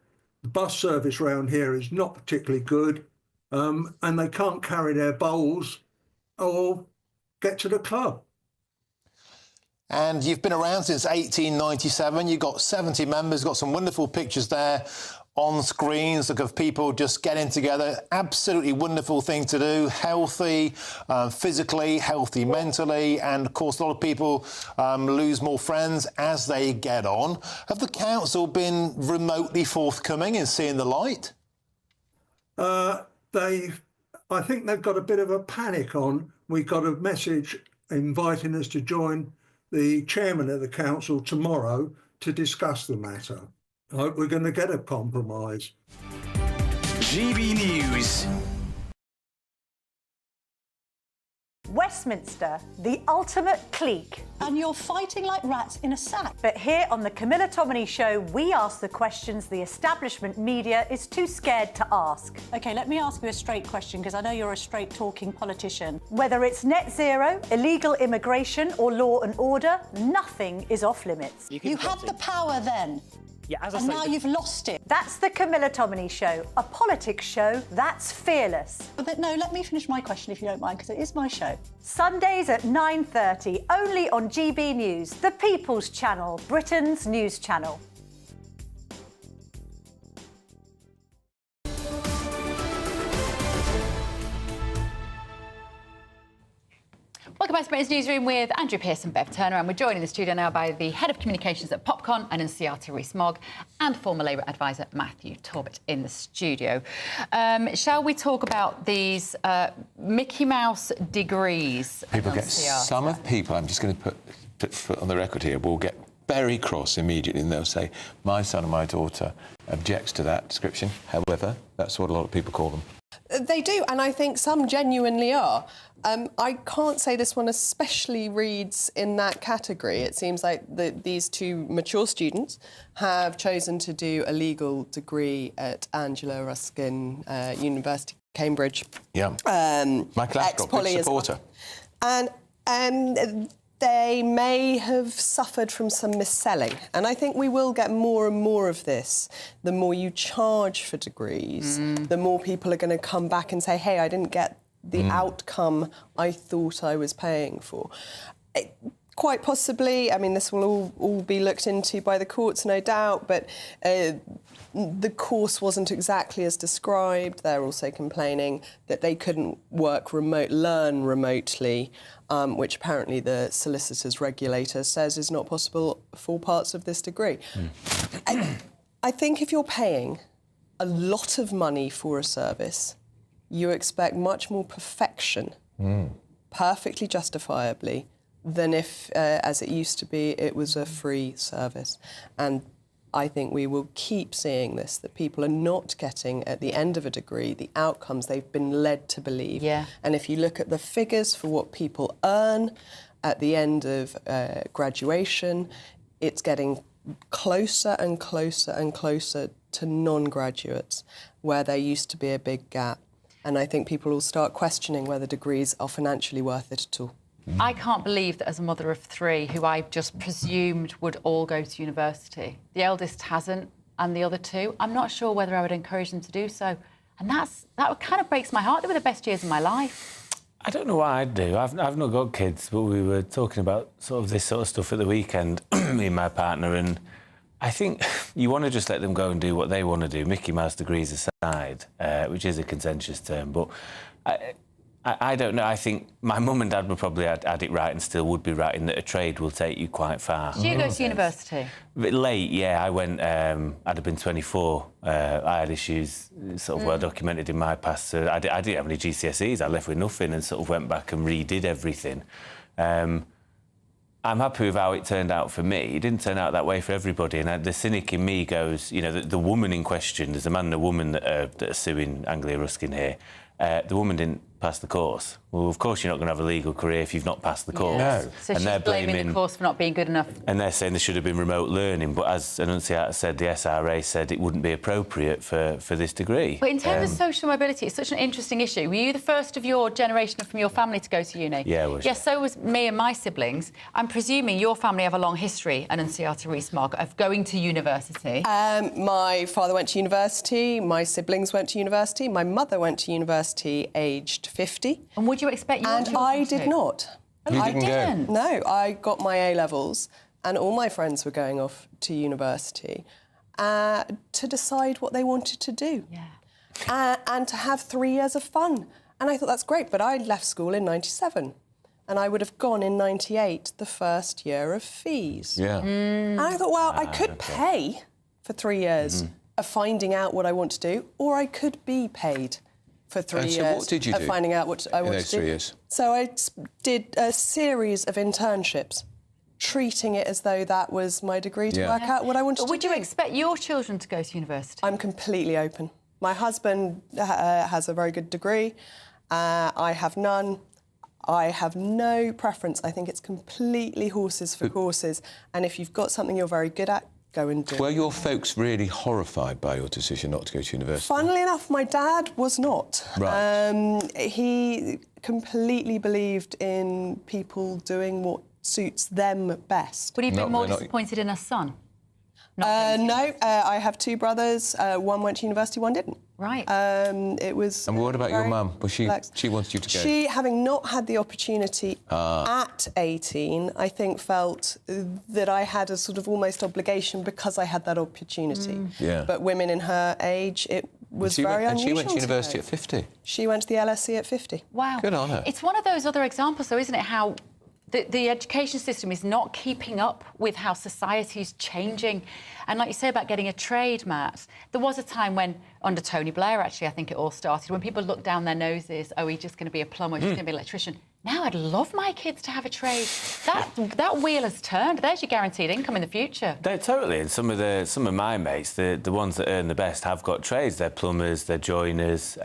The bus service around here is not particularly good, and they can't carry their bowls or get to the club.
And you've been around since 1897. You've got 70 members, got some wonderful pictures there on screens, look of people just getting together. Absolutely wonderful thing to do. Healthy physically, healthy mentally, and of course a lot of people lose more friends as they get on. Have the council been remotely forthcoming in seeing the light?
I think they've got a bit of a panic on. We got a message inviting us to join the chairman of the council tomorrow to discuss the matter. I hope we're going to get a compromise.
GB News.
Westminster, the ultimate clique. And you're fighting like rats in a sack. But here on the Camilla Tominey Show, we ask the questions the establishment media is too scared to ask. OK, let me ask you a straight question, because I know you're a straight-talking politician. Whether it's net zero, illegal immigration or law and order, nothing is off limits. You had the power then.
Yeah, as I
and
say,
now you've lost it. That's the Camilla Tominey Show, a politics show that's fearless. But no, let me finish my question if you don't mind, because it is my show. Sundays at 9:30, only on GB News, the People's Channel, Britain's news channel.
Welcome back to Britain's Newsroom with Andrew Pearson, Bev Turner, and we're joined in the studio now by the Head of Communications at Popcon and NCR, Rees-Mogg, and former Labour advisor Matthew Talbot in the studio. Shall we talk about these Mickey Mouse degrees?
People get some of people. I'm just going to put on the record here. Will get very cross immediately, and they'll say, "My son and my daughter objects to that description." However, that's what a lot of people call them.
They do, and I think some genuinely are. I can't say this one especially reads in that category. It seems like these two mature students have chosen to do a legal degree at Angela Ruskin University, Cambridge.
Yeah. My class got big supporter.
And they may have suffered from some mis-selling. And I think we will get more and more of this. The more you charge for degrees, the more people are going to come back and say, hey, I didn't get the outcome I thought I was paying for. Quite possibly, I mean, this will all be looked into by the courts, no doubt, but the course wasn't exactly as described. They're also complaining that they couldn't learn remotely, which apparently the solicitors regulator says is not possible for parts of this degree. I think if you're paying a lot of money for a service, you expect much more perfection, perfectly justifiably, than if, as it used to be, it was a free service. And I think we will keep seeing this, that people are not getting, at the end of a degree, the outcomes they've been led to believe.
Yeah.
And if you look at the figures for what people earn at the end of graduation, it's getting closer and closer and closer to non-graduates, where there used to be a big gap. And I think people will start questioning whether degrees are financially worth it at all.
I can't believe that as a mother of three, who I just presumed would all go to university, the eldest hasn't, and the other two, I'm not sure whether I would encourage them to do so. And that kind of breaks my heart. They were the best years of my life.
I don't know what I'd do. I've not got kids, but we were talking about sort of this sort of stuff at the weekend, me and my partner, and I think you want to just let them go and do what they want to do, Mickey Mouse degrees aside, which is a contentious term. But I don't know. I think my mum and dad would probably had it right and still would be right in that a trade will take you quite far.
Did you go to university?
A bit late, yeah. I went, I'd have been 24. I had issues sort of well documented in my past. So I didn't have any GCSEs. I left with nothing and sort of went back and redid everything. I'm happy with how it turned out for me. It didn't turn out that way for everybody. And the cynic in me goes, you know, the woman in question, there's a man and a woman that are suing Anglia Ruskin here. The woman didn't pass the course. Well, of course you're not going to have a legal career if you've not passed the course.
Yes. No. So she's blaming the course for not being good enough.
And they're saying there should have been remote learning, but as Annunciata said, the SRA said it wouldn't be appropriate for this degree.
But in terms of social mobility, it's such an interesting issue. Were you the first of your generation from your family to go to uni?
Yeah, I was.
Yes, so was me and my siblings. I'm presuming your family have a long history, Annunciata Rees-Mogg, of going to university.
My father went to university, my siblings went to university, my mother went to university aged 50.
And would you expect your children
I did not.
I didn't?
No, I got my A-levels and all my friends were going off to university. to decide what they wanted to do. And to have 3 years of fun. And I thought, that's great, but I left school in 97. And I would have gone in 98, the first year of fees. And I thought, well, I could pay for 3 years of finding out what I want to do, or I could be paid for 3 years
so what did you do
of finding out what I wanted to do.
3 years?
So I did a series of internships, treating it as though that was my degree to work out what I wanted to do.
Would you expect your children to go to university?
I'm completely open. My husband has a very good degree. I have none. I have no preference. I think it's completely horses for courses. And if you've got something you're very good at, go and do it.
Were your folks really horrified by your decision not to go to university?
Funnily enough, my dad was not.
Right.
He completely believed in people doing what suits them best.
Would he be more disappointed in a son?
No, I have two brothers. One went to university, one didn't.
Right.
It was.
And what about your mum? Was she wanted you to go?
She, having not had the opportunity at 18, I think felt that I had a sort of almost obligation because I had that opportunity. But women in her age, it was very unusual.
And she went to university at 50?
She went to the LSE at 50.
Wow.
Good on her.
It's one of those other examples, though, isn't it, how the education system is not keeping up with how society is changing. And like you say about getting a trade, Matt, there was a time when, under Tony Blair, actually, I think it all started, when people looked down their noses, oh, he's just going to be a plumber, he's just going to be an electrician. Now I'd love my kids to have a trade. That wheel has turned. There's your guaranteed income in the future.
Totally. And some of my mates, the ones that earn the best, have got trades. They're plumbers, they're joiners,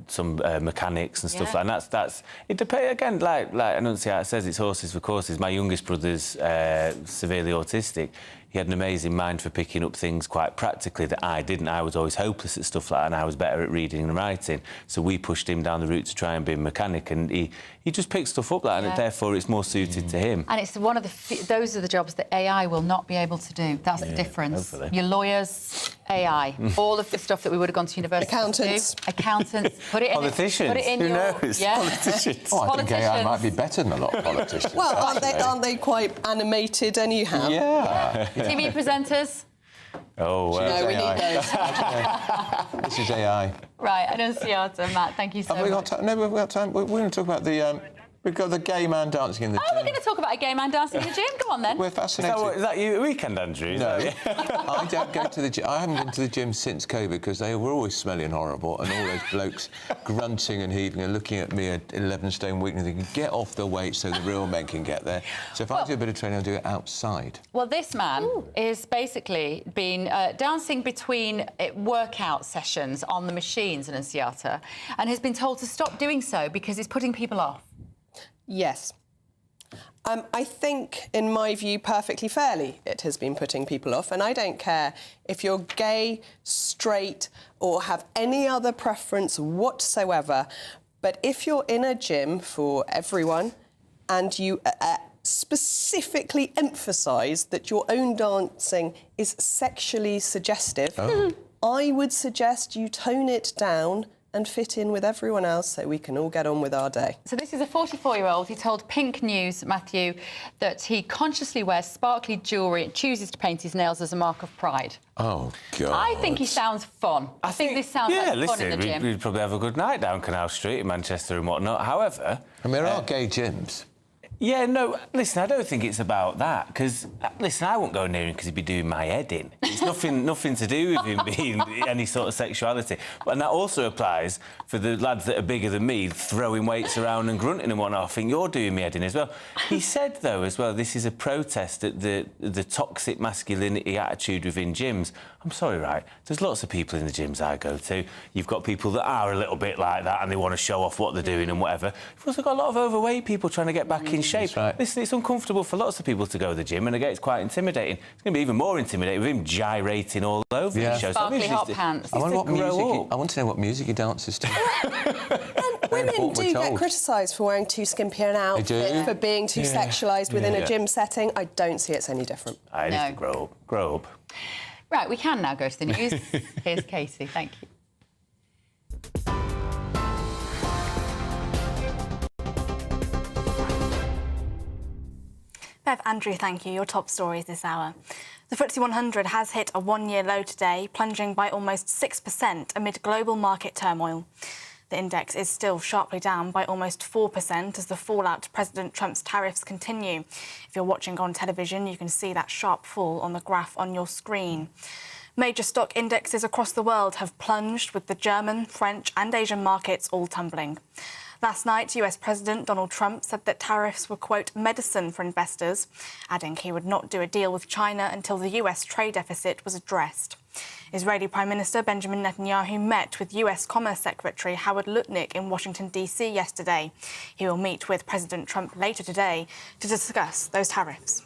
some mechanics and stuff like that. That's it. Depends again. Like Annunciata says, it's horses for courses. My youngest brother's severely autistic. He had an amazing mind for picking up things quite practically that I didn't. I was always hopeless at stuff like that, and I was better at reading and writing. So we pushed him down the route to try and be a mechanic, and he just picked stuff up like that, and therefore it's more suited to him.
And it's one of those are the jobs that AI will not be able to do. That's the difference.
Hopefully.
Your lawyers, AI, all of the stuff that we would have gone to university
Accountants.
to do. Accountants. Put it in.
Politicians.
Put it in
Who
your,
knows?
Yeah.
Politicians.
Oh, I think AI might be better than a lot of politicians.
Well, aren't they quite animated anyhow?
Yeah.
TV presenters.
Oh, well.
No, we need those.
This is AI.
Right, Annunciata, Matt, thank you so much.
Have we got time? No, we've got time. We're going to talk about the... we've got the gay man dancing in the gym.
Oh, we're going to talk about a gay man dancing in the gym. Come on, then.
We're fascinated.
Is that your weekend, Andrew?
No. I don't go to the gym. I haven't been to the gym since COVID because they were always smelling horrible, and all those blokes grunting and heaving and looking at me at 11 stone weak and thinking, get off the weight so the real men can get there. So if I do a bit of training, I'll do it outside.
Well, this man is basically been dancing between workout sessions on the machines in Annunciata, and has been told to stop doing so because it's putting people off.
Yes. I think, in my view, perfectly fairly, it has been putting people off. And I don't care if you're gay, straight, or have any other preference whatsoever. But if you're in a gym for everyone and you specifically emphasise that your own dancing is sexually suggestive, I would suggest you tone it down and fit in with everyone else so we can all get on with our day.
So this is a 44-year-old. He told Pink News, Matthew, that he consciously wears sparkly jewellery and chooses to paint his nails as a mark of pride.
Oh, God.
I think he sounds fun. I think this sounds like fun in the gym.
We'd probably have a good night down Canal Street in Manchester and whatnot. However...
I mean, there are gay gyms.
Yeah, no, listen, I don't think it's about that, because, listen, I won't go near him because he'd be doing my head in. It's nothing to do with him being any sort of sexuality. And that also applies for the lads that are bigger than me, throwing weights around and grunting and whatnot. I think you're doing me head in as well. He said, though, as well, this is a protest at the toxic masculinity attitude within gyms. I'm sorry, right, there's lots of people in the gyms I go to. You've got people that are a little bit like that and they want to show off what they're doing and whatever. You've also got a lot of overweight people trying to get back in shape.
Right.
Listen, it's uncomfortable for lots of people to go to the gym, and again, it's quite intimidating. It's going to be even more intimidating with him gyrating all over the show.
Sparkly hot pants.
I want to know what music he dances to.
And women do get criticised for wearing too skimpy an outfit, for being too sexualised within a gym setting. I don't see it's any different.
I need to grow up.
Right, we can now go to the news. Here's Casey, thank you.
Bev, Andrew, thank you. Your top stories this hour. The FTSE 100 has hit a one-year low today, plunging by almost 6% amid global market turmoil. The index is still sharply down by almost 4% as the fallout to President Trump's tariffs continue. If you're watching on television, you can see that sharp fall on the graph on your screen. Major stock indexes across the world have plunged, with the German, French and Asian markets all tumbling. Last night, US President Donald Trump said that tariffs were, quote, medicine for investors, adding he would not do a deal with China until the US trade deficit was addressed. Israeli Prime Minister Benjamin Netanyahu met with US Commerce Secretary Howard Lutnick in Washington, D.C. yesterday. He will meet with President Trump later today to discuss those tariffs.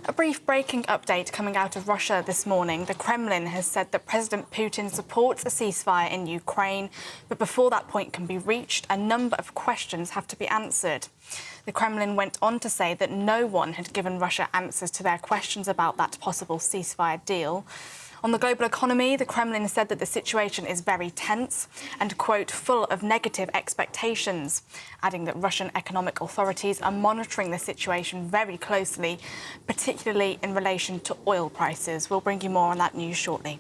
A brief breaking update coming out of Russia this morning. The Kremlin has said that President Putin supports a ceasefire in Ukraine, but before that point can be reached, a number of questions have to be answered. The Kremlin went on to say that no one had given Russia answers to their questions about that possible ceasefire deal. On the global economy, the Kremlin said that the situation is very tense and, quote, full of negative expectations, adding that Russian economic authorities are monitoring the situation very closely, particularly in relation to oil prices. We'll bring you more on that news shortly.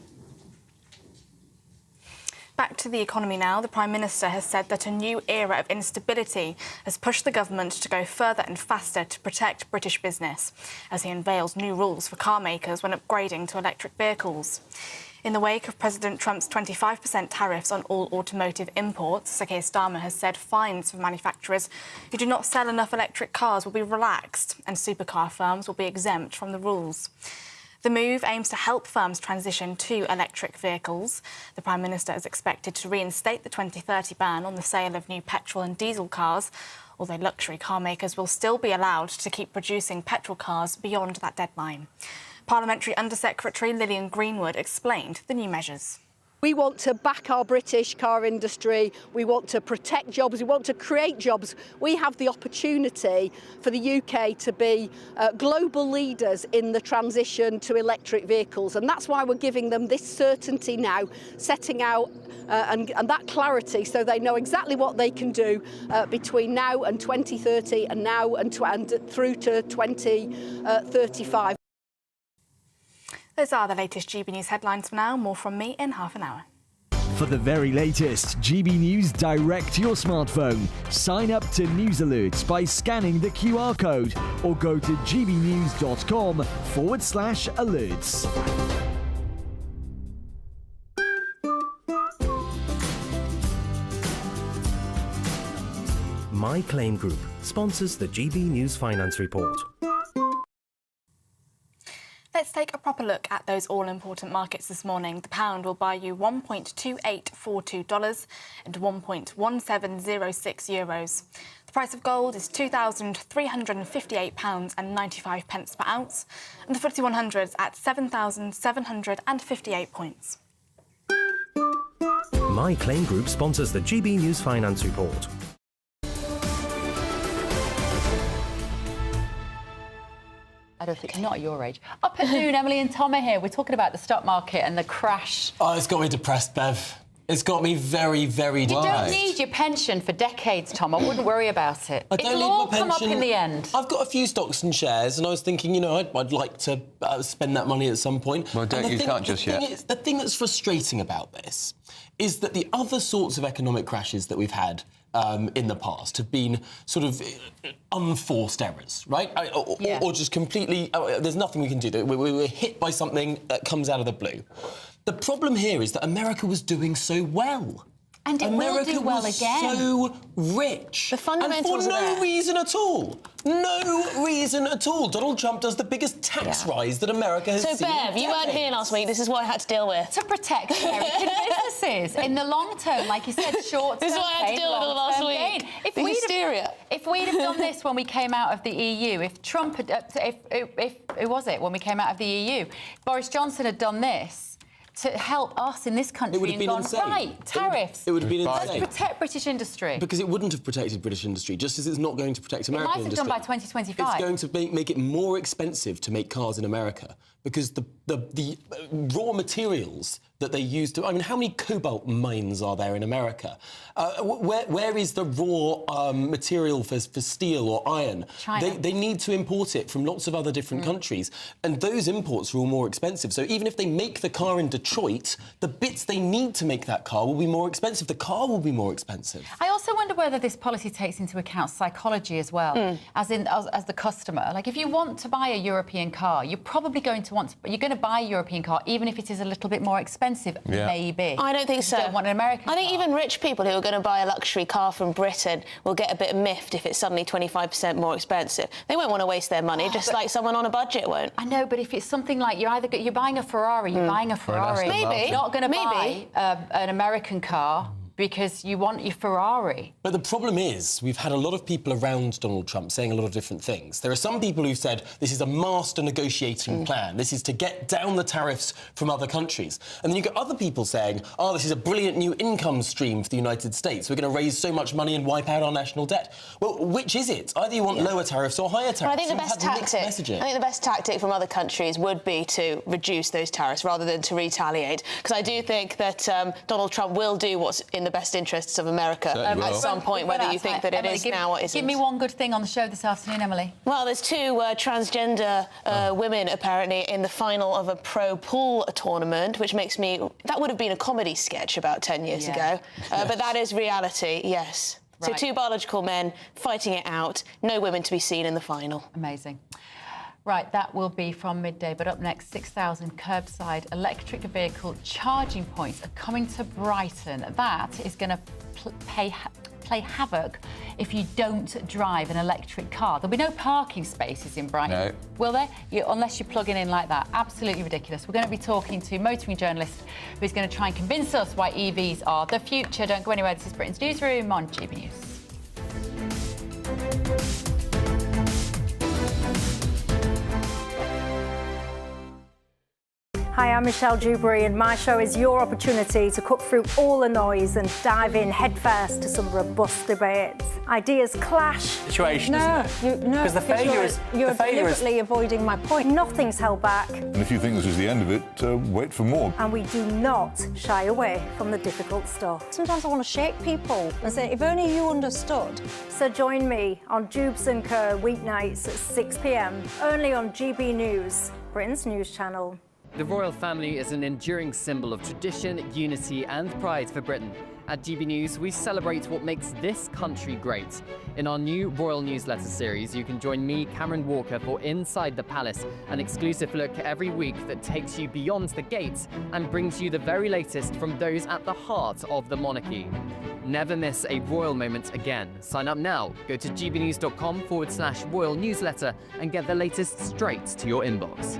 Back to the economy now. The Prime Minister has said that a new era of instability has pushed the government to go further and faster to protect British business, as he unveils new rules for car makers when upgrading to electric vehicles. In the wake of President Trump's 25% tariffs on all automotive imports, Sir Keir Starmer has said fines for manufacturers who do not sell enough electric cars will be relaxed and supercar firms will be exempt from the rules. The move aims to help firms transition to electric vehicles. The Prime Minister is expected to reinstate the 2030 ban on the sale of new petrol and diesel cars, although luxury car makers will still be allowed to keep producing petrol cars beyond that deadline. Parliamentary Under-Secretary Lillian Greenwood explained the new measures.
We want to back our British car industry. We want to protect jobs. We want to create jobs. We have the opportunity for the UK to be global leaders in the transition to electric vehicles. And that's why we're giving them this certainty now, setting out and that clarity so they know exactly what they can do between now and 2030 and now and through to 2035.
Those are the latest GB News headlines for now. More from me in half an hour.
For the very latest GB News direct to your smartphone, sign up to News Alerts by scanning the QR code or go to gbnews.com/alerts.
My Claim Group sponsors the GB News Finance Report.
Let's take a proper look at those all-important markets this morning. The pound will buy you $1.2842 and €1.1706. The price of gold is £2,358.95 per ounce, and the FTSE 100 is at 7,758 points.
My Claim Group sponsors the GB News Finance Report.
I don't think, not at your age. Up at noon, Emily and Tom are here. We're talking about the stock market and the crash.
Oh, it's got me depressed, Bev. It's got me very, very depressed.
You don't need your pension for decades, Tom. I wouldn't worry about it.
I don't
It'll
need
all
my pension.
come up in the end.
I've got a few stocks and shares, and I was thinking, you know, I'd like to spend that money at some point.
Well, you can't just yet.
The thing that's frustrating about this is that the other sorts of economic crashes that we've had in the past have been sort of unforced errors, right? Or just completely, there's nothing we can do. We were hit by something that comes out of the blue. The problem here is that America was doing so well.
And it will do well again.
So rich.
The fundamentals
and for
are
no
there.
reason at all. No reason at all. Donald Trump does the biggest tax rise that America has seen.
So, Bev, you weren't here last week. This is what I had to deal with.
To protect American businesses in the long term, like you said, short term.
This is what I had to deal with last week. The hysteria.
If we'd have done this when we came out of the EU, if Trump had, who was it when we came out of the EU? Boris Johnson had done this to help us in this country,
It would have been insane.
Right, tariffs.
It would have been insane.
Let's protect British industry.
Because it wouldn't have protected British industry, just as it's not going to protect American
It might have
industry.
done by 2025.
It's going to make it more expensive to make cars in America because the raw materials that they use to... I mean, how many cobalt mines are there in America? Where is the raw material for steel or iron?
China.
They need to import it from lots of other different countries, and those imports are all more expensive. So even if they make the car in Detroit, the bits they need to make that car will be more expensive. The car will be more expensive.
I also wonder whether this policy takes into account psychology as well, as the customer. Like, if you want to buy a European car, you're probably going to you're going to buy a European car, even if it is a little bit more expensive, maybe.
I don't think so.
You don't want an American
I think even rich people who are going to buy a luxury car from Britain will get a bit miffed if it's suddenly 25% more expensive. They won't want to waste their money, just like someone on a budget won't.
I know, but if it's something like you're buying a Ferrari, you're buying a Ferrari.
Maybe.
You're not going to buy an American car because you want your Ferrari.
But the problem is, we've had a lot of people around Donald Trump saying a lot of different things. There are some people who've said this is a master negotiating plan. This is to get down the tariffs from other countries. And then you've got other people saying, oh, this is a brilliant new income stream for the United States. We're going to raise so much money and wipe out our national debt. Well, which is it? Either you want lower tariffs or higher tariffs.
Well, I think the best tactic from other countries would be to reduce those tariffs rather than to retaliate. Because I do think that Donald Trump will do what's in the best interests of America at some point, whether you think that it is now or isn't.
Give me one good thing on the show this afternoon, Emily.
Well, there's two transgender women, apparently, in the final of a pro pool tournament, which makes me... That would have been a comedy sketch about 10 years ago. But that is reality, yes. Right. So two biological men fighting it out, no women to be seen in the final.
Amazing. Right, that will be from Midday. But up next, 6,000 curbside electric vehicle charging points are coming to Brighton. That is going to play havoc if you don't drive an electric car. There'll be no parking spaces in Brighton. No. Will there? Unless you're plugging in like that. Absolutely ridiculous. We're going to be talking to a motoring journalist who's going to try and convince us why EVs are the future. Don't go anywhere. This is Britain's Newsroom on GB News.
Hi, I'm Michelle Dewberry, and my show is your opportunity to cut through all the noise and dive in headfirst to some robust debates. Ideas clash.
Situation, because the failure is...
You're deliberately avoiding my point. Nothing's held back.
And if you think this is the end of it, wait for more.
And we do not shy away from the difficult stuff. Sometimes I want to shake people and say, if only you understood. So join me on Jubes & Co. weeknights at 6 p.m, only on GB News, Britain's news channel.
The royal family is an enduring symbol of tradition, unity and pride for Britain. At GB News, we celebrate what makes this country great. In our new royal newsletter series, you can join me, Cameron Walker, for Inside the Palace, an exclusive look every week that takes you beyond the gates and brings you the very latest from those at the heart of the monarchy. Never miss a royal moment again. Sign up now. Go to gbnews.com/royal newsletter and get the latest straight to your inbox.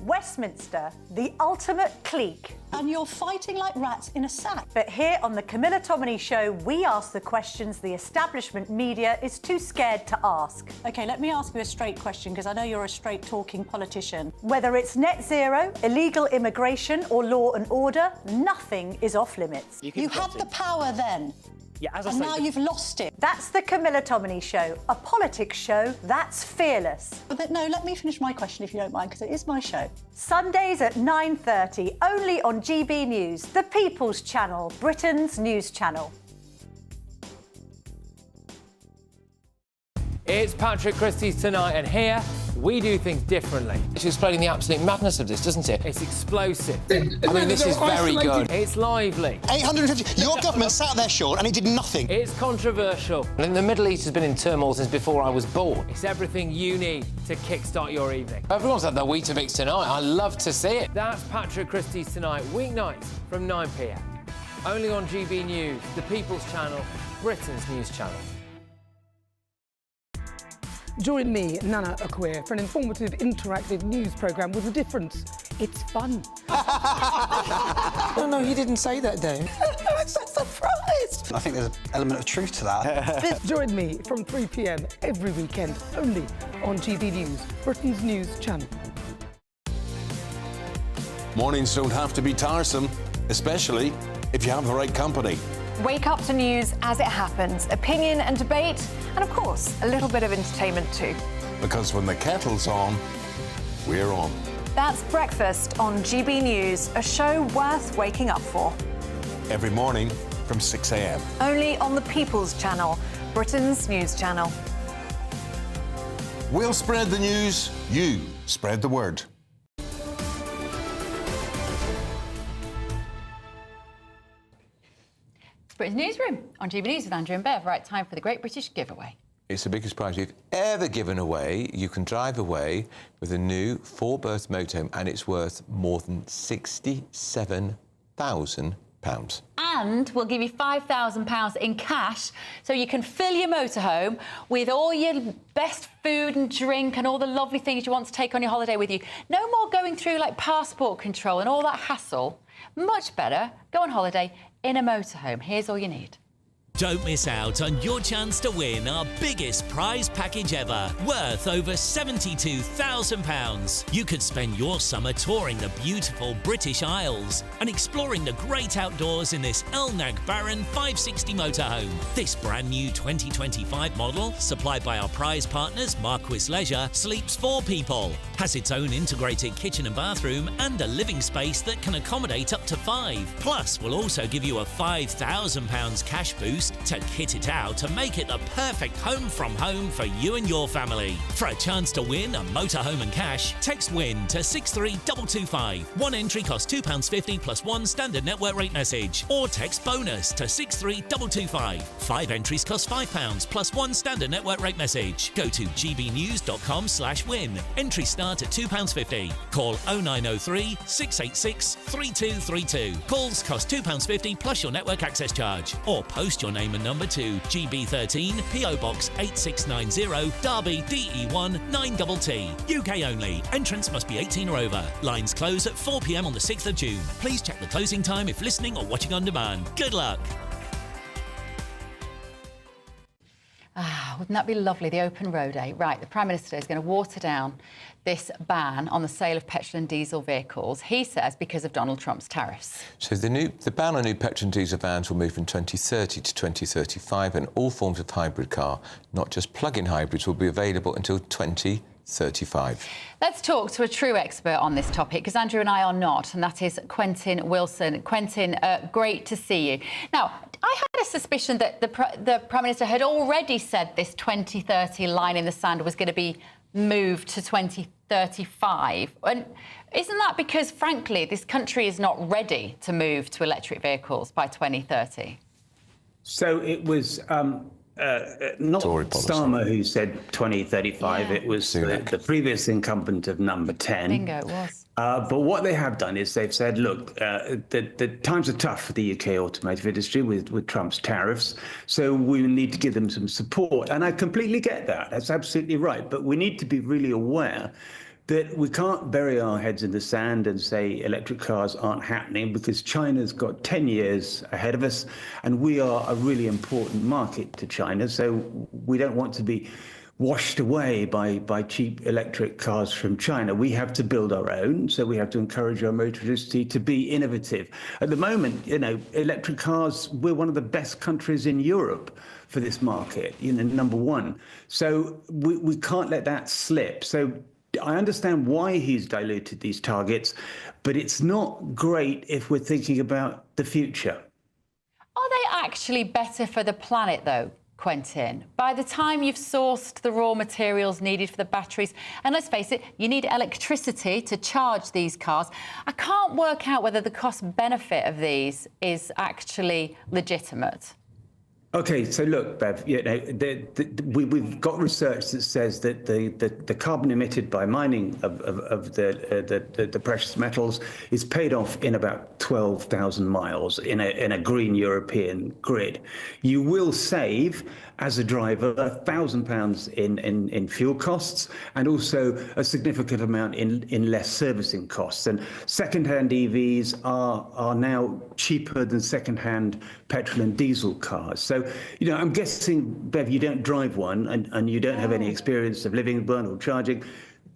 Westminster, the ultimate clique. And you're fighting like rats in a sack. But here on the Camilla Tominey Show, we ask the questions the establishment media is too scared to ask. OK, let me ask you a straight question, because I know you're a straight-talking politician. Whether it's net zero, illegal immigration or law and order, nothing is off-limits.
You had the power then.
Yeah, as I
and
say,
now you've lost it.
That's the Camilla Tominey Show, a politics show that's fearless.
But no, let me finish my question if you don't mind, because it is my show.
Sundays at 9:30, only on GB News, the People's Channel, Britain's news channel.
It's Patrick Christie's Tonight, and here we do things differently.
It's explaining the absolute madness of this, doesn't it?
It's explosive.
I mean, this is very good.
It's lively.
850. Your government sat there, Sean, and it did nothing.
It's controversial.
And the Middle East has been in turmoil since before I was born.
It's everything you need to kickstart your evening.
Everyone's had their Weetabix tonight. I love to see it.
That's Patrick Christie's Tonight, weeknights from 9 p.m. Only on GB News, the People's Channel, Britain's news channel.
Join me, Nana Okoye, for an informative, interactive news programme with a difference. It's fun.
No, you didn't say that, Dave.
I'm so surprised.
I think there's an element of truth to that.
Join me from 3 p.m. every weekend, only on GB News, Britain's news channel.
Mornings don't have to be tiresome, especially if you have the right company.
Wake up to news as it happens, opinion and debate, and of course, a little bit of entertainment too.
Because when the kettle's on, we're on.
That's Breakfast on GB News, a show worth waking up for.
Every morning from 6 a.m.
Only on the People's Channel, Britain's news channel.
We'll spread the news, you spread the word.
Britain's Newsroom on GB News with Andrew and Bev. Right, time for the Great British Giveaway.
It's the biggest prize we've ever given away. You can drive away with a new 4-berth motorhome and it's worth more than £67,000.
And we'll give you £5,000 in cash so you can fill your motorhome with all your best food and drink and all the lovely things you want to take on your holiday with you. No more going through like passport control and all that hassle. Much better, go on holiday in a motorhome. Here's all you need.
Don't miss out on your chance to win our biggest prize package ever, worth over £72,000. You could spend your summer touring the beautiful British Isles and exploring the great outdoors in this Elnag Baron 560 motorhome. This brand new 2025 model, supplied by our prize partners Marquis Leisure, sleeps 4 people, has its own integrated kitchen and bathroom and a living space that can accommodate up to 5. Plus, we'll also give you a £5,000 cash boost to kit it out and make it the perfect home from home for you and your family. For a chance to win a motorhome and cash, text WIN to 63225. One entry costs £2.50 plus 1 standard network rate message, or text BONUS to 63225. 5 entries cost £5 plus 1 standard network rate message. Go to gbnews.com/win. Entries start at £2.50. Call 0903 686 3232. Calls cost £2.50 plus your network access charge, or post your name and number to GB13 PO Box 8690 Derby DE1 9TT. UK only. Entrants must be 18 or over. Lines close at 4 p.m. on the 6th of June. Please check the closing time if listening or watching on demand. Good luck.
Ah, wouldn't that be lovely, the open road, eh? Right, the Prime Minister is going to water down this ban on the sale of petrol and diesel vehicles, he says, because of Donald Trump's tariffs.
So the ban on new petrol and diesel vans will move from 2030 to 2035, and all forms of hybrid car, not just plug-in hybrids, will be available until 2035.
Let's talk to a true expert on this topic, because Andrew and I are not, and that is Quentin Wilson. Quentin, great to see you. Now, I had a suspicion that the Prime Minister had already said this 2030 line in the sand was going to be moved to 2035. And isn't that because, frankly, this country is not ready to move to electric vehicles by 2030?
So it was not Starmer who said 2035. Yeah. It was the previous incumbent of number 10.
Bingo, it was.
But what they have done is they've said, look, the times are tough for the UK automotive industry with Trump's tariffs, so we need to give them some support. And I completely get that. That's absolutely right. But we need to be really aware that we can't bury our heads in the sand and say electric cars aren't happening, because China's got 10 years ahead of us, and we are a really important market to China. So we don't want to be washed away by cheap electric cars from China. We have to build our own, so we have to encourage our motor industry to be innovative. At the moment, electric cars, we're one of the best countries in Europe for this market, number one. So we can't let that slip. So I understand why he's diluted these targets, but it's not great if we're thinking about the future.
Are they actually better for the planet, though, Quentin? By the time you've sourced the raw materials needed for the batteries, and let's face it, you need electricity to charge these cars, I can't work out whether the cost-benefit of these is actually legitimate.
Okay, so look, Bev, we've got research that says that the carbon emitted by mining of the precious metals is paid off in about 12,000 miles in a green European grid. You will save, as a driver, £1,000 in fuel costs, and also a significant amount in less servicing costs. And second-hand EVs are now cheaper than second-hand petrol and diesel cars. So, I'm guessing, Bev, you don't drive one and you don't have any experience of living one or charging.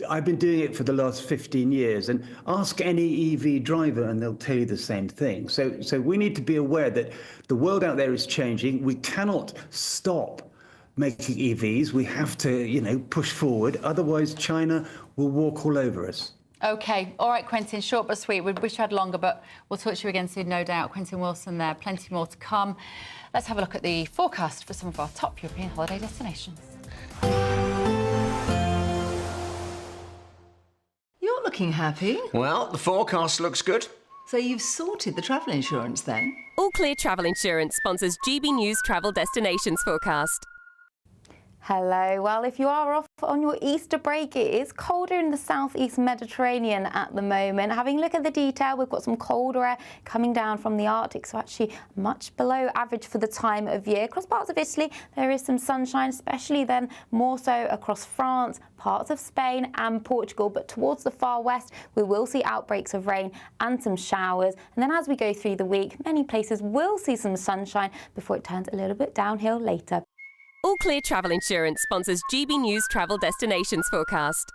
I've been doing it for the last 15 years, and ask any EV driver and they'll tell you the same thing. So we need to be aware that the world out there is changing. We cannot stop making EVs. We have to, push forward. Otherwise, China will walk all over us.
OK. All right, Quentin, short but sweet. We wish you had longer, but we'll talk to you again soon, no doubt. Quentin Wilson there, plenty more to come. Let's have a look at the forecast for some of our top European holiday destinations.
You're looking happy.
Well, the forecast looks good.
So you've sorted the travel insurance then?
All Clear Travel Insurance sponsors GB News Travel Destinations Forecast.
Hello. Well, if you are off on your Easter break, it is colder in the southeast Mediterranean at the moment. Having a look at the detail, we've got some colder air coming down from the Arctic, so actually much below average for the time of year. Across parts of Italy, there is some sunshine, especially then more so across France, parts of Spain and Portugal, but towards the far west, we will see outbreaks of rain and some showers. And then as we go through the week, many places will see some sunshine before it turns a little bit downhill later.
All Clear Travel Insurance sponsors GB News Travel Destinations Forecast.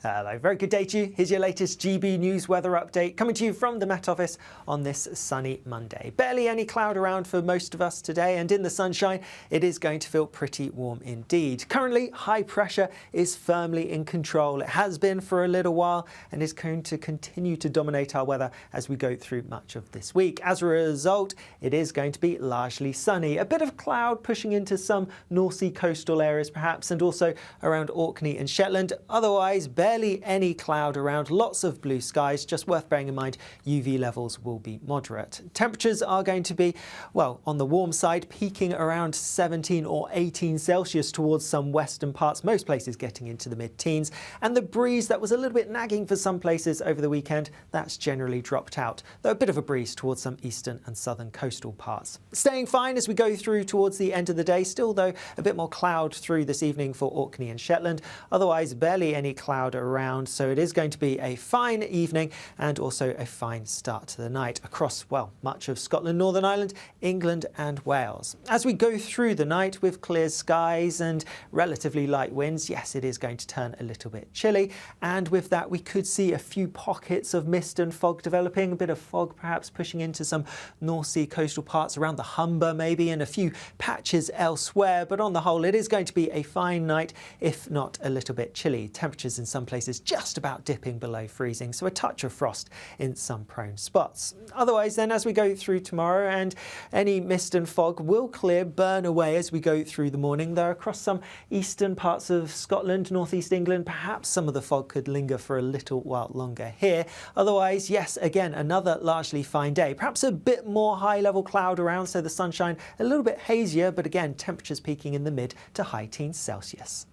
Hello, very good day to you. Here's your latest GB News weather update coming to you from the Met Office on this sunny Monday. Barely any cloud around for most of us today, and in the sunshine it is going to feel pretty warm indeed. Currently, high pressure is firmly in control. It has been for a little while and is going to continue to dominate our weather as we go through much of this week. As a result, it is going to be largely sunny. A bit of cloud pushing into some North Sea coastal areas perhaps, and also around Orkney and Shetland. Otherwise, barely any cloud around, lots of blue skies. Just worth bearing in mind, UV levels will be moderate. Temperatures are going to be, well, on the warm side, peaking around 17 or 18 Celsius towards some western parts, most places getting into the mid-teens. And the breeze that was a little bit nagging for some places over the weekend, that's generally dropped out, though a bit of a breeze towards some eastern and southern coastal parts. Staying fine as we go through towards the end of the day, still though a bit more cloud through this evening for Orkney and Shetland. Otherwise, barely any cloud around, so it is going to be a fine evening and also a fine start to the night across, well, much of Scotland, Northern Ireland, England and Wales. As we go through the night with clear skies and relatively light winds, yes, it is going to turn a little bit chilly, and with that we could see a few pockets of mist and fog developing, a bit of fog perhaps pushing into some North Sea coastal parts around the Humber maybe, and a few patches elsewhere, but on the whole it is going to be a fine night, if not a little bit chilly. Temperatures in some places just about dipping below freezing, so a touch of frost in some prone spots. Otherwise then, as we go through tomorrow, and any mist and fog will clear, burn away as we go through the morning, though across some eastern parts of Scotland, northeast England, perhaps some of the fog could linger for a little while longer here. Otherwise, yes, again, another largely fine day. Perhaps a bit more high-level cloud around, so the sunshine a little bit hazier, but again, temperatures peaking in the mid to high teens Celsius.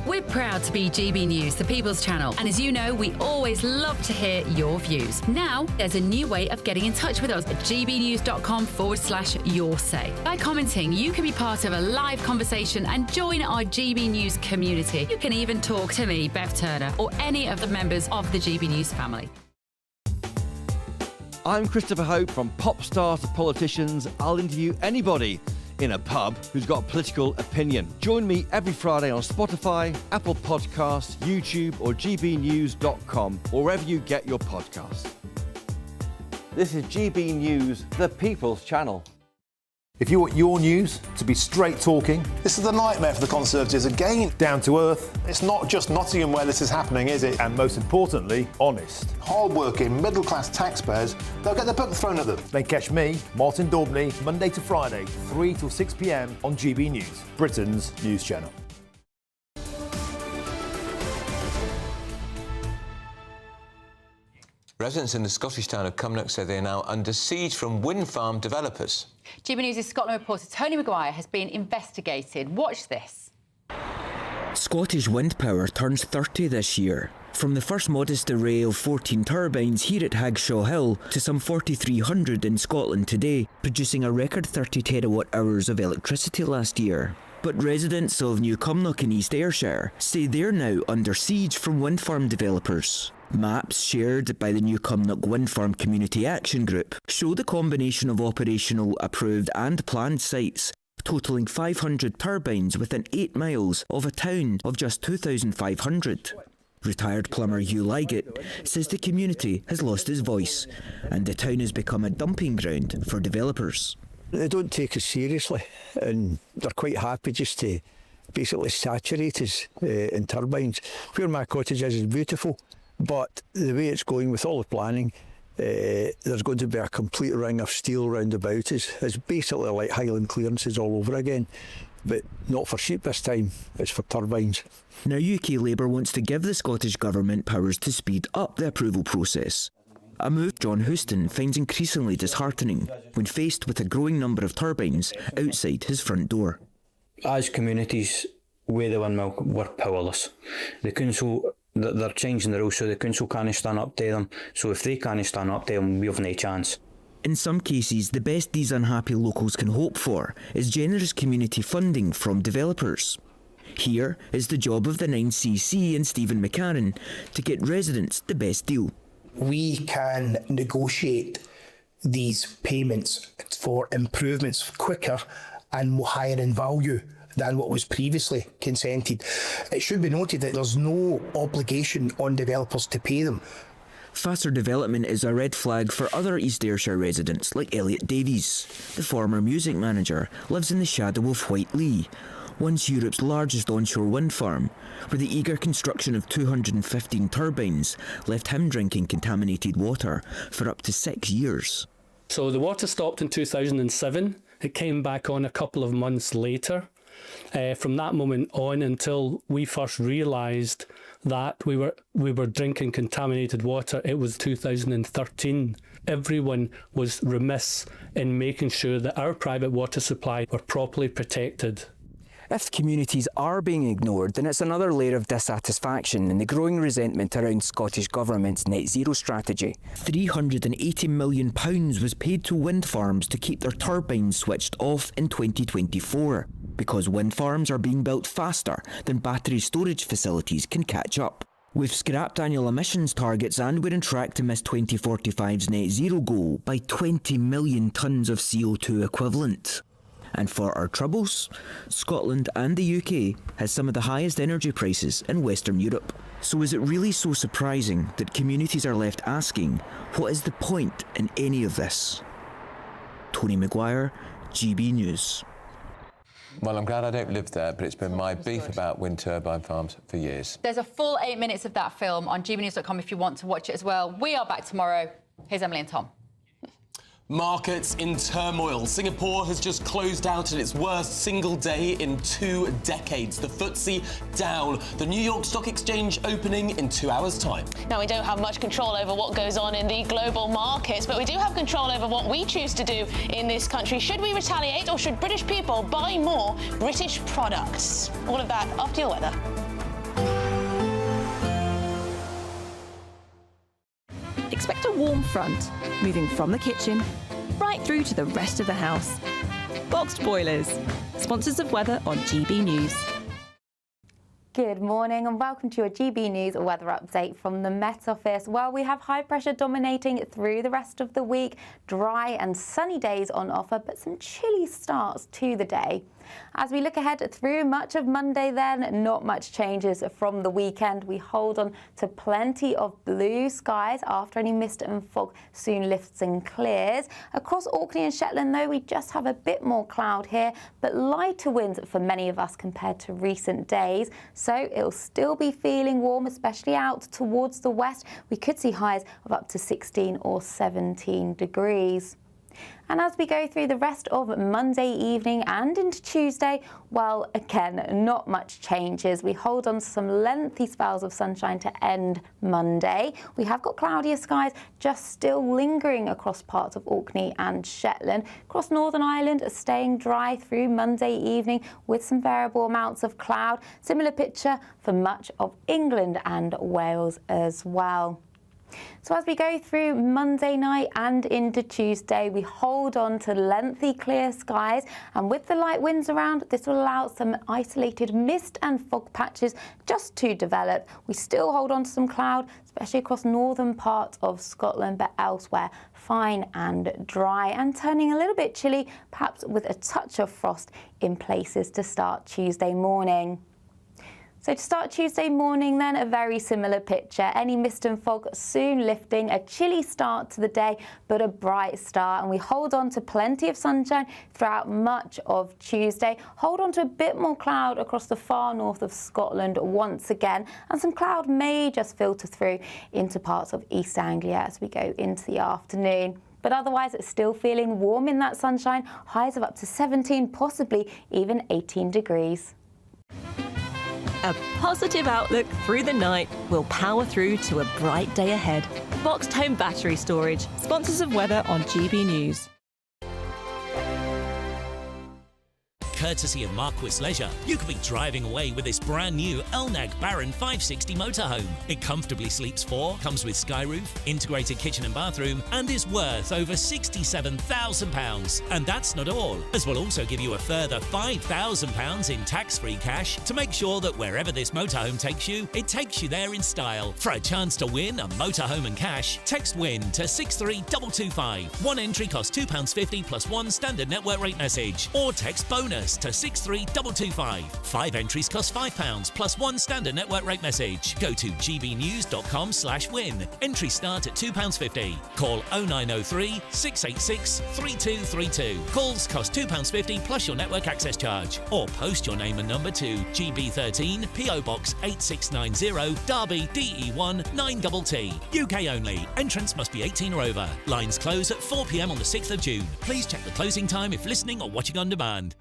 We're proud to be GB News, the People's Channel, and as you know, we always love to hear your views. Now, there's a new way of getting in touch with us at gbnews.com/your-say. By commenting, you can be part of a live conversation and join our GB News community. You can even talk to me, Bev Turner, or any of the members of the GB News family.
I'm Christopher Hope. From pop stars to politicians, I'll interview anybody in a pub who's got a political opinion. Join me every Friday on Spotify, Apple Podcasts, YouTube or gbnews.com, or wherever you get your podcasts. This is GB News, the People's Channel.
If you want your news to be straight talking,
This is a nightmare for the Conservatives again.
down to earth,
It's not just Nottingham where this is happening, is it?
and most importantly, honest,
Hard-working, middle-class taxpayers, they'll get their book thrown at them.
then catch me, Martin Daubney, Monday to Friday, 3 till 6 p.m. on GB News, Britain's news channel.
Residents in the Scottish town of Cumnock say they are now under siege from wind farm developers.
GB News' Scotland reporter Tony Maguire has been investigated. Watch this.
Scottish wind power turns 30 this year. From the first modest array of 14 turbines here at Hagshaw Hill to some 4,300 in Scotland today, producing a record 30 terawatt-hours of electricity last year. But residents of New Cumnock in East Ayrshire say they're now under siege from wind farm developers. Maps shared by the New Cumnock Wind Farm Community Action Group show the combination of operational, approved and planned sites, totalling 500 turbines within 8 miles of a town of just 2,500. Retired plumber Hugh Liggett says the community has lost its voice and the town has become a dumping ground for developers.
They don't take us seriously, and they're quite happy just to basically saturate us in turbines. Where my cottage is beautiful, but the way it's going with all the planning, there's going to be a complete ring of steel round about us. It's basically like Highland clearances all over again, but not for sheep this time, it's for turbines.
Now UK Labour wants to give the Scottish Government powers to speed up the approval process. A move John Houston finds increasingly disheartening when faced with a growing number of turbines outside his front door.
As communities, with the windmill, we're powerless. The council, they're changing the rules, so the council can't stand up to them. So if they can't stand up to them, we have no chance.
In some cases, the best these unhappy locals can hope for is generous community funding from developers. Here is the job of the 9cc and Stephen McCarran to get residents the best deal.
We can negotiate these payments for improvements quicker and higher in value than what was previously consented. It should be noted that there's no obligation on developers to pay them.
Faster development is a red flag for other East Ayrshire residents like Elliot Davies. The former music manager lives in the shadow of Whiteley, once Europe's largest onshore wind farm, where the eager construction of 215 turbines left him drinking contaminated water for up to 6 years.
So the water stopped in 2007. It came back on a couple of months later. From that moment on until we first realised that we were drinking contaminated water, it was 2013. Everyone was remiss in making sure that our private water supply were properly protected.
If communities are being ignored, then it's another layer of dissatisfaction and the growing resentment around Scottish Government's net zero strategy. £380 million was paid to wind farms to keep their turbines switched off in 2024, because wind farms are being built faster than battery storage facilities can catch up. We've scrapped annual emissions targets and we're on track to miss 2045's net zero goal by 20 million tonnes of CO2 equivalent. And for our troubles, Scotland and the UK has some of the highest energy prices in Western Europe. So is it really so surprising that communities are left asking, what is the point in any of this? Tony Maguire, GB News.
Well, I'm glad I don't live there, but it's been my beef about wind turbine farms for years.
There's a full 8 minutes of that film on gbnews.com if you want to watch it as well. We are back tomorrow. Here's Emily and Tom.
Markets in turmoil. Singapore has just closed out at its worst single day in 2 decades. The FTSE down. The New York Stock Exchange opening in 2 hours' time.
Now, we don't have much control over what goes on in the global markets, but we do have control over what we choose to do in this country. Should we retaliate, or should British people buy more British products? All of that after your weather.
Expect a warm front, moving from the kitchen right through to the rest of the house. Boxed Boilers, sponsors of weather on GB News.
Good morning and welcome to your GB News weather update from the Met Office. Well, we have high pressure dominating through the rest of the week. Dry and sunny days on offer, but some chilly starts to the day. As we look ahead through much of Monday then, not much changes from the weekend. We hold on to plenty of blue skies after any mist and fog soon lifts and clears. Across Orkney and Shetland though, we just have a bit more cloud here, but lighter winds for many of us compared to recent days. So it'll still be feeling warm, especially out towards the west. We could see highs of up to 16 or 17 degrees. And as we go through the rest of Monday evening and into Tuesday, well, again, not much changes. We hold on to some lengthy spells of sunshine to end Monday. We have got cloudier skies just still lingering across parts of Orkney and Shetland. Across Northern Ireland, staying dry through Monday evening with some variable amounts of cloud. Similar picture for much of England and Wales as well. So as we go through Monday night and into Tuesday, we hold on to lengthy clear skies, and with the light winds around, this will allow some isolated mist and fog patches just to develop. We still hold on to some cloud, especially across northern parts of Scotland, but elsewhere fine and dry and turning a little bit chilly, perhaps with a touch of frost in places to start Tuesday morning. So to start Tuesday morning then, a very similar picture. Any mist and fog soon lifting, a chilly start to the day, but a bright start. And we hold on to plenty of sunshine throughout much of Tuesday. Hold on to a bit more cloud across the far north of Scotland once again. And some cloud may just filter through into parts of East Anglia as we go into the afternoon. But otherwise, it's still feeling warm in that sunshine. Highs of up to 17, possibly even 18 degrees.
A positive outlook through the night will power through to a bright day ahead. Boxed Home Battery Storage, sponsors of weather on GB News.
Courtesy of Marquis Leisure, you could be driving away with this brand new Elnag Baron 560 motorhome. It comfortably sleeps 4, comes with skyroof, integrated kitchen and bathroom, and is worth over £67,000. And that's not all, as we'll also give you a further £5,000 in tax-free cash to make sure that wherever this motorhome takes you, it takes you there in style. For a chance to win a motorhome and cash, text WIN to 63225. One entry costs £2.50 plus one standard network rate message, or text BONUS to 63225. 5 entries cost £5 plus one standard network rate message. Go to gbnews.com/win. Entries start at £2.50. Call 0903 686 3232. Calls cost £2.50 plus your network access charge. Or post your name and number to GB13 PO Box 8690 Derby DE1 9TT. UK only. Entrance must be 18 or over. Lines close at 4 p.m. on the 6th of June. Please check the closing time if listening or watching on demand.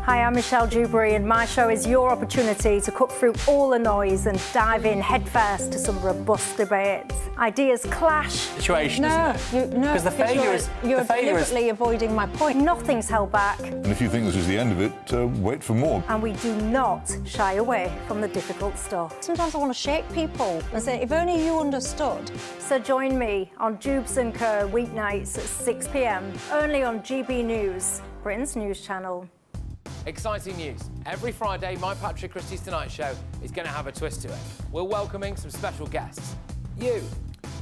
Hi, I'm Michelle Dewberry, and my show is your opportunity to cut through all the noise and dive in headfirst to some robust debates. Ideas clash.
Situation, isn't it? Because the failure is...
You're deliberately avoiding my point. Nothing's held back.
And if you think this is the end of it, wait for more.
And we do not shy away from the difficult stuff. Sometimes I want to shake people and say, if only you understood. So join me on Jubes & Co. weeknights at 6 p.m, only on GB News, Britain's news channel.
Exciting news. Every Friday, my Patrick Christie's Tonight Show is going to have a twist to it. We're welcoming some special guests. You.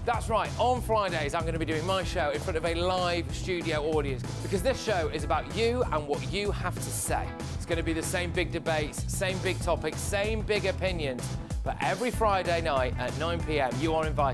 That's right, on Fridays I'm going to be doing my show in front of a live studio audience, because this show is about you and what you have to say. It's going to be the same big debates, same big topics, same big opinions, but every Friday night at 9 p.m. you are invited